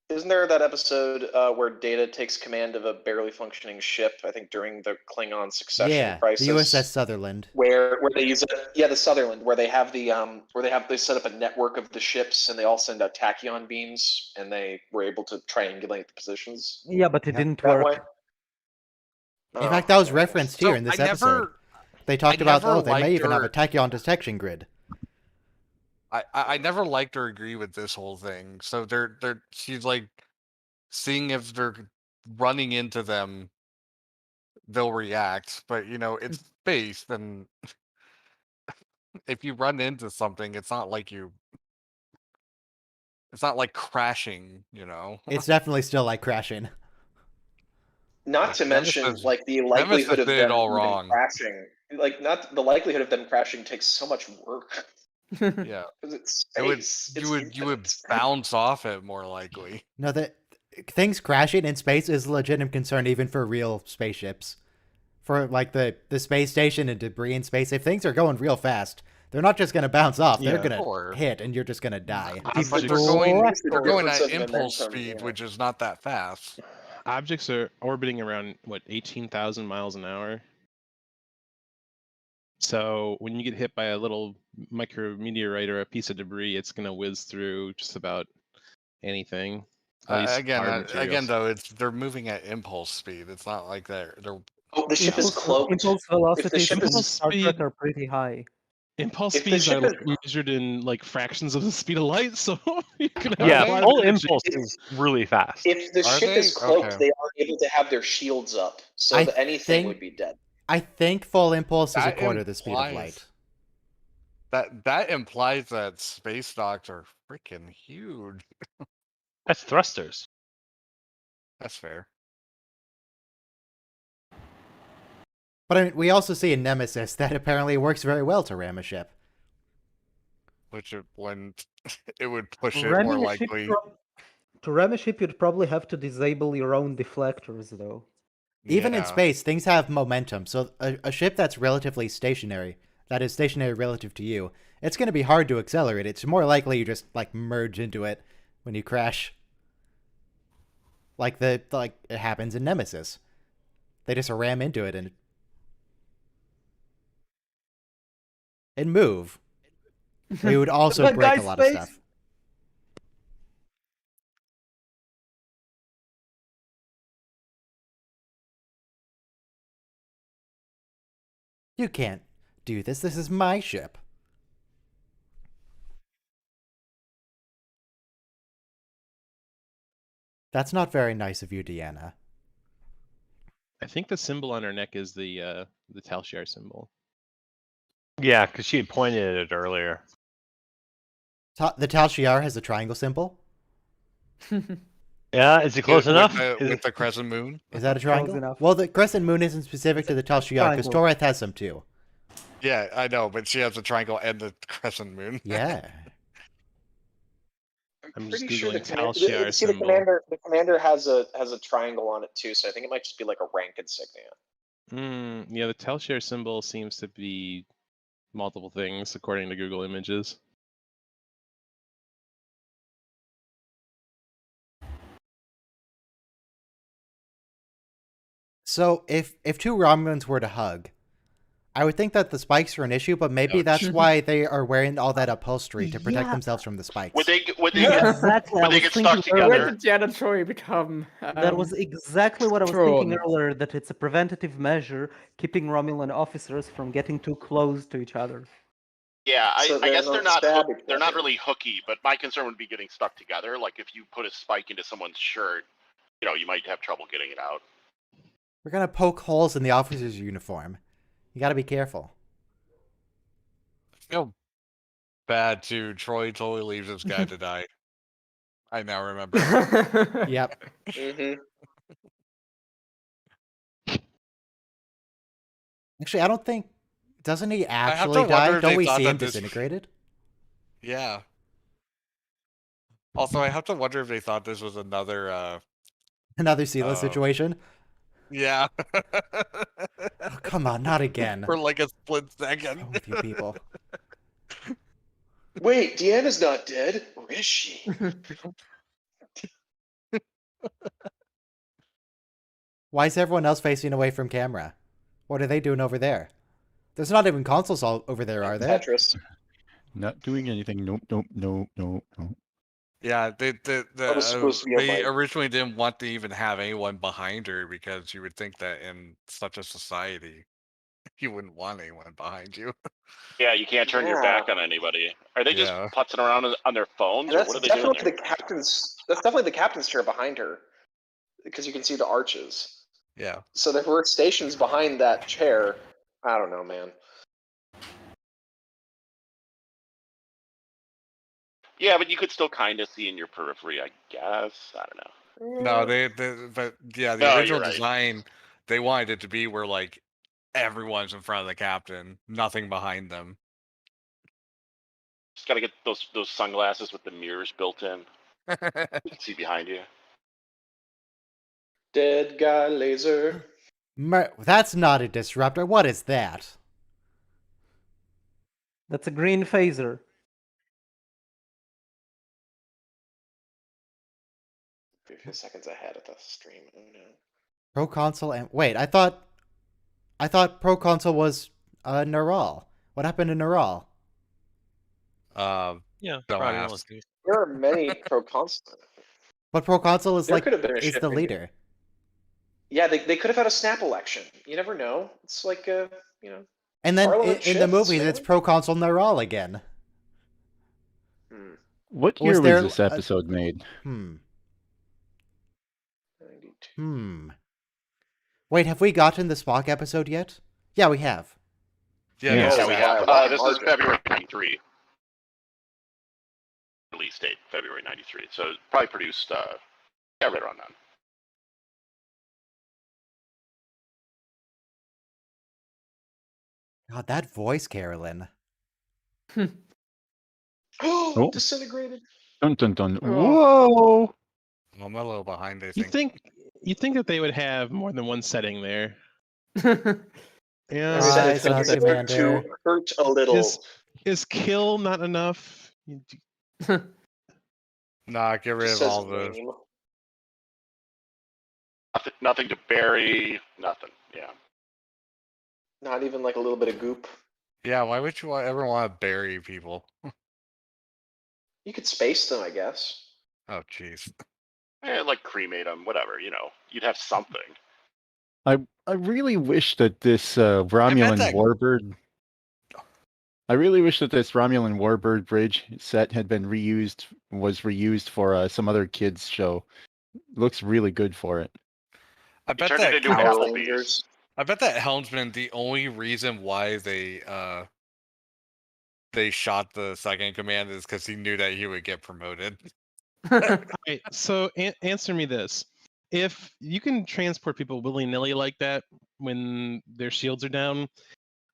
Isn't there that episode where Data takes command of a barely functioning ship? I think during the Klingon succession Yeah, crisis. the USS Sutherland. Where they use it, the Sutherland, where they have they set up a network of the ships and they all send out tachyon beams and they were able to triangulate the positions. Yeah, but it didn't That work. way. In fact, that was Oh, referenced here in this episode. They talked about, they may even have a tachyon detection grid. I never liked or agree with this whole thing. So she's like seeing if they're running into them, they'll react. But it's space, and if you run into something, it's not like crashing. It's definitely still like crashing. Not to mention, Nemesis- like the Nemesis likelihood of did it them all even wrong. crashing, like not the likelihood of them crashing takes so much work Yeah, because it's it space. would you would bounce off it more likely. No, that things crashing in space is a legitimate concern even for real spaceships. For like the space station and debris in space, if things are going real fast, they're not just gonna bounce off. They're gonna hit, and you're just gonna die. But they're going at impulse speed, which is not that fast. Objects are orbiting around 18,000 miles an hour. So when you get hit by a little micrometeorite or a piece of debris, it's gonna whiz through just about anything. Again, though, they're moving at impulse speed. It's not like they're. Oh, the ship is cloaked. Impulse If the velocities ship in is Star Trek are pretty high. Impulse If the speeds ship are is- measured in fractions of the speed of light, so you can have Yeah, a lot full of energy. impulse is really fast. If the Are ship they? is cloaked, Okay. they are able to have their shields up, so I that anything think- would be dead. I think full impulse is a That quarter the speed of implies- light. That implies that space docks are freaking huge. That's thrusters. That's fair. But I mean, we also see in Nemesis that apparently works very well to ram a ship. Which it would push it more Ramming a ship likely. to ram a ship, you'd probably have to disable your own deflectors, though. Even in Yeah. space, things have momentum. So a ship that's relatively stationary, that is stationary relative to you, it's going to be hard to accelerate. It's more likely you just like merge into it when you crash. Like it happens in Nemesis. They just ram into it and move. We would also That break a guy's lot of face. stuff. You can't do this. This is my ship. That's not very nice of you, Deanna. I think the symbol on her neck is the Tal Shiar symbol. Yeah, because she had pointed at it earlier. The Tal Shiar has a triangle symbol. Yeah, is it close enough? With the crescent moon? Is that a Close triangle? enough. Well, the crescent moon isn't specific to the Tal Shiar because triangle. Toreth has some too. Yeah, I know, but she has a triangle and the crescent moon. Yeah. I'm just Pretty sure the googling Tal Shiar the symbol. commander has a triangle on it too, so I think it might just be like a rank insignia. Yeah, the Tal Shiar symbol seems to be multiple things according to Google Images. So if two Romulans were to hug, I would think that the spikes are an issue, but maybe that's why they are wearing all that upholstery to protect Yeah. themselves from the spikes. Would they Exactly. I would they was get thinking stuck earlier- When together? did Deanna Troy become? That was exactly what I was thinking Thrawn. earlier, that it's a preventative measure keeping Romulan officers from getting too close to each other. Yeah, So I they guess don't they're not stab each they're not other. really hooky, but my concern would be getting stuck together. Like if you put a spike into someone's shirt, you might have trouble getting it out. We're gonna poke holes in the officer's uniform. You gotta be careful. I feel bad too. Troy totally leaves this guy to die. I now remember. Yep. Mm-hmm. Actually, I don't think. Doesn't he have to actually wonder die? if Don't they we thought see that him this- disintegrated? Yeah. Also, I have to wonder if they thought this was another. Another sealess situation? Yeah. Oh, come on, not again. For like a split What's second. wrong with you people? Wait, Deanna's not dead, or is she? Why is everyone else facing away from camera? What are they doing over there? There's not even consoles all over there, are there? Tetris. Not doing anything. Nope, nope, nope, nope, nope. Yeah, That was supposed to be a they mic. originally didn't want to even have anyone behind her because you would think that in such a society, you wouldn't want anyone behind you. Yeah, you can't turn your back on anybody. Are they just Yeah. putzing around on their phones, And or that's what are they doing definitely there? the captain's. That's definitely the captain's chair behind her, because you can see the arches. Yeah. So there were stations behind that chair. I don't know, man. Yeah, but you could still kind of see in your periphery, I guess. I don't know. No, but yeah, the No, original you're right. design, they wanted it to be where like everyone's in front of the captain, nothing behind them. Just gotta get those sunglasses with the mirrors built in. You can see behind you. Dead guy laser. That's not a disruptor. What is that? That's a green phaser. 50 seconds ahead of the stream. Oh no. Pro console and wait, I thought Pro console was Neural. What happened to Neural? Yeah, Don't probably ask. one of these. There are many pro console. But Pro console is There like could have been a is shift the in leader. Yeah, they could have had a snap election. You never know. It's like And then Parliament in the shifts, movies, man. it's Pro console Neural again. What Was year there was this a- episode made? 92. Wait, have we gotten the Spock episode yet? Yeah, we have. Yeah, Yeah. no, Yeah, we so have. why This is margin? February '93. Release date, February '93. So probably produced, right around then. God, that voice, Carolyn. Oh. Disintegrated. Dun dun dun. Oh. Whoa! I'm a little behind, I You think. think that they would have more than one setting there? Yeah. Right, It's so considered Commander. to hurt a little. Is kill not enough? Nah, get rid Just of says all the. name. Nothing to bury. Nothing. Yeah. Not even like a little bit of goop. Yeah, why would you ever want to bury people? You could space them, I guess. Oh, jeez. Like cremate them, whatever. You'd have something. I really wish that this Romulan that- Warbird. I really wish that this Romulan Warbird bridge set had been reused for some other kids show. Looks really good for it. I bet turned it that into an Power Applebee's. Rangers. I bet that helmsman, the only reason why they shot the second in command is because he knew that he would get promoted. Right, so answer me this: if you can transport people willy-nilly like that when their shields are down,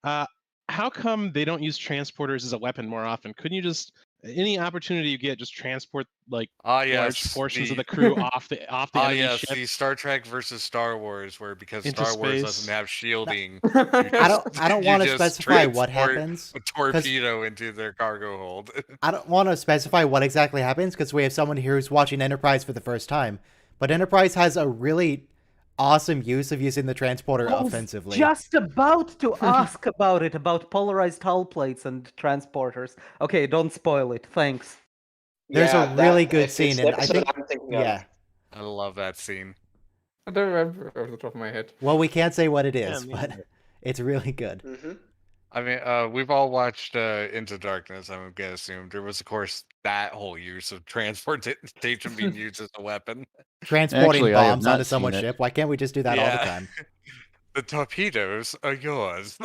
how come they don't use transporters as a weapon more often? Couldn't you just, any opportunity you get, just transport like large Yes, portions of the crew off the enemy yes, ship? the Star Trek versus Star Wars, where because Into Star Wars space. doesn't have shielding, I don't you want to just specify what transport happens. a torpedo into their cargo hold. I don't want to specify what exactly happens because we have someone here who's watching Enterprise for the first time. But Enterprise has a really awesome use of using the transporter I was offensively. just about to ask about it, about polarized hull plates and transporters. Okay, don't spoil it. Thanks. There's Yeah, a really that- good it's scene, the and I episode think, I'm thinking yeah. I love that scene. I don't remember off the top of my head. Well, we can't say what it Yeah, is, me but neither. it's really good. Hmm. I mean, we've all watched Into Darkness. I'm gonna assume there was, of course, that whole use of transportation being used as a weapon. Transporting Actually, I have bombs not onto someone's seen it. ship. Why can't we just do that all the Yeah. time? The torpedoes are yours.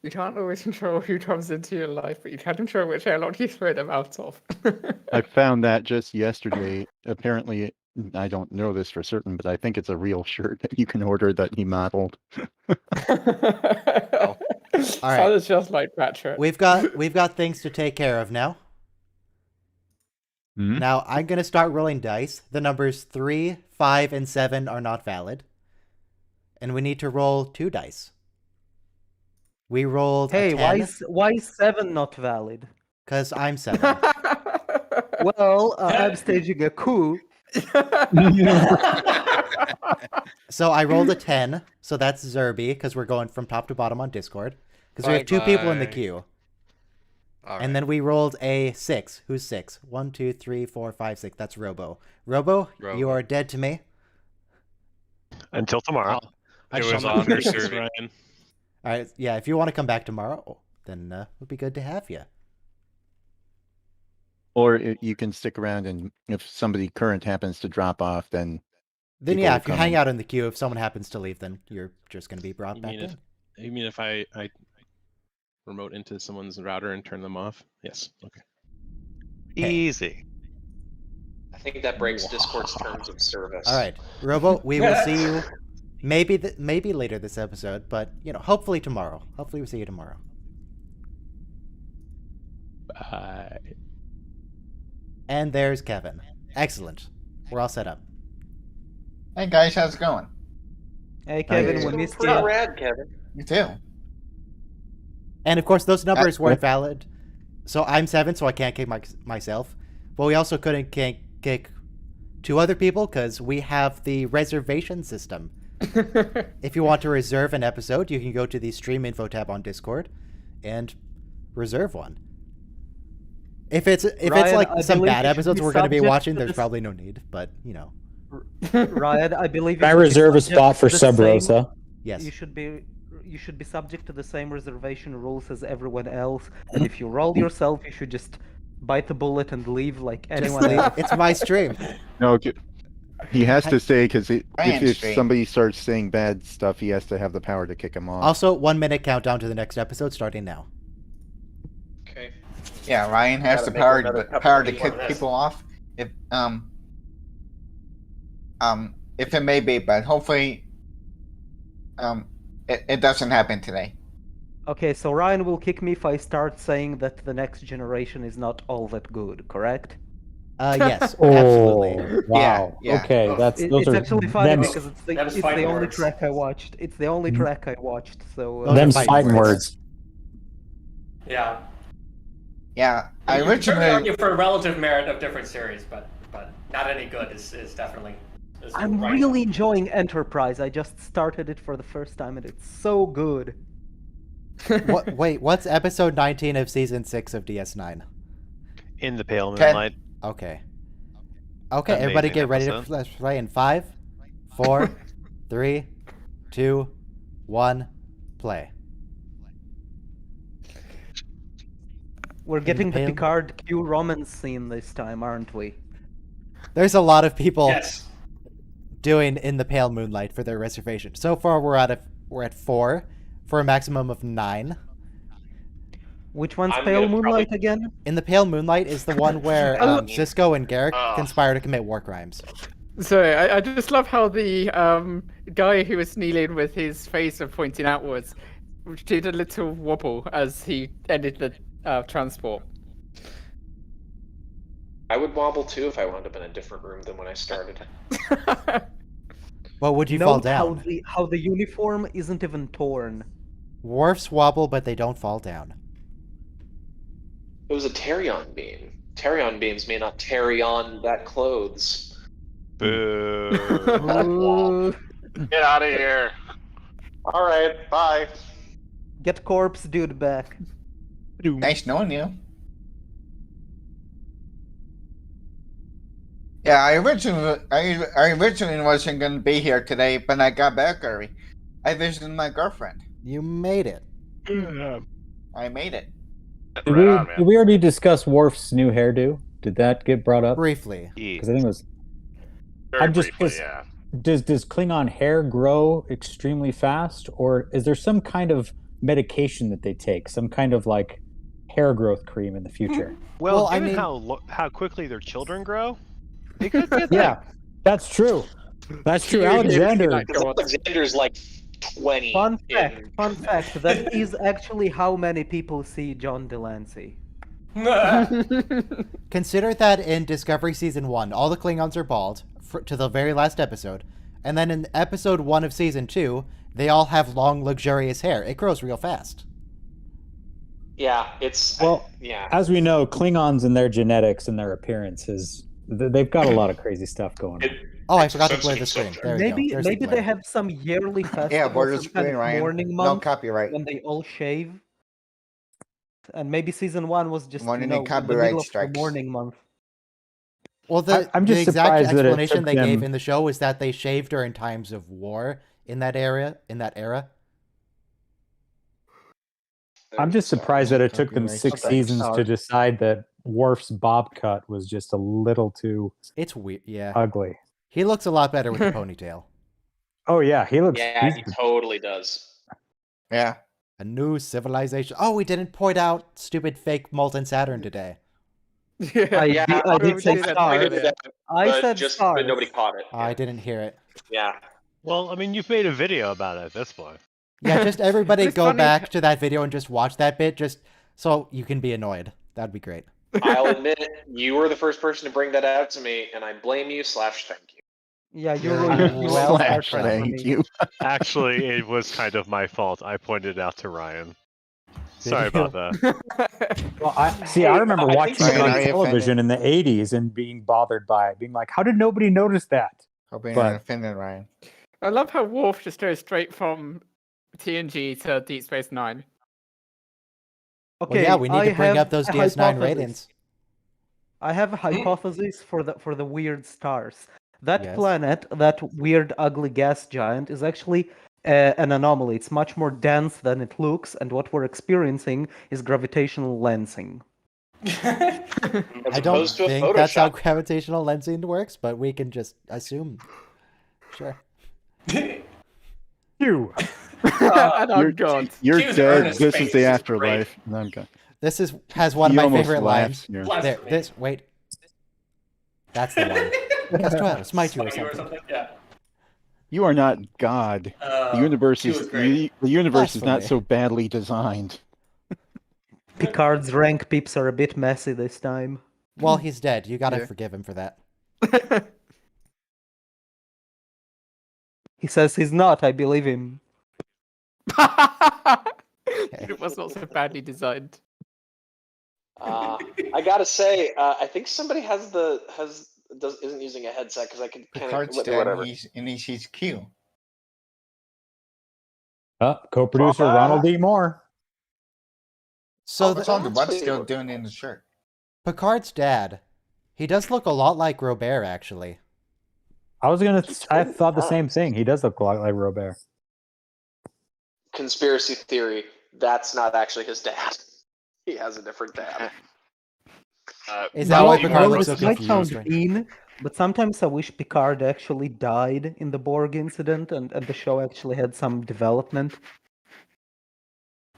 You can't always control who comes into your life, but you can control which airlock you throw them out of. I found that just yesterday. Apparently, I don't know this for certain, but I think it's a real shirt that you can order that he modeled. All right. Sounds just like Patrick. We've got things to take care of now. Hmm? Now I'm gonna start rolling dice. The numbers 3, 5, and 7 are not valid, and we need to roll 2 dice. We rolled Hey, a 10 why is 7 not valid? because I'm 7. Well, I'm staging a coup. So I rolled a 10, so that's Zerby, because we're going from top to bottom on Discord. Because we have 2 people in the Bye. queue. All And then we rolled a 6. Who's 6? 1, 2, 3, 4, 5, 6. That's Robo. Robo, you Robo. are dead to me. Until tomorrow. I It shall was not on your forget this, survey. Ryan. All right, yeah, if you want to come back tomorrow, then it would be good to have you. Or you can stick around, and if somebody current happens to drop off, then Then people yeah, will if you come hang in. out in the queue, if someone happens to leave, then you're just going to be brought You back mean in. You mean if I remote into someone's router and turn them off? Yes. Okay. Easy. I think that breaks Discord's terms of service. All right, Robo, we will see you maybe later this episode, but hopefully tomorrow. Hopefully we see you tomorrow. Bye. And there's Kevin. Excellent. We're all set up. Hey guys, how's it going? Hey, Kevin, It's we going missed pretty you. rad, Kevin. You too. And of course, those numbers weren't valid. So I'm 7, so I can't kick myself. But we also couldn't kick 2 other people because we have the reservation system. If you want to reserve an episode, you can go to the stream info tab on Discord and reserve one. If it's Ryan, like I some believe bad you should episodes be we're going to be subject watching, to there's this- probably no need. But Ryan, I believe Can I you should be reserve a subject spot for to the Sub same- Rosa? yes. You should be subject to the same reservation rules as everyone else. And if you roll yourself, you should just bite the bullet and leave like anyone else. It's my stream. No, he has to stay because Ryan if stream. somebody starts saying bad stuff, he has to have the power to kick him off. Also, 1 minute countdown to the next episode starting now. Okay. Yeah, Ryan has Gotta the make another cup power of to tea kick on this. people off. If it may be, but hopefully, it doesn't happen today. Okay, so Ryan will kick me if I start saying that the next generation is not all that good, correct? Yes, Oh, absolutely. wow. Yeah. Okay, Oh, those It's are actually funny them's, because it's Them's the fighting only words. track I watched. It's the only track I watched. So Those are them's fighting fighting words. words. Yeah. Yeah, I You can certainly originally. argue for relative merit of different series, but not any good is definitely. Is I'm right. really enjoying Enterprise. I just started it for the first time and it's so good. Wait, what's episode 19 of season 6 of DS9? In the pale 10. moonlight. Okay. Okay, everybody Amazing get ready to episode. play in 5, 4, 3, 2, 1, play. We're getting the pale- Picard Q romance scene this time, aren't we? There's a lot of people Yes. doing In the Pale Moonlight for their reservation. So far, we're at 4 for a maximum of 9. Which one's I'm Pale gonna Moonlight probably- again? In the Pale Moonlight is the one where Cisco and Garrick conspire to commit war crimes. Sorry, I just love how the guy who was kneeling with his face pointing outwards did a little wobble as he ended the transport. I would wobble too if I wound up in a different room than when I started. Well, would you fall Note down? how the uniform isn't even torn. Wharfs wobble, but they don't fall down. It was a Terion beam. Terion beams may not carry on that clothes. Boo. Get out of here. All right, bye. Get corpse dude back. Nice knowing you. Yeah, I originally wasn't going to be here today, but I got back early. I visited my girlfriend. You made it. I made it. Did we already discuss Worf's new hairdo? Did that get brought up? Briefly. Because I think it was. Very I'm just, briefly, yeah. Does Klingon hair grow extremely fast, or is there some kind of medication that they take, some kind of like hair growth cream in the future? Well, given how quickly their children grow, they could get Yeah, that's true. That's true. Alexander. Alexander's like 20. Fun fact, that is actually how many people see John Delancey. Consider that in Discovery Season 1, all the Klingons are bald to the very last episode. And then in episode 1 of Season 2, they all have long, luxurious hair. It grows real fast. Yeah, it's... Well, yeah. as we know, Klingons and their genetics and their appearances, they've got a lot of crazy stuff going on. Oh, I forgot to blur the screen. There we Maybe go. There's the maybe blur. they have some yearly festival, Yeah, blur the some kind screen, of Ryan. morning No month copyright. when they all shave. And maybe season 1 was just One in in the the copyright middle of the strikes. morning month. Well, I'm the just exact surprised that it explanation took they gave them- in the show is that they shaved during times of war in that era. I'm just surprised that it took them 6 seasons to decide that Worf's bob cut was just a little too It's weird. Yeah. ugly. He looks a lot better with the ponytail. Oh yeah, he looks. Yeah, he totally does. Yeah. A new civilization. Oh, we didn't point out stupid fake molten Saturn today. I did say stars. I said just stars. but nobody caught it. I didn't hear it. Yeah. Well, I mean, you've made a video about it at this point. Yeah, just everybody It's go funny- back to that video and just watch that bit, just so you can be annoyed. That'd be great. I'll admit, you were the first person to bring that out to me, and I blame you / thank you. Yeah, you You're ruined well, Slash Star Trek for thank me. you. Actually, it was kind of my fault. I pointed it out to Ryan. Sorry you? about that. Well, I remember I think watching so. it on Are you television in the '80s and being bothered by it, being like, "How did nobody notice that?" Hoping But- you're not offended, Ryan. I love how Worf just goes straight from TNG to Deep Space Nine. Okay, Well, yeah, we need I to bring have up those a DS9 hypothesis. ratings. I have a hypothesis for the weird stars. That Yes. planet, that weird ugly gas giant, is actually an anomaly. It's much more dense than it looks, and what we're experiencing is gravitational lensing. I don't opposed to a think that's how Photoshop. gravitational lensing works, but we can just assume. Sure. You. And I'm gone. You're Q's dead. earnest This face is the is afterlife. And I'm gone. This has one of He my almost favorite laughs lines. here. There, this wait. That's the one. Cast 12, smite you or Smite something. Yeah. You are not God. The universe Q is is great. the universe is not Blasphemy. so badly designed. Picard's rank peeps are a bit messy this time. Well, he's dead. You gotta Yeah. forgive him for that. He says he's not, I believe him. It was not so badly designed. I gotta say, I think somebody isn't using a headset because I can kind Picard's of dead, whatever. and he sees Q. Co-producer Ronald D. Moore. So Oh, the, What's on the butt Actually- still doing in the shirt? Picard's dad, he does look a lot like Robert, actually. I thought the same thing. He does look a lot like Robert. Conspiracy theory. That's not actually his dad. He has a different dad. Is that why You Picard know, looks so this might sound confused? mean, but sometimes I wish Picard actually died in the Borg incident and the show actually had some development.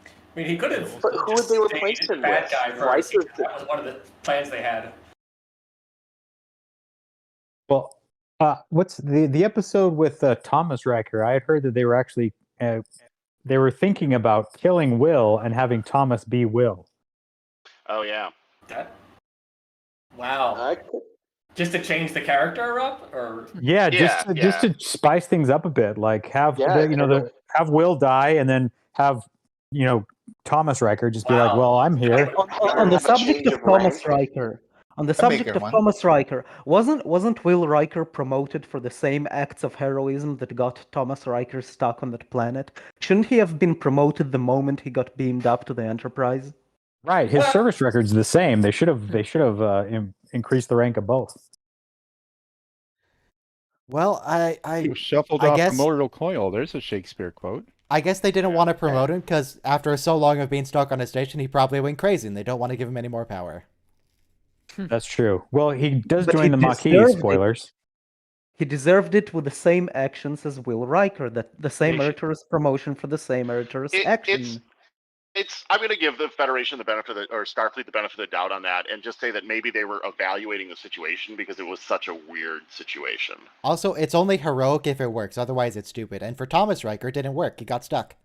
I mean, he could have. But who would they replace stayed him bad with? guy for Why a season. does the- That was one of the plans they had. Well, what's the episode with Thomas Riker? I had heard that they were actually they were thinking about killing Will and having Thomas be Will. Oh yeah. That. Wow. Just to change the character up, or Yeah, Yeah, just to spice things up a bit, like have Yeah, have Will die and then have Thomas Riker just be like, Wow. "Well, I'm here." On the Have a subject change of of Thomas rank. Riker, On the A bigger subject of one. Thomas Riker, wasn't Will Riker promoted for the same acts of heroism that got Thomas Riker stuck on that planet? Shouldn't he have been promoted the moment he got beamed up to the Enterprise? Right, his service record's the same. They should have increased the rank of both. Well, He was shuffled I off guess- the mortal coil. There's a Shakespeare quote. I guess they didn't want to promote him because after so long of being stuck on a station, he probably went crazy, and they don't want to give him any more power. That's true. Well, he does But join he the Maquis, deserved it. spoilers. He deserved it with the same actions as Will Riker, the same They should- meritorious promotion for the same meritorious action. I'm going to give the Federation the benefit of or Starfleet the benefit of the doubt on that, and just say that maybe they were evaluating the situation because it was such a weird situation. Also, it's only heroic if it works. Otherwise, it's stupid. And for Thomas Riker, it didn't work. He got stuck.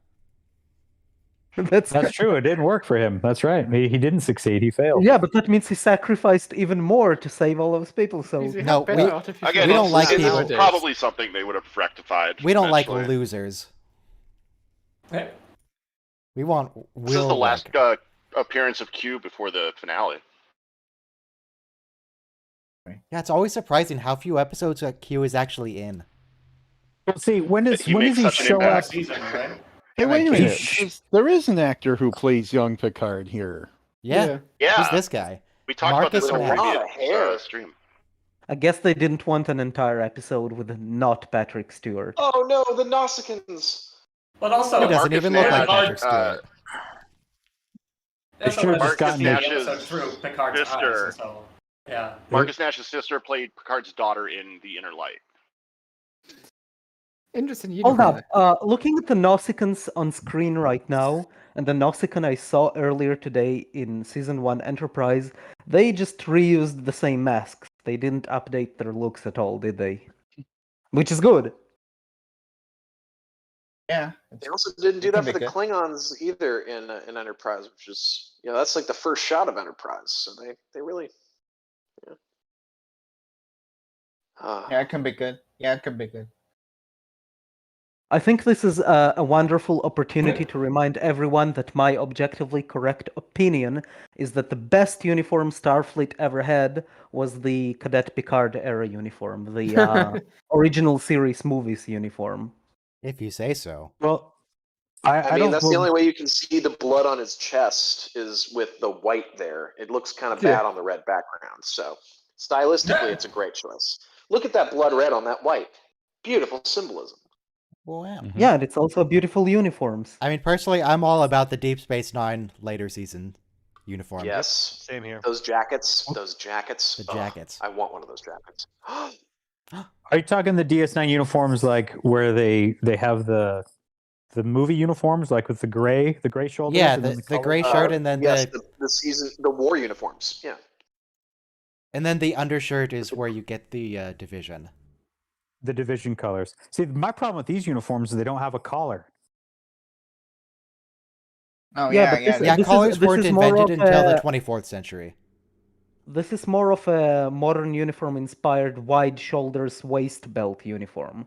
That's true. It didn't work for him. That's right. He didn't succeed. He failed. Yeah, but that means he sacrificed even more to save all of his people. So No, we Again, don't like it's people. probably something they would have rectified. We don't like eventually. losers. Hey. We want This is the Will last Riker. appearance of Q before the finale. Yeah, it's always surprising how few episodes Q is actually in. Well, see, when does He he makes such an show up? impact. Hey, wait a He minute. There is an actor who plays young Picard here. Yeah. Yeah. Who's this guy? We talked Marcus about this in Nash. the Lot of hair. previous stream. I guess they didn't want an entire episode with not Patrick Stewart. Oh no, the Nausicaans. But also, He doesn't even look like Picard- Patrick Stewart. That's They should've the just gotten the Nash's episode through Picard's sister. eyes. So, yeah. Marcus Nash's sister played Picard's daughter in The Inner Light. Interesting. Hold unicorn. up. Looking at the Nausicaans on screen right now, and the Nausicaan I saw earlier today in Season 1 Enterprise, they just reused the same masks. They didn't update their looks at all, did they? Which is good. Yeah. They also didn't do it that can for be the good. Klingons either in Enterprise, which is that's like the first shot of Enterprise. So they really Yeah, it can be good. Yeah, it can be good. I think this is a wonderful opportunity to remind everyone that my objectively correct opinion is that the best uniform Starfleet ever had was the Cadet Picard era uniform, the original series movies uniform. If you say so. Well, I mean, don't that's the only way you can see the blood on his chest is with the white there. It looks kind of bad on the red background. So stylistically, it's a great choice. Look at that blood red on that white. Beautiful symbolism. Wow. Yeah, and it's also beautiful uniforms. I mean, personally, I'm all about the Deep Space Nine later season uniform. Yes. Same here. Those jackets. Those jackets. The Ugh, jackets. I want one of those jackets. Are you talking the DS9 uniforms, like where they have the movie uniforms, like with the gray shoulders? Yeah, and then the gray shirt and then yes, the the war uniforms. Yeah. and then the undershirt is where you get the division. the division colors. See, my problem with these uniforms is they don't have a collar. Oh Yeah, yeah, but yeah. this- Yeah, this collars is- this weren't is more invented of until the a- 24th century. This is more of a modern uniform inspired wide shoulders waist belt uniform.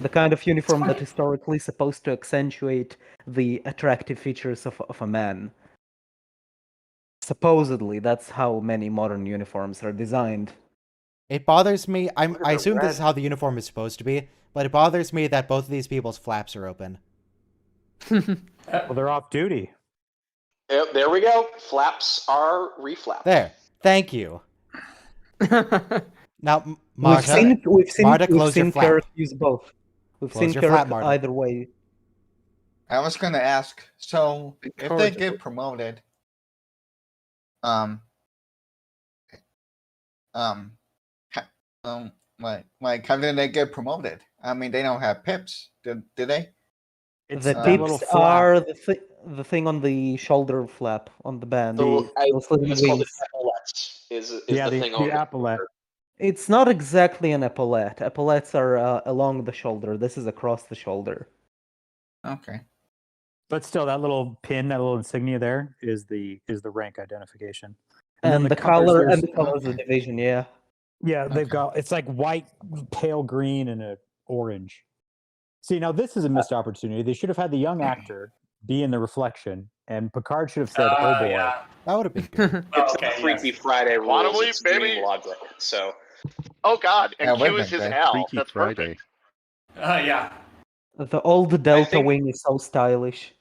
The kind of uniform that historically is supposed to accentuate the attractive features of a man. Supposedly, that's how many modern uniforms are designed. It bothers me. Look at I the assume this is red. how the uniform is supposed to be, but it bothers me that both of these people's flaps are open. Well, they're off duty. Yep, there we go. Flaps are reflapped. There. Thank you. Now, We've Marta, seen Marta, close your flap. Carrot use both. We've Close seen your flap, Carrot Marta. either way. I was gonna ask. So if they Incorrigible. get promoted, like how did they get promoted? I mean, they don't have pips, do they? It's The that pips little flap. are the thing on the shoulder flap on the band. So those little it's called the wings. epaulette. Is Yeah, the the thing on epaulette. It's not exactly an epaulette. Epaulettes are along the shoulder. This is across the shoulder. Okay. But still, that little pin, that little insignia there is the rank identification. And, then the colors, color there's- and the colors of division, yeah. Yeah, they've Okay. got it's like white, pale green, and a orange. See, now this is a missed opportunity. They should have had the young actor be in the reflection, and Picard should have said, "Oh boy." Yeah. That would have been good. It's Okay, not Freaky yes. Friday Quantum rules. leap, It's baby. dream logic. So Oh God, and Yeah, Q wait is a his minute, Al. Freaky That's Friday. perfect. Yeah. The old Delta think- wing is so stylish.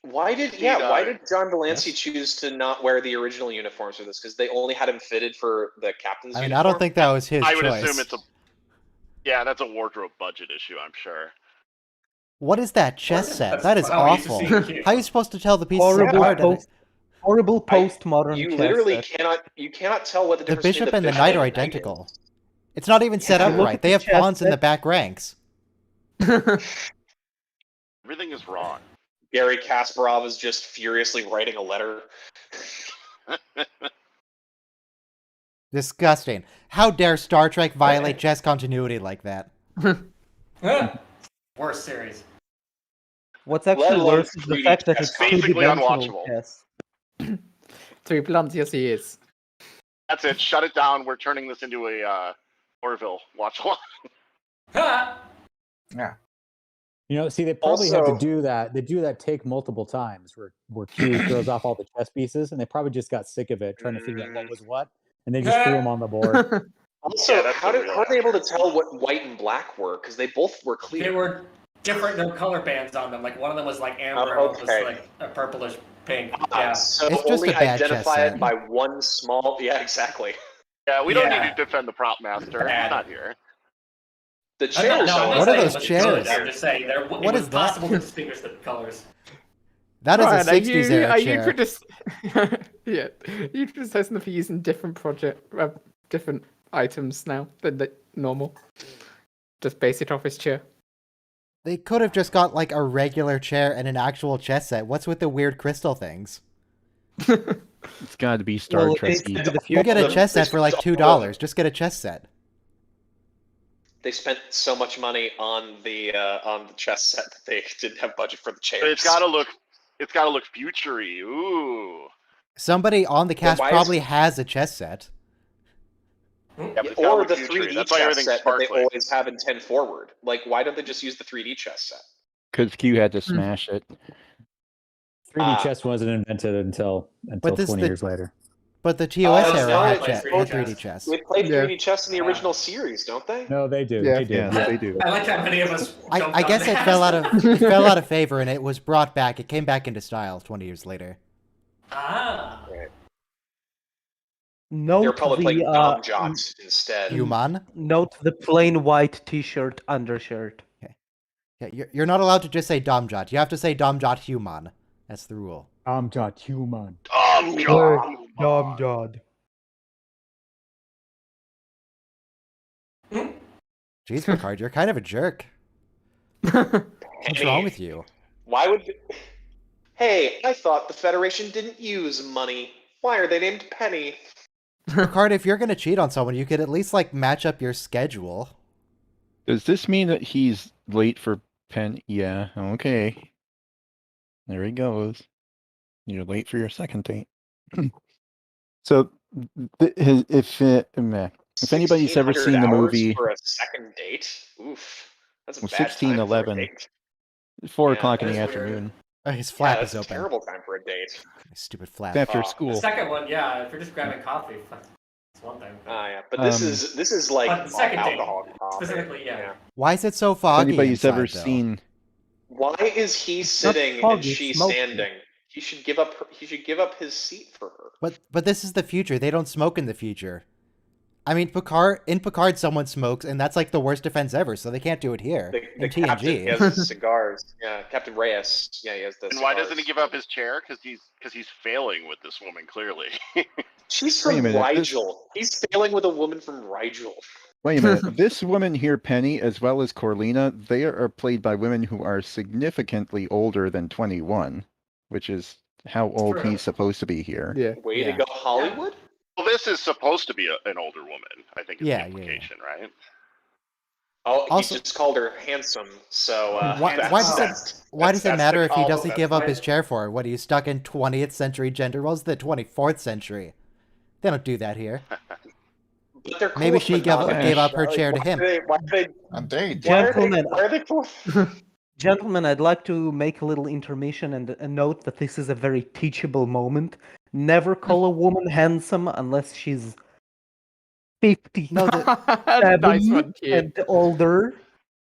why did John Delancey choose to not wear the original uniforms for this? Because they only had him fitted for the captain's I mean, uniform? I don't think that was his I would choice. assume it's a. Yeah, that's a wardrobe budget issue, I'm sure. What is that chess set? That's That is how we used to awful. see Q. How are you supposed to tell the pieces Horrible apart? horrible postmodern You chess literally set. cannot tell what the The difference between bishop and the bishop knight are and the knight identical. is. It's not even set If up you look right. at They the have chess pawns in the set- back ranks. Everything is wrong. Gary Kasparov is just furiously writing a letter. Disgusting. How dare Star Trek violate chess continuity like that? Worst series. What's Let actually alone worse is the 3D fact that chess. it's Basically two-dimensional unwatchable. chess. To be blunt, yes, he is. That's it. Shut it down. We're turning this into a Orville watch along. Yeah. You know, see, they probably have Also- to do that. They do that take multiple times, where Q throws off all the chess pieces, and they probably just got sick of it, trying to figure out what was what, and they just threw them on the board. Also, Yeah, that's how the real are they able to tell what white and black were? Because they both were clear. They were different. There were color bands on them. Like one of them was like amber, Oh, and one was okay. like a purplish pink. Yeah. So It's just only a bad chess identify set. it by one small. Yeah, exactly. Yeah, we don't Yeah. need to defend the prop master. Bad. He's not here. The I'm chairs. not- no, I'm are not What are saying those it was chairs? good, I'm just saying it What was is that? possible to distinguish the colors. That is Ryan, a 60s era are chair. yeah, you criticizing them for using different different items now than the normal. Just basic office chair. They could have just got like a regular chair and an actual chess set. What's with the weird crystal things? It's got to be Star Well, Trek. it's into the You get a future. chess set for like $2. Just get a chess set. They spent so much money on the chess set that they didn't have budget for the chairs. But it's gotta look futury. Ooh. Somebody on the cast why is- probably has a chess set. Yeah, but it's gotta Or look the futury. 3D That's why chess everything's set that they sparkly. always have in 10 forward. Like, why don't they just use the 3D chess set? Because Q had to smash it. 3D chess wasn't invented until this 20 the- years later. But the TOS no, era it's had 3D chess. They played Yeah. 3D chess in the original series, don't they? No, they do. Yeah. They do. Yes, they do. I like how many of us. jumped I on guess it that. fell out of favor and it was brought back. It came back into style 20 years later. Ah. Note They're probably playing the Dom Jots instead. Human? note the plain white T-shirt undershirt. Yeah, you're not allowed to just say Domjot. You have to say Domjot Human. That's the rule. Amjad human. Domjod. Jeez, Picard, you're kind of a jerk. What's wrong with you? Why would? Hey, I thought the Federation didn't use money. Why are they named Penny? Picard, if you're gonna cheat on someone, you could at least like match up your schedule. Does this mean that he's late for Penn? Yeah, okay. There he goes. You're late for your second date. So, if anybody's ever 1600 seen the hours movie for a second date, oof, that's a Well, bad time for a 16:11. date. 4 Yeah, o'clock in that the is weird. afternoon, His flap that's is a open. terrible time for a date. Stupid flap. it's after Oh, The school. second one, yeah. If you're just grabbing coffee, it's one thing. Yeah, but this is like But the second date, alcohol coffee. specifically, yeah. Why is it so If foggy? anybody's inside, ever though? seen, Why is he sitting and foggy, she smoky. standing? He should give up. He should give up his seat for her. But this is the future. They don't smoke in the future. I mean, Picard, someone smokes, and that's like the worst defense ever. So they can't do it here The in captain, he TNG. has his cigars. Yeah, Captain Reyes. Yeah, he has the. And why cigars. doesn't he give up his chair? Because he's failing with this woman clearly. She's Wait a from minute, Rigel. He's failing with a woman from Rigel. wait a minute, this woman here, Penny, as well as Corlina, they are played by women who are significantly older than 21, which is how old True. he's supposed to be here. Yeah. Way Yeah. to go, Hollywood. Well, this is supposed to be an older woman. I think is Yeah, the yeah, yeah. implication, right? Oh, he Also- just called her handsome. So Why does it that's matter the if he call, doesn't that's give up right. his chair for her? What, are you stuck in 20th century gender roles? The 24th century. They don't do that here. But they're cool Maybe with she gave up monogamy. her chair to him. Why are they? A date. Why are they? Gentlemen, Why are they cool? Gentlemen, I'd like to make a little intermission and note that this is a very teachable moment. Never call a woman handsome unless she's 57 No, Nice one, Q. and older.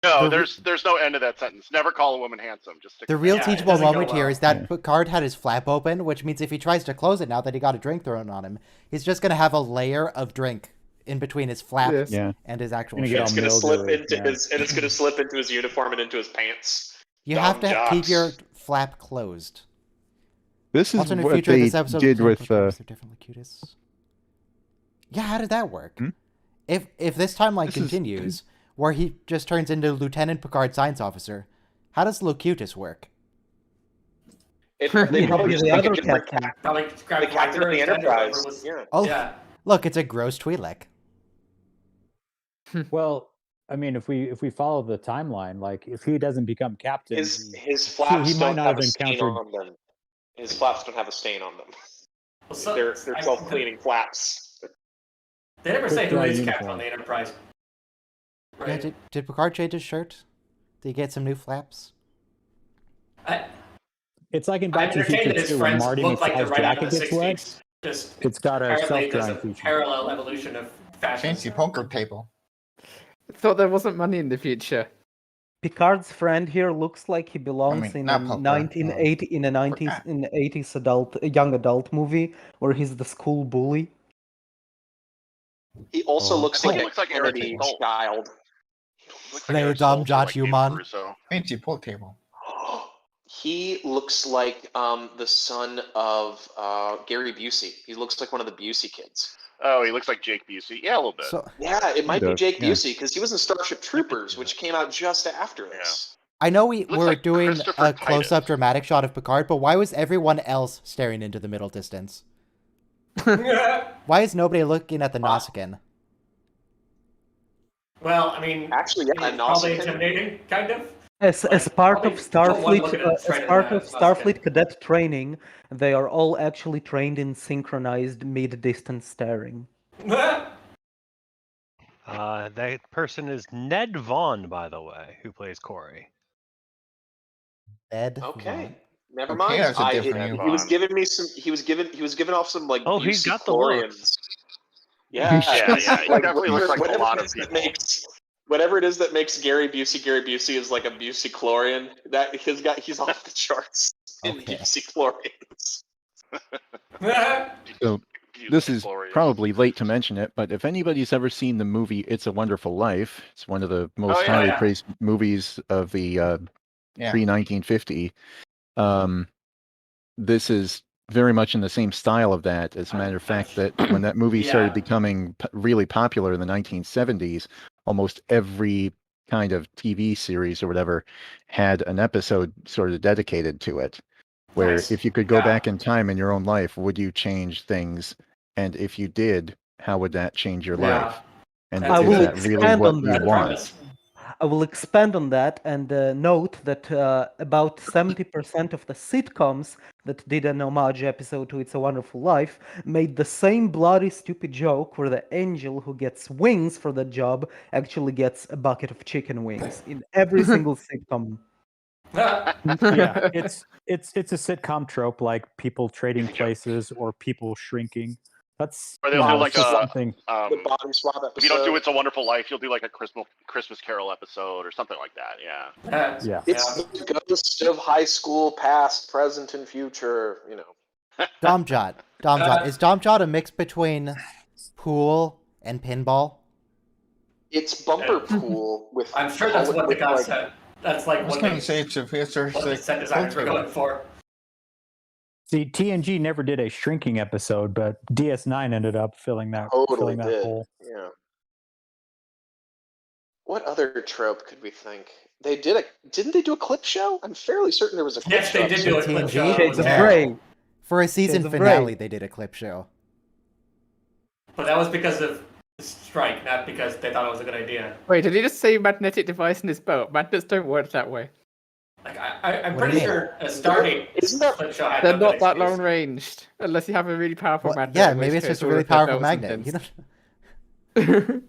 No, The- there's no end to that sentence. Never call a woman handsome. Just stick The with real that. Yeah, it teachable doesn't go moment here well. is that Picard had his flap open, which means if he tries to close it now that he got a drink thrown on him, he's just going to have a layer of drink in between his flap Yes. Yeah. and his actual Gonna shirt. get It's all gonna slip mildewy, into yeah. his, and it's gonna slip into his uniform and into his pants. You Dumb have to keep jocks. your flap closed. This is Alternate what future, they this episode did with. They're differently cutest. Yeah, how did that work? Hmm? If this timeline This is- continues, where he just turns into Lieutenant Picard science officer, how does Locutus work? They Yeah, probably the just make other a different captain. Probably grab the captain of the Riker instead, or whatever Enterprise. was- Yeah. Oh, Yeah. look, it's a gross Twi'lek. Well, I mean, if we follow the timeline, like if he doesn't become captain, His he flaps he might don't not have have a stain encountered. on them. His flaps don't have a stain on them. Well, so- They're I- self-cleaning flaps. They never say Quick who dry is captain uniform. on the Enterprise. Yeah, Right. did Picard change his shirt? Did he get some new flaps? It's like in I'm Back to the entertained Future that his 2 when friends Marty look like they're McFly's right out of jacket the gets wet. 60s. Just It's got a apparently there's self-drying a feature. parallel evolution of fashion. Fancy poker table. Thought there wasn't money in the future. Picard's friend here looks like he belongs in a not poker, 1980 in a 80s young adult movie where he's the school bully. He also looks like He a looks like a Kennedy adult. child. Looks Play a dumb, soldier Jot like Human. David Caruso. Fancy pool table. He looks like the son of Gary Busey. He looks like one of the Busey kids. Oh, he looks like Jake Busey. Yeah, a little bit. So Yeah, it might be does, Jake yeah. Busey because he was in Starship Troopers, which came out just after this. I know we Looks were like doing Christopher a close-up Titus. dramatic shot of Picard, but why was everyone else staring into the middle distance? Why is nobody looking at the Nausicaan? Well, I mean, Actually, yeah, it's probably Nausicaan. intimidating, kind of. As part of probably don't want to Starfleet, look at a as trainer part in of a Starfleet cadet training, they are all actually trained in synchronized mid-distance staring. That person is Ned Vaughn, by the way, who plays Corey. Ed. Okay. Never Okay, mind. that's a different He was Vaughn. giving me some. He was giving off some like. Oh, he's Busey got the Chlorians. looks. Yeah, Yeah, he definitely looks like a whatever lot it of is that people. whatever it is that makes Gary Busey is like a Busey Chlorian. That he's off the charts in Okay. Busey Chlorians. So this is probably late to mention it, but if anybody's ever seen the movie "It's a Wonderful Life," it's one of the most yeah, highly yeah. praised movies of the pre-1950. This is very much in the same style of that. As a matter of fact, that when that movie started Yeah. becoming really popular in the 1970s, almost every kind of TV series or whatever had an episode sort of dedicated to it. Where Nice. if you could go Yeah. back in time in your own life, would you change things? And if you did, how would that change your Yeah. life? And I is will that really expand what on you that. want? I will expand on that and note that about 70% of the sitcoms that did an homage episode to It's a Wonderful Life made the same bloody stupid joke where the angel who gets wings for the job actually gets a bucket of chicken wings in every single sitcom. Yeah, it's a sitcom trope, like people trading Easy joke. places or people shrinking. That's Or they'll do like just a something. The bottom swap episode. if you don't do It's a Wonderful Life, you'll do like a Christmas Carol episode or something like that. Yeah. Yeah. It's the ghost of high school, past, present, and future. You know. Domjot. Is Domjot a mix between pool and pinball? It's bumper pool with. I'm sure that's what the with, guy like, said. That's like I was what going they, to say it's a future what the set designers were going for. See, TNG never did a shrinking episode, but DS9 ended up filling that Totally that did. hole. Yeah. What other trope could we think? They didn't they do a clip show? I'm fairly certain there was a clip Yes, show. they did do a clip TNG? show. Shades of Yeah. Grey. For a season Shades of finale, Grey. they did a clip show. But that was because of the strike, not because they thought it was a good idea. Wait, did he just say magnetic device in his boat? Magnets don't work that way. Like I'm What pretty do you mean? sure a Stargate Isn't that- clip show had They're no not good that excuse. long ranged, unless you have a really powerful Well, magnet. yeah, in which maybe it's case just a all really of their powerful belts and magnet. You know, pins.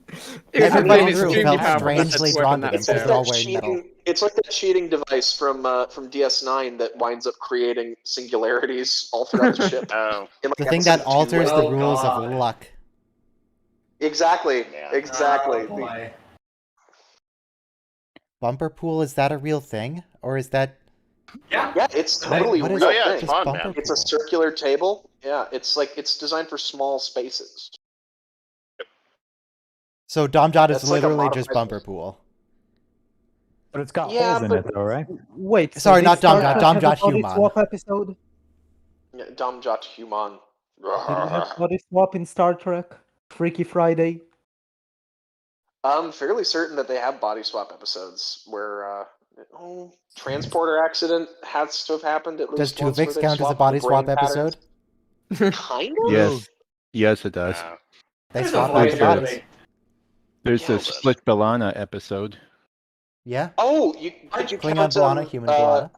If everybody it's in the extremely group felt powerful, that's strangely working drawn to that them It's because like they're all that wearing metal. cheating. It's like that cheating device from DS9 that winds up creating singularities all throughout the ship. Oh, In, like, The thing episode that 2. alters the Oh, rules of God. luck. Exactly. Yeah. Exactly. Oh, boy. Bumper pool, is that a real thing? Or is that... Yeah. Yeah, it's totally what a is real Oh, yeah, thing. it's this fun, bumper man. It's a pool? circular table. Yeah, it's designed for small spaces. So Domjot is That's like a literally just modified- bumper pool. But it's got Yeah, holes in but- it, though, right? Wait, Sorry, did not Star Domjot, Trek have a Domjot body Human. swap episode? Yeah, Domjot Human. Did we have body swap in Star Trek? Freaky Friday? I'm fairly certain that they have body swap episodes where transporter accident has to have happened at Does least once. Tuvix where they count as a swapped body the brain swap episode? patterns. Kind of. Yes. Yes, it does. They There's a swap out voice the here bodies. today. There's Yeah, the but- Split Bellana episode. Yeah. Oh, did you Klingon count B'Elanna, human B'Elanna.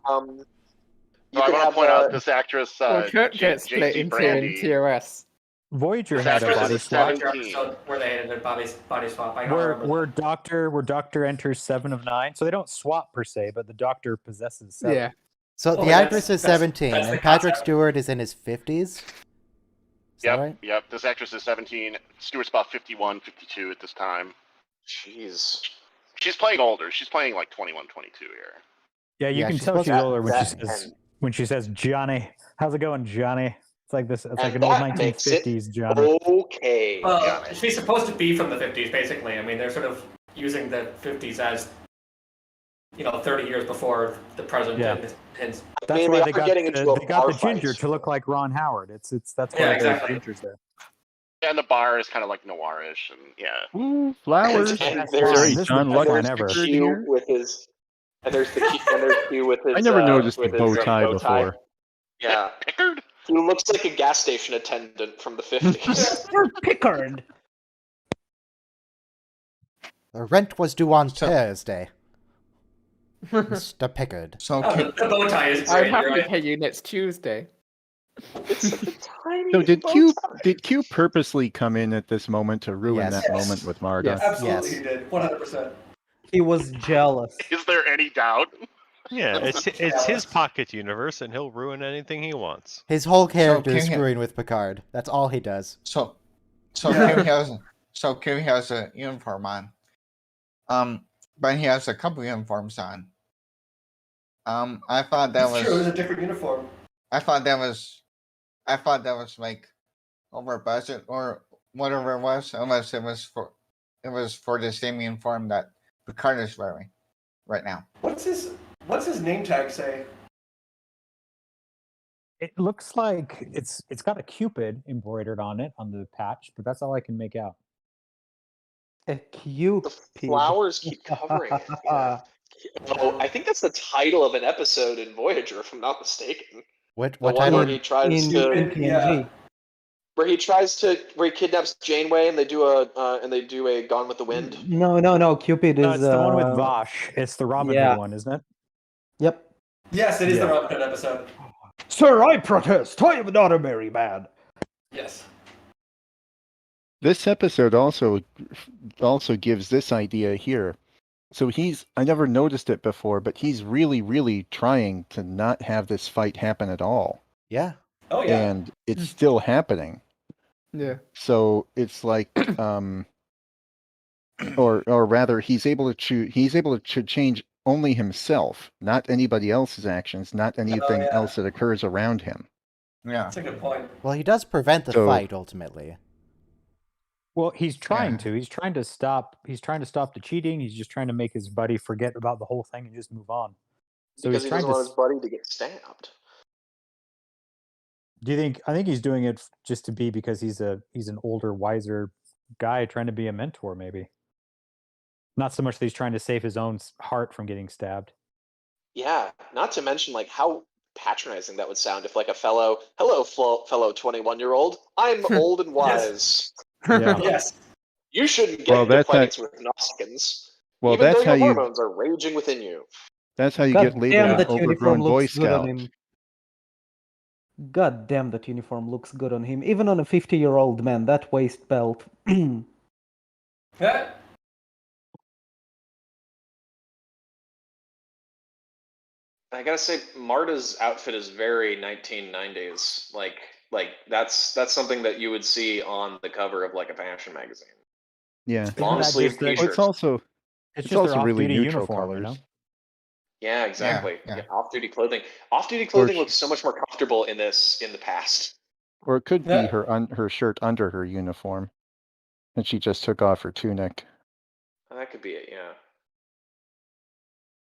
You I could want to have point out this actress, Well, Kurt J- gets split JC into Brandy. in TOS. Voyager This had a actress body is swap. 17. Episode where they had a body swap. I don't remember. Where Doctor enters 7 of 9. So they don't swap per se, but the Doctor possesses 7. Yeah. So Oh, the that's- actress is that's- 17, that's the and Patrick concept. Stewart is in his 50s. Is that right? Yep. This actress is 17. Stewart's about 51, 52 at this time. Jeez. She's playing older. She's playing like 21, 22 here. Yeah, you Yeah, can she's tell supposed she's to- older that- when she says Johnny. How's it going, Johnny? It's like this. It's like And an old that makes it 1950s Johnny. Okay. Well, she's supposed to be from the 50s, basically. I mean, they're sort of using the 50s as, 30 years before the present. Yeah. And That's mean, why they they are got getting into a they got bar the ginger fight. to look like Ron Howard. That's why Yeah, the exactly. ginger's there. And the bar is kind of like noirish, and yeah. Ooh, flowers. And That's there's, fine. Sorry, This is John the best Luck one is ever. pictured Q here. with his, and there's Q with his. I never noticed with the bow his, tie bow tie. before. Yeah, Pickard. he looks like a gas station attendant from the 50s. You're Pickard! The rent was due on Thursday. Mr. Pickard. So Oh, Q, the bow tie is I'm great, happy to right? pay you next Tuesday. It's a tiny. So did bow Q tie. did Q purposely come in at this moment to ruin Yes. that moment with Marga? Yes. Absolutely, Yes. he did. 100%. He was jealous. Is there any doubt? Yeah, it's his pocket universe, and he'll ruin anything he wants. His whole character is King- screwing with Picard. That's all he does. so Yeah. Q has a uniform on. But he has a couple uniforms on. I thought that It's true, it was was a different uniform. I thought that was like over budget or whatever it was, unless it was for the same uniform that Picard is wearing right now. What's his name tag say? It looks like it's got a Cupid embroidered on it on the patch, but that's all I can make out. A cute The pig. flowers keep covering it. Yeah. Oh, I think that's the title of an episode in Voyager, if I'm not mistaken. What The one title? where he tries in to, TNG. where he kidnaps Janeway, and they do a Gone with the Wind. No. Cupid is. No, it's the one with Vosh. It's the Robin Hood yeah. one, isn't it? Yep. Yes, it is the Yeah. Robin Hood episode. Sir, I protest. I am not a merry man. Yes. This episode also gives this idea here. So I never noticed it before, but he's really, really trying to not have this fight happen at all. Yeah. Oh yeah. And it's still happening. Yeah. So it's like or rather he's able to change only himself, not anybody else's actions, not anything yeah. else that occurs around him. Yeah. That's a good point. Well, he does prevent the So- fight ultimately. Well, he's trying Yeah. to. He's trying to stop the cheating. He's just trying to make his buddy forget about the whole thing and just move on. So Because he's he trying doesn't to. want his buddy to get stabbed. Do you think? I think he's doing it just to be because he's an older, wiser guy trying to be a mentor, maybe. Not so much that he's trying to save his own heart from getting stabbed. Yeah, not to mention like how patronizing that would sound if like a fellow 21-year-old, I'm old and wise. Yeah. Yes. You shouldn't get Well, into that's fights with Nausicaans, Well, even that's though how your you hormones are raging within you. that's how you God get labeled damn, an that uniform overgrown Boy looks good on Scout. him. God damn, that uniform looks good on him. Even on a 50-year-old man, that waist belt. Yeah. I gotta say, Marta's outfit is very 1990s. Like that's something that you would see on the cover of like a fashion magazine. Yeah. Long that sleeve just the- Well, t-shirt. it's also It's it's just their also really off-duty neutral uniform, colors. you know? Yeah, exactly. yeah. Yeah, off-duty clothing. Off-duty Or clothing sh- looks so much more comfortable in the past. Or it could be Yeah. her shirt under her uniform, and she just took off her tunic. That could be it. Yeah.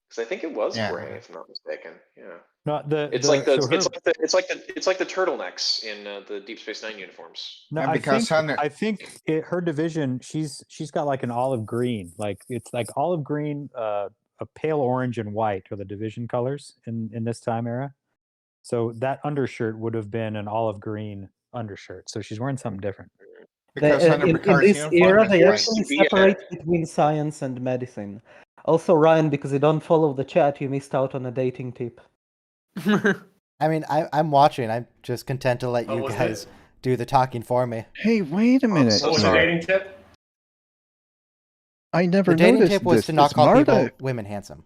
Because I think it was Yeah. gray, if I'm not mistaken. Yeah. No, It's like so her, it's like the turtlenecks in the Deep Space Nine uniforms. no, And I because think Hunter- her division, she's got like an olive green, like it's like olive green, a pale orange and white are the division colors in this time era. So that undershirt would have been an olive green undershirt. So she's wearing something different. Because Hunter in Picard's this uniform era, is they white. actually To be a- separate between science and medicine. Also, Ryan, because you don't follow the chat, you missed out on a dating tip. I mean, I'm watching. I'm just content to let What you was guys it? do the talking for me. Hey, wait a minute. so What was the sorry. dating tip? I never The dating noticed tip was this. to not This call Marta, people women handsome.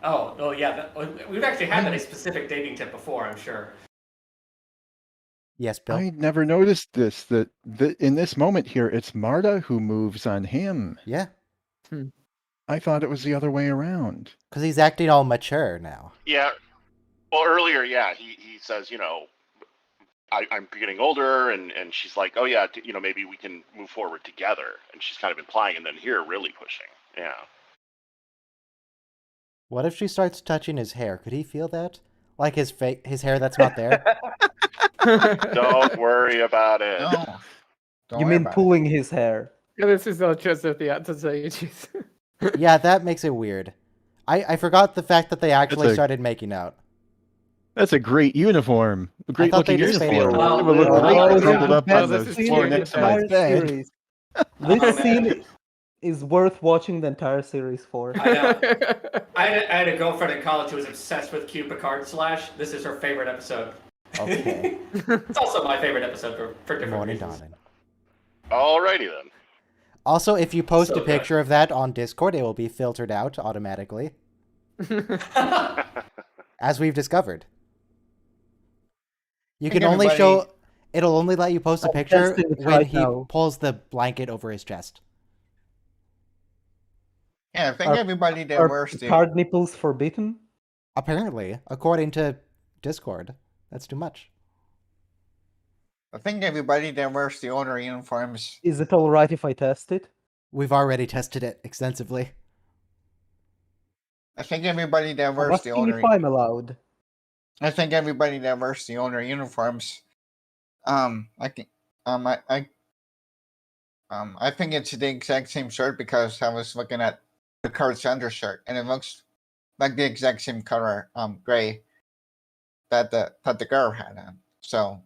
Oh, yeah. We've actually had that a specific dating tip before, I'm sure. Yes, Bill. I never noticed this. That in this moment here, it's Marta who moves on him. Yeah, I thought it was the other way around. because he's acting all mature now. Yeah. Well, earlier, yeah, he says, I'm getting older, and she's like, oh yeah, maybe we can move forward together, and she's kind of implying, and then here really pushing. Yeah. What if she starts touching his hair? Could he feel that? Like his hair that's not there? Don't worry about it. No. Don't You worry mean about it. pulling his hair? Yeah, this is not just of the actor's ages. Yeah, that makes it weird. I forgot the fact that they actually a- started making out. That's a great uniform. A great thought they looking just made uniform. it It would look Oh, great oh, crumpled yeah. up Oh, on this the is floor true. next to my Entire bed. series. This Oh, man. scene is worth watching the entire series for. I know. I had a girlfriend in college who was obsessed with Q Picard / This is her favorite episode. Okay. It's also my favorite episode for different Morning, reasons. darling. Alrighty then. Also, if you post So a good. picture of that on Discord, it will be filtered out automatically, as we've discovered. You think can only everybody- show. It'll only let you post a I'm picture testing it when right he now. pulls the blanket over his chest. Yeah, I think Are- everybody that Are wears the Picard nipples forbidden? Apparently, according to Discord, that's too much. I think everybody that wears the older uniforms. Is it alright if I test it? We've already tested it extensively. I think everybody that I'm wears the asking older. if I'm allowed. I think everybody that wears the older uniforms. I think I think it's the exact same shirt because I was looking at Picard's undershirt and it looks like the exact same color, gray, that the girl had on. So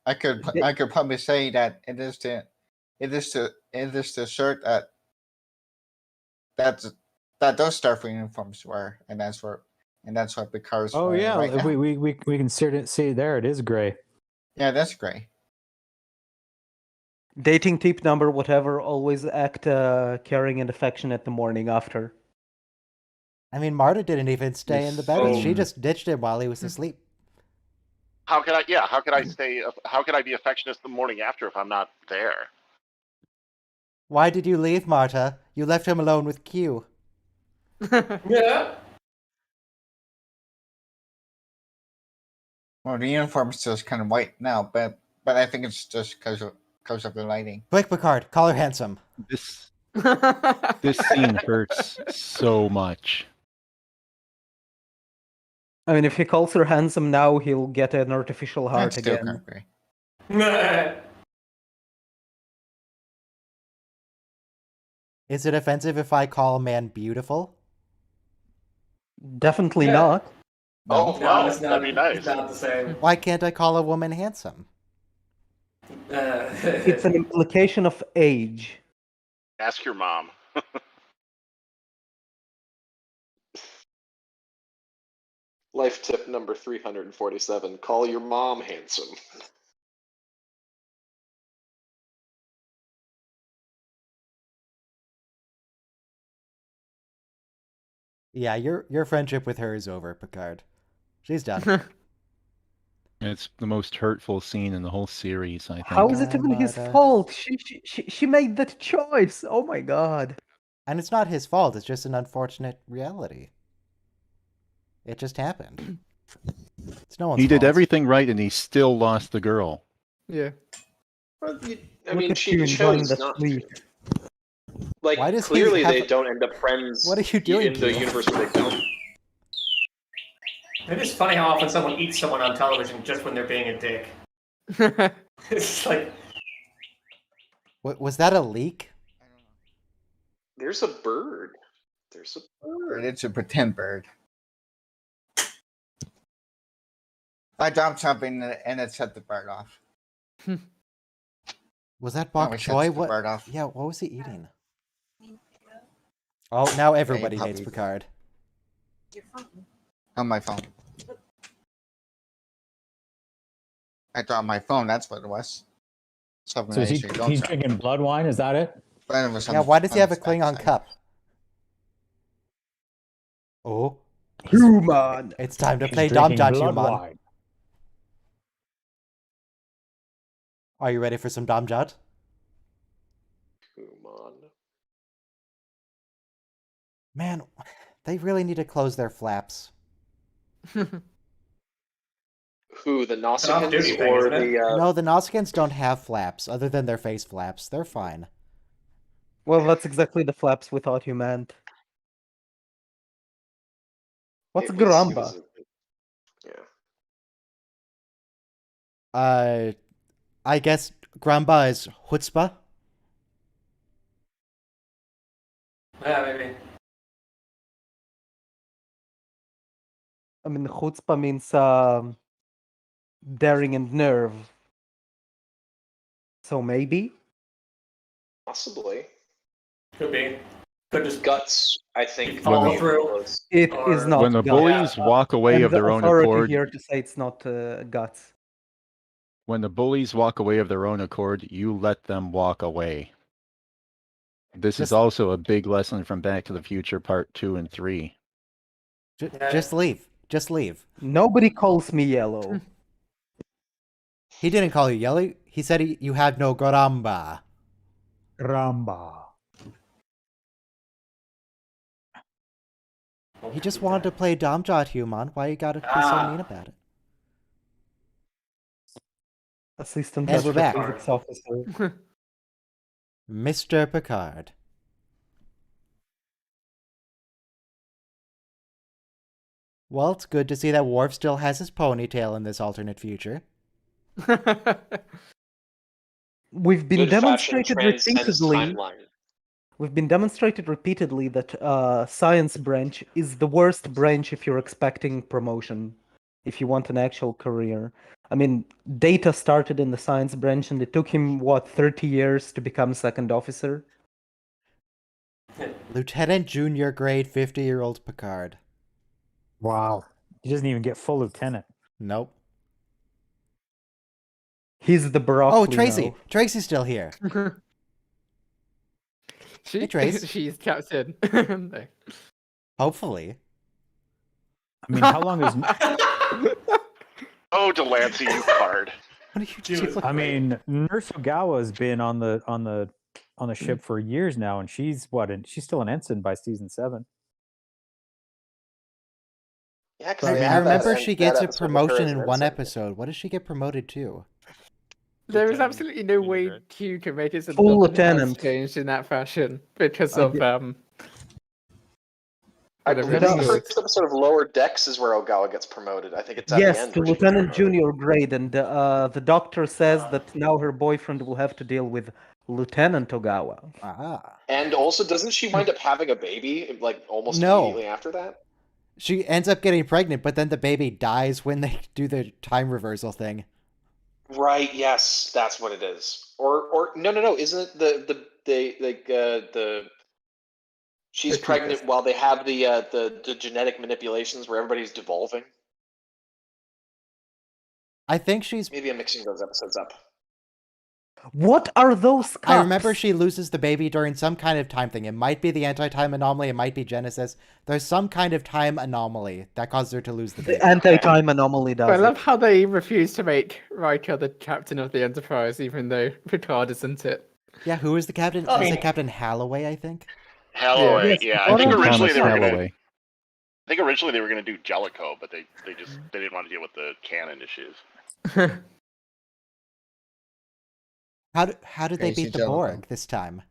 I could probably say that it is the shirt that those Starfleet uniforms wear, and that's what Picard's Oh wearing yeah, right now. we can see there. It is gray. Yeah, that's gray. Dating tip number whatever, always act caring and affectionate the morning after. I mean, Marta didn't even stay in the bed. Oh. She just ditched him while he was asleep. How could I? Yeah. How could I stay? How could I be affectionate the morning after if I'm not there? Why did you leave, Marta? You left him alone with Q. Yeah. Well, the uniform is just kind of white now, but I think it's just because of the lighting. Quick, Picard, call her handsome. This scene hurts so much. I mean, if he calls her handsome now, he'll get an artificial heart That's still again. kind of gray. Is it offensive if I call a man beautiful? Definitely Yeah. not. Oh, No, wow, it's not, that'd be nice. It's not the same. Why can't I call a woman handsome? It's an implication of age. Ask your mom. Life tip number 347: call your mom handsome. Yeah, your friendship with her is over, Picard. She's done. It's the most hurtful scene in the whole series, I think. How is it even his fault? She made that choice. Oh my god. And it's not his fault. It's just an unfortunate reality. It just happened. It's no one's He did fault. everything right, and he still lost the girl. Yeah. Well, I Look mean, at she you enjoying chose the not sleep. to. Like, Why does he clearly have they a- don't end up friends. What are you doing, in the Q? universe where they don't? It is funny how often someone eats someone on television just when they're being a dick. It's like, Was that a leak? There's a bird. There's a bird. It's a pretend bird. I dropped something and it set the bird off. Was that Now bok it choy? sets the What? bird off. Yeah, what was he eating? Oh, now everybody probably hates did. Picard. On my phone. I dropped my phone. That's what it was. Something So I is usually don't he's drop. drinking blood wine? Is that it? But it was Yeah, why does he have a Klingon cup? Oh. Human. It's time to He's play drinking Domjot, blood human. wine. Are you ready for some Domjot? Come on. Man, they really need to close their flaps. Who, the It's an off-duty Nausicaans thing, or isn't it? the... No, the Nausicaans don't have flaps, other than their face flaps. They're fine. Well, that's exactly the flaps we thought you meant. What's it was- it Gramba? was- Yeah. I guess Gramba is chutzpah. yeah, maybe. I mean, chutzpah means daring and nerve. So maybe? Possibly. Could be. Could just Guts, I think. follow would be through. close. It Or- is not When the guts. bullies walk away I'm of their the own authority accord, here to say it's not guts. when the bullies walk away of their own accord, you let them walk away. This is Just- also a big lesson from Back to the Future Part 2 and 3. Just leave. Just leave. Nobody calls me yellow. He didn't call you yellow. He said you had no Gramba. Ramba. He just wanted to play Domjot, human. Why you gotta be so mean about it? Assistant And we're back. physics officer. Mr. Picard. Well, it's good to see that Worf still has his ponytail in this alternate future. We've been Good fashion demonstrated transcends repeatedly. timeline. We've been demonstrated repeatedly that science branch is the worst branch if you're expecting promotion, if you want an actual career. I mean, Data started in the science branch and it took him, 30 years to become second officer? Lieutenant Junior Grade 50-year-old Picard. Wow. He doesn't even get full lieutenant. Nope. He's the broccoli Oh, Tracy. now. Tracy's still here. Hey, Trace. She's captain. No. Hopefully. I mean, how long is... Oh, Delancey, you card. What are you doing? I mean, Nurse Ogawa has been on the ship for years now, and she's she's still an ensign by season 7. Yeah, because I remember she gets a promotion in one episode. What does she get promoted to? There is absolutely no way Q can make it so Full nothing has lieutenant. changed in that fashion because I of get- I whatever believe it the is. first episode of Lower Decks is where Ogawa gets promoted. I think it's at the Yes, end. to where she gets lieutenant promoted. junior grade, and the doctor says that now her boyfriend will have to deal with Lieutenant Ogawa. Ah. And also, doesn't she wind up having a baby like almost No. immediately after that? She ends up getting pregnant, but then the baby dies when they do the time reversal thing. Right. Yes, that's what it is. Or no. Isn't it the she's The pregnant fetus. while they have the genetic manipulations where everybody's devolving? I think she's Maybe I'm mixing those episodes up. What are those cups? I remember she loses the baby during some kind of time thing. It might be the anti-time anomaly. It might be Genesis. There's some kind of time anomaly that causes her to lose the baby. The anti-time anomaly does. I love how they refuse to make Riker the captain of the Enterprise, even though Picard isn't it. Yeah, who is the captain? I Is mean- it Captain Halloway, I think? Halloway, Yes, yeah. what I think are- originally Thomas they were gonna. Halloway. I think originally they were gonna do Jellicoe, but they didn't want to deal with the canon issues. How did they Crazy beat the Jellicoe. Borg this time?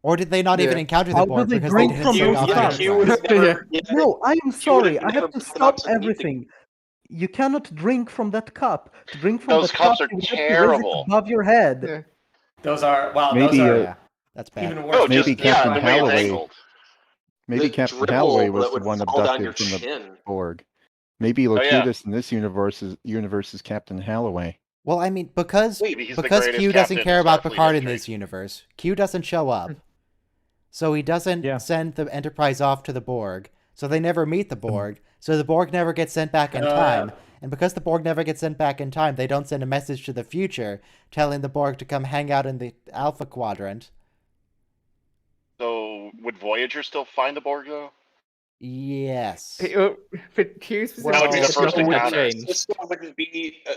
Or did they not even Yeah. encounter How the do Borg they because they drink didn't from send those off the cups? Q would Enterprise? have never. Yeah, No, I am Q would sorry. have I never have to put them stop up to meet the- everything. You cannot drink from that cup. To drink from Those that cups cup, are you have to raise it terrible. above your head. Yeah. Those are wow. Maybe, those are Yeah, that's bad. even worse. No, than Maybe just yeah, Captain the way it's Halloway- angled. Maybe The Captain dribble Halloway was that the would one fall down your abducted from the chin. Borg. Maybe Oh, yeah. Locutus in this universe is Captain Halloway. Well, I mean, because Maybe he's the because greatest Q doesn't captain care in about Starfleet Picard in history. this universe. Q doesn't show up. So he doesn't Yeah. send the Enterprise off to the Borg. So they never meet the Borg. So the Borg never gets sent back in time. And because the Borg never gets sent back in time, they don't send a message to the future telling the Borg to come hang out in the Alpha Quadrant. So would Voyager still find the Borg though? Yes. For Q That would be the specifically, first nothing would encounter. change.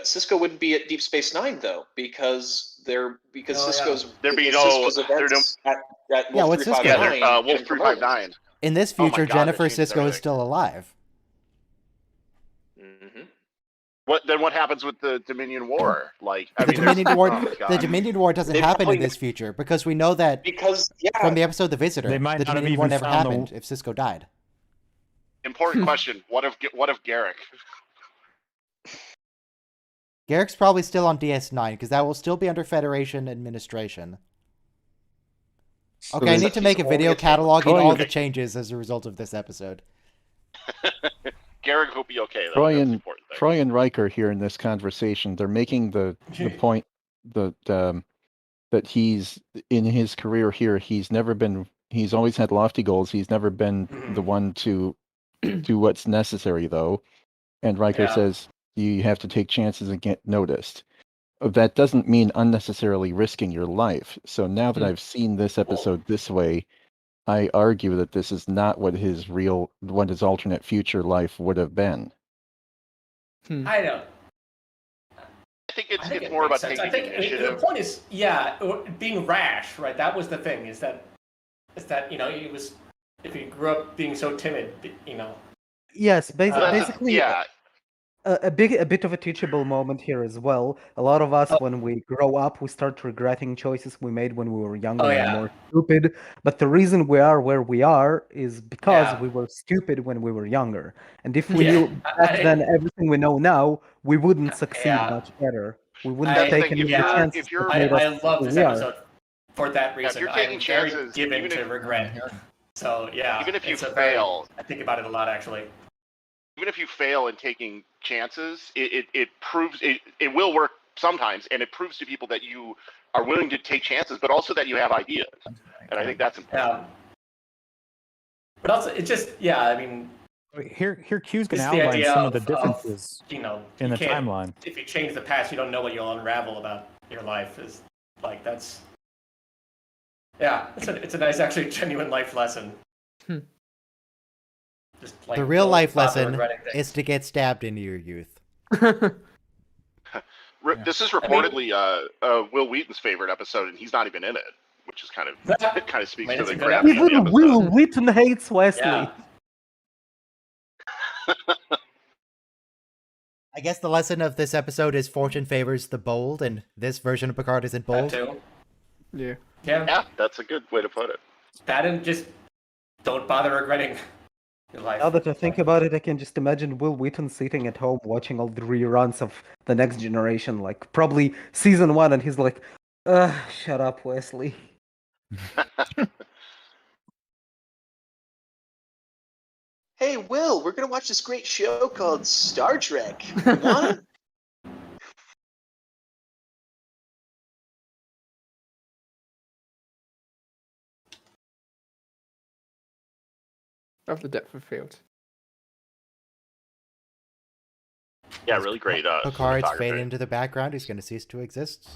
Cisco wouldn't be at Deep Space Nine though, because Oh, yeah. Cisco's There'd be Cisco's no- there'd events at Yeah, Wolf what's Cisco? 359. Yeah, Wolf can promote. 359. In this Oh my future, God, that Jennifer changes Sisko is everything. still alive. Mm-hmm. What happens with the Dominion War? Like I The mean, there's- Dominion War, oh, the God. Dominion War doesn't They happen in probably- this future because we know that Because from the episode The Visitor, They might the not have Dominion War even never found the- happened if Cisco died. Important question. What if Garrick? Garrick's probably still on DS9 because that will still be under Federation administration. Okay, I there's need a- to make a he's only video a tank. cataloging Troy- all the changes as a result of this episode. Garrick will be okay though. Troy That's and the important thing. Troy and Riker here in this conversation, they're making the point that that he's in his career here. He's always had lofty goals. He's never been the one to do what's necessary though. And Riker Yeah. says you have to take chances and get noticed. That doesn't mean unnecessarily risking your life. So now that I've seen this episode this way, I argue that this is not what his alternate future life would have been. I don't. I think it's it more makes about sense. taking I think the initiative. point is, being rash, right? That was the thing. Is that he was, if he grew up being so timid, Yes, Well, basically, yeah. a bit of a teachable moment here as well. A lot of us, when we grow up, we start regretting choices we made when we were younger and more stupid. But the reason we are where we are is because we were stupid when we were younger. And if we knew back then everything we know now, we wouldn't succeed much better. We wouldn't have taken any chances. I love this episode for that reason. If you're taking I'm very chances, given even to if- regret. So yeah, Even if you it's a very- fail. I think about it a lot actually. Even if you fail in taking chances, it proves it will work sometimes, and it proves to people that you are willing to take chances, but also that you have ideas. And I think that's important. Yeah. But also, it just I mean, Here Q's going to it's the outline idea some of the of, differences in in the you can't- timeline. If you change the past, you don't know what you'll unravel about your life. Is like that's. Yeah, it's a nice, actually genuine life lesson. Just like The real don't life bother lesson regretting things. is to get stabbed in your youth. This is reportedly Will Wheaton's favorite episode, and he's not even in it, which is kind of it kind of speaks Man, to it's the a good gravity of the Even episode. Will Wheaton hates Wesley. Yeah. I guess the lesson of this episode is fortune favors the bold, and this version of Picard isn't bold. That too. Yeah. Yeah, that's a good way to put it. That and just don't bother regretting your life. Now that I think about it, I can just imagine Will Wheaton sitting at home watching all the reruns of The Next Generation, like probably season 1, and he's like, shut up, Wesley. Hey, Will, we're gonna watch this great show called Star Trek. You want it? Of the depth of field. Yeah, really great. Picard's cinematography. fading into the background. He's going to cease to exist.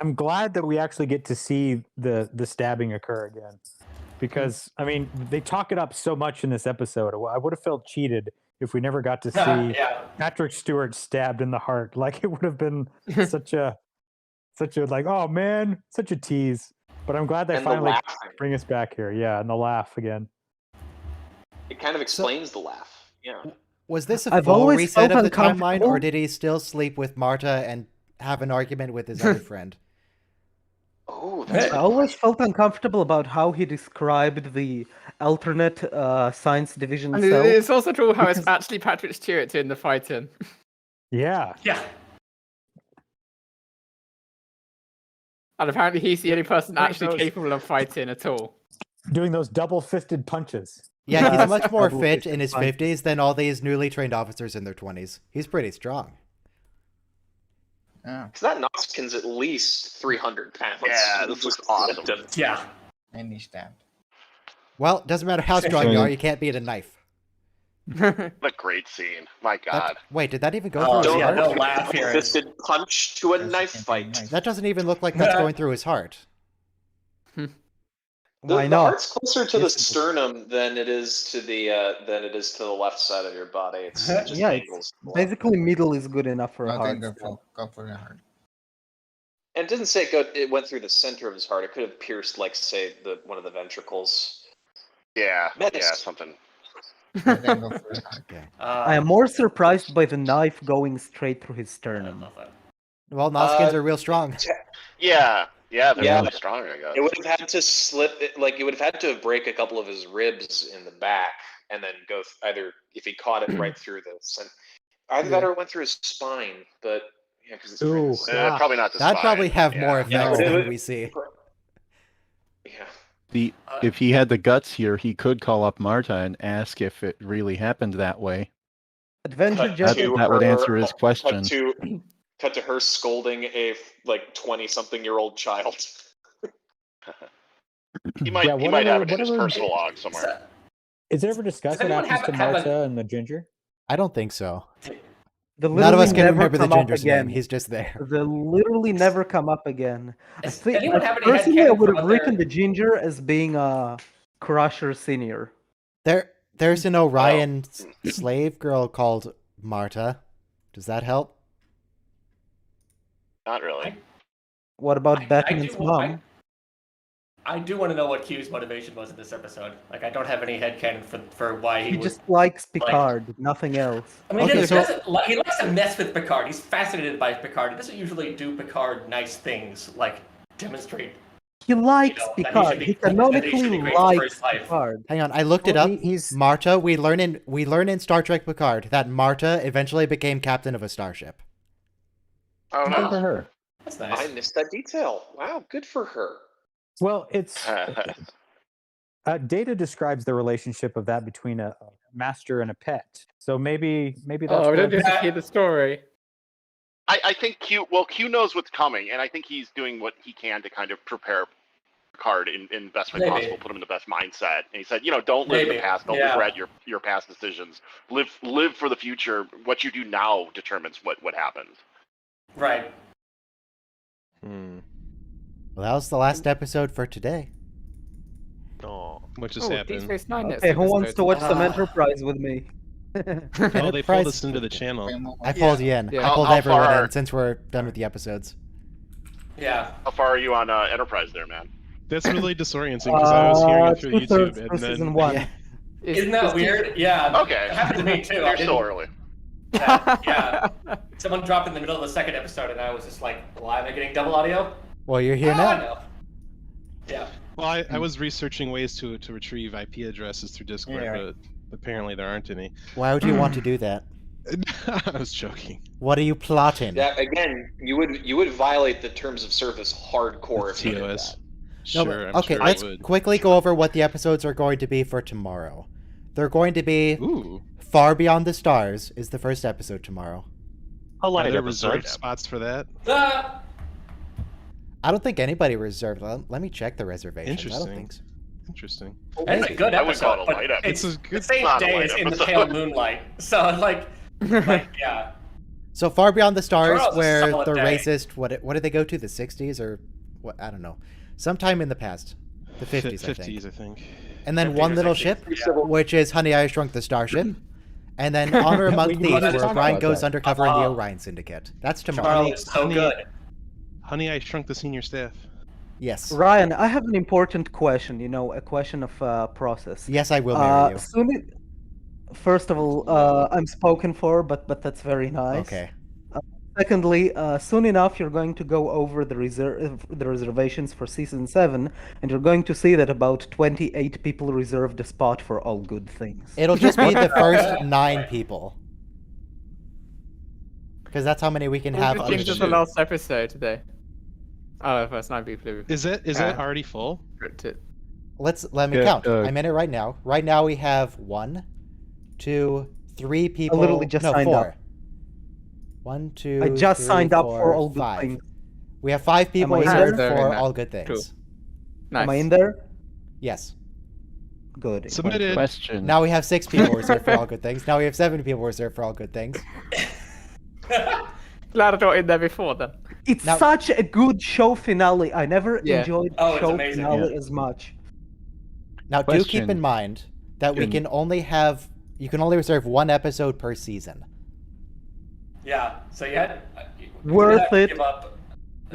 I'm glad that we actually get to see the stabbing occur again, because I mean they talk it up so much in this episode. I would have felt cheated if we never got to see Patrick Stewart stabbed in the heart. Like it would have been such a like, oh man, such a tease. But I'm glad they finally bring us back here. Yeah, and the laugh again. It kind of explains the laugh. Yeah. Was this a I've full always reset felt of the timeline, or uncomfortable. did he still sleep with Marta and have an argument with his other friend? Oh, I always felt uncomfortable about how he described the alternate science division And cell. it's also true how because- it's actually Patrick Stewart doing the fighting. Yeah. Yeah. And apparently he's the only person Like actually those- capable of fighting at all. Doing those double-fisted punches. Yeah, he's much more Double fit fisted in his punches. 50s than all these newly trained officers in their 20s. He's pretty strong. Yeah. Because that Noxkin's at least 300 pounds. Yeah, this looks awesome. Yeah. And he stabbed. Well, doesn't matter how strong you are, you can't beat a knife. What a great scene. My God. Wait, did that even go Oh, through his yeah, heart? no laugh here. Fisted punch to a knife fight. That doesn't even look like that's going through his heart. Why The not? heart's closer to the sternum than it is to the left side of your body. It's just Yeah, angles. Basically, middle is good enough for a I heart. think go for the heart. And it didn't say it went through the center of his heart. It could have pierced, like, say, one of the ventricles. Yeah, Menace. yeah, something. I think go for the heart. I am more surprised by the knife going straight through his sternum. Well, Noskins are real strong. Yeah, they're Yeah. really strong, I guess. It would have had to slip, it would have had to break a couple of his ribs in the back, and then go either if he caught it right through the center. Either that or it went through his spine, but yeah, because it's right in the center. Probably not the That'd spine. probably have more Yeah. effect Yeah. than we see. Yeah. If he had the guts here, he could call up Marta and ask if it really happened that way. Adventure Cut Jet. to That would her- answer his question. Cut to her scolding a 20-something-year-old child. He might, Yeah, he might have it in his whatever- personal log somewhere. Is it ever discussed what anyone happens to have a- Marta and the ginger? I don't think so. They None of us literally can never remember the come up ginger's name. again. He's just there. They literally never come up again. Does anyone have any Personally, I headcanon would for have what written they're- the ginger as being a Crusher Senior. There's an Orion slave girl called Marta. Does that help? Not really. What about I Batman's do- mom? I do want to know what Q's motivation was in this episode. Like, I don't have any headcanon for why He he was. just likes Picard, nothing else. I mean, Okay, he so- doesn't he likes to mess with Picard. He's fascinated by Picard. He doesn't usually do Picard nice things, like demonstrate. He likes that he Picard. should be- He that he should canonically be grateful for likes his life. Picard. Hang on, I looked it Well, up. he's- Marta, we learn in Star Trek Picard that Marta eventually became captain of a starship. Oh Good for no. her. That's I nice. missed that detail. Wow, good for her. Well, it's Data describes the relationship of that between a master and a pet. So maybe that's Oh, we where- don't get to hear the story. I think Q knows what's coming, and I think he's doing what he can to kind of prepare Picard in best way Maybe. possible, put him in the best mindset. And he said, don't live in Maybe, the past, don't yeah. regret your past decisions. Live for the future. What you do now determines what happens. Right. Hmm. Well, that was the last episode for today. Oh. What just Oh, happened? Deep Space Nine next Okay, who wants episode. to watch some Enterprise with me? Oh, they Enterprise- pulled us into the channel. I pulled you in. Yeah. I pulled How everyone far- in since we're done with the episodes. Yeah. How far are you on Enterprise there, man? That's really disorienting because I was hearing it through 2/3 YouTube for and season then 1. Yeah. Isn't that weird? Yeah. Okay. It happened to me too. You're I still didn't- early. Yeah. Someone dropped in the middle of the second episode, and I was just like, "Why am I getting double audio?" Well, you're here Ah, now. no. Yeah. well, I was researching ways to retrieve IP addresses through Discord, Yeah, right. but apparently there aren't any. Why would you want to do that? I was joking. What are you plotting? Yeah, again, you would violate the terms of service hardcore if you did TOS. that. No, Sure, but- I'm okay, sure let's I would. quickly go over what the episodes are going to be for tomorrow. They're going to be Ooh, Far Beyond the Stars is the first episode tomorrow. A are light there episode. reserved spots for that? Ah! I don't think anybody reserved. Let me check the reservations. I don't Interesting. think so. Interesting. It's a good I would call it episode, a but light episode. it's It's a the good- same not a day light as in the episode. pale moonlight. So like yeah. So Far Beyond the Stars, Tomorrow's a where solid the day. racist, what did they go to? The 60s or what? I don't know. Sometime in the past. The 50s, I think. 50s, I think. And then 50s One or Little 60s, Ship, yeah. which is Honey, I Shrunk the Starship. And then Honor Among We Thieves, just where talked Ryan about goes that. undercover in the Orion Syndicate. That's tomorrow. Tomorrow is so good. Honey, I Shrunk the Senior Staff. Yes. Ryan, I have an important question. A question of process. Yes, I will marry you. First of all, I'm spoken for, but that's very nice. Okay. Secondly, soon enough you're going to go over the reservations for season 7, and you're going to see that about 28 people reserved a spot for All Good Things. It'll just be the first 9 people. Because that's how many we can have. All Good Things is the last episode today. Oh, first 9 people. Is that already full? Let me count. I'm in it right now. Right now we have 1, 2, 3 people. I literally just signed 4. up. 1, 2, I just 3, signed up 4, for All Good 5. Things. We have 5 people Am I in reserved there? for All Good Things. Cool. Nice. Am I in there? Yes. Good. Submitted. Question. Now we have 6 people reserved for All Good Things. Now we have 7 people reserved for All Good Things. Glad I got in there before then. It's such a good show finale. I never enjoyed Oh, it's show amazing. finale as much. Now do keep in Question. mind that we can only have you can only reserve 1 episode per season. Yeah, so you had Worth have to it. Give up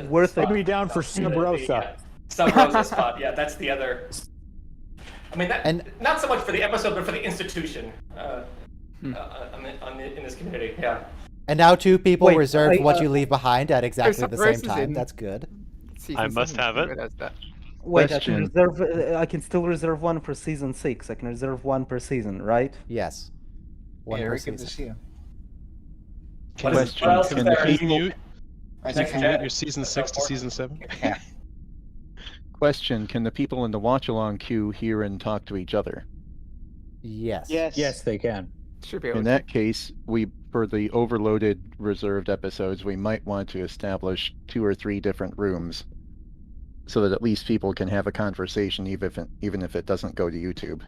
Worth it. Put me down for Sub Rosa. Sub Rosa spot. Yeah, that's the other. I mean, not so much for the episode, but for the institution in this community. Yeah. And now 2 people Wait, reserved What You Leave Behind at exactly Sub the same Rosa's time. in That's good. I must have it. Wait, Question. I can still reserve 1 for season 6. I can reserve 1 per season, right? Yes. 1 per Very good to season. see you. Question. else is Can there? the people You Next can gen. mute your season 6 to season 7? Question. Can the people in the watch along queue hear and talk to each other? Yes. Yes, they can. Should be able In to. that case, for the overloaded reserved episodes, we might want to establish 2 or 3 different rooms so that at least people can have a conversation even if it doesn't go to YouTube.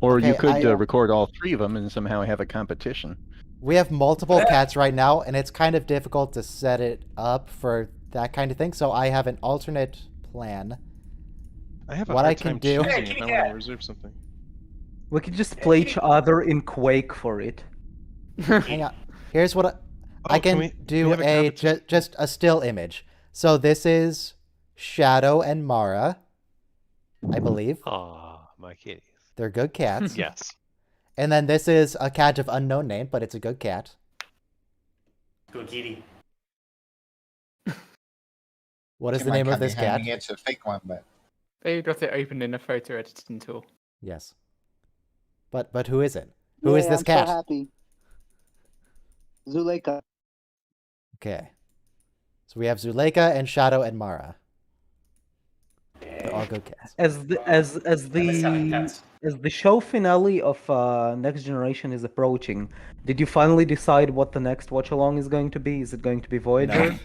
Or you Okay, could record all 3 of them and somehow have a competition. We have multiple cats right now, and it's kind of difficult to set it up for that kind of thing. So I have an alternate plan. I have a What hard I can time do- choosing if I want to reserve something. We could just play each other in Quake for it. Hang on. Here's what I can we do have a just a still image. So this is Shadow and Mara, I believe. Aw, my kitties. They're good cats. Yes. And then this is a cat of unknown name, but it's a good cat. Good kitty. What is See the my name of cat this behind cat? me, It's a fake one, but They got it open in a photo editing tool. Yes. But who is it? Who is this cat? So happy. Zuleika. Okay. So we have Zuleika and Shadow and Mara. They're all good cats. As the show finale of Next Generation is approaching, did you finally decide what the next watch along is going to be? Is it going to be Voyager? No.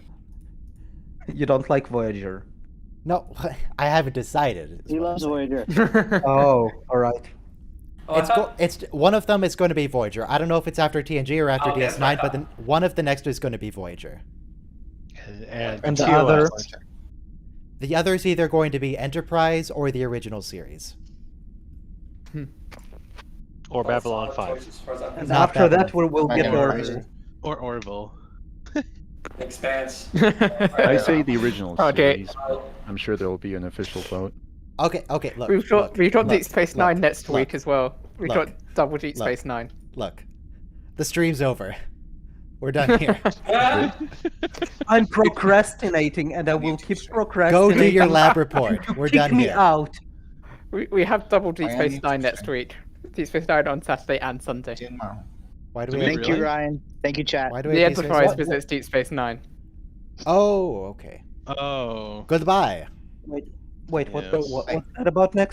You don't like Voyager. No, I haven't decided. is He what I'm loves saying. Voyager. Oh, all right. Oh, I thought- It's one of them is going to be Voyager. I don't know if it's after TNG or after Okay, that's what I DS9, but thought. then one of the next is going to be Voyager. And the other, The other is either going to be Enterprise or the original series. Or Babylon solid 5. choices as far as I'm and Not after that that we'll I get know, our. right? Or Orville. Expanse. I say the original Okay. series, but I'm sure there will be an official vote. Okay, look. We've got look, Deep Space Nine next look, week as well. We've look, got double Deep look. Space Nine. Look. The stream's over. We're done here. I'm procrastinating, and I will keep Go procrastinating. do your lab report. You We're kick done me here. out. We have double Deep I am Space Nine next week. Deep Space Nine on Saturday and Sunday. tomorrow. Why do Do we we have Thank really? you, Ryan. Thank you, chat. Why do we The have Deep Space Enterprise Nine? visits Deep Space Nine. Oh, okay. Oh. Goodbye. Wait, what? Yes. What's that about next?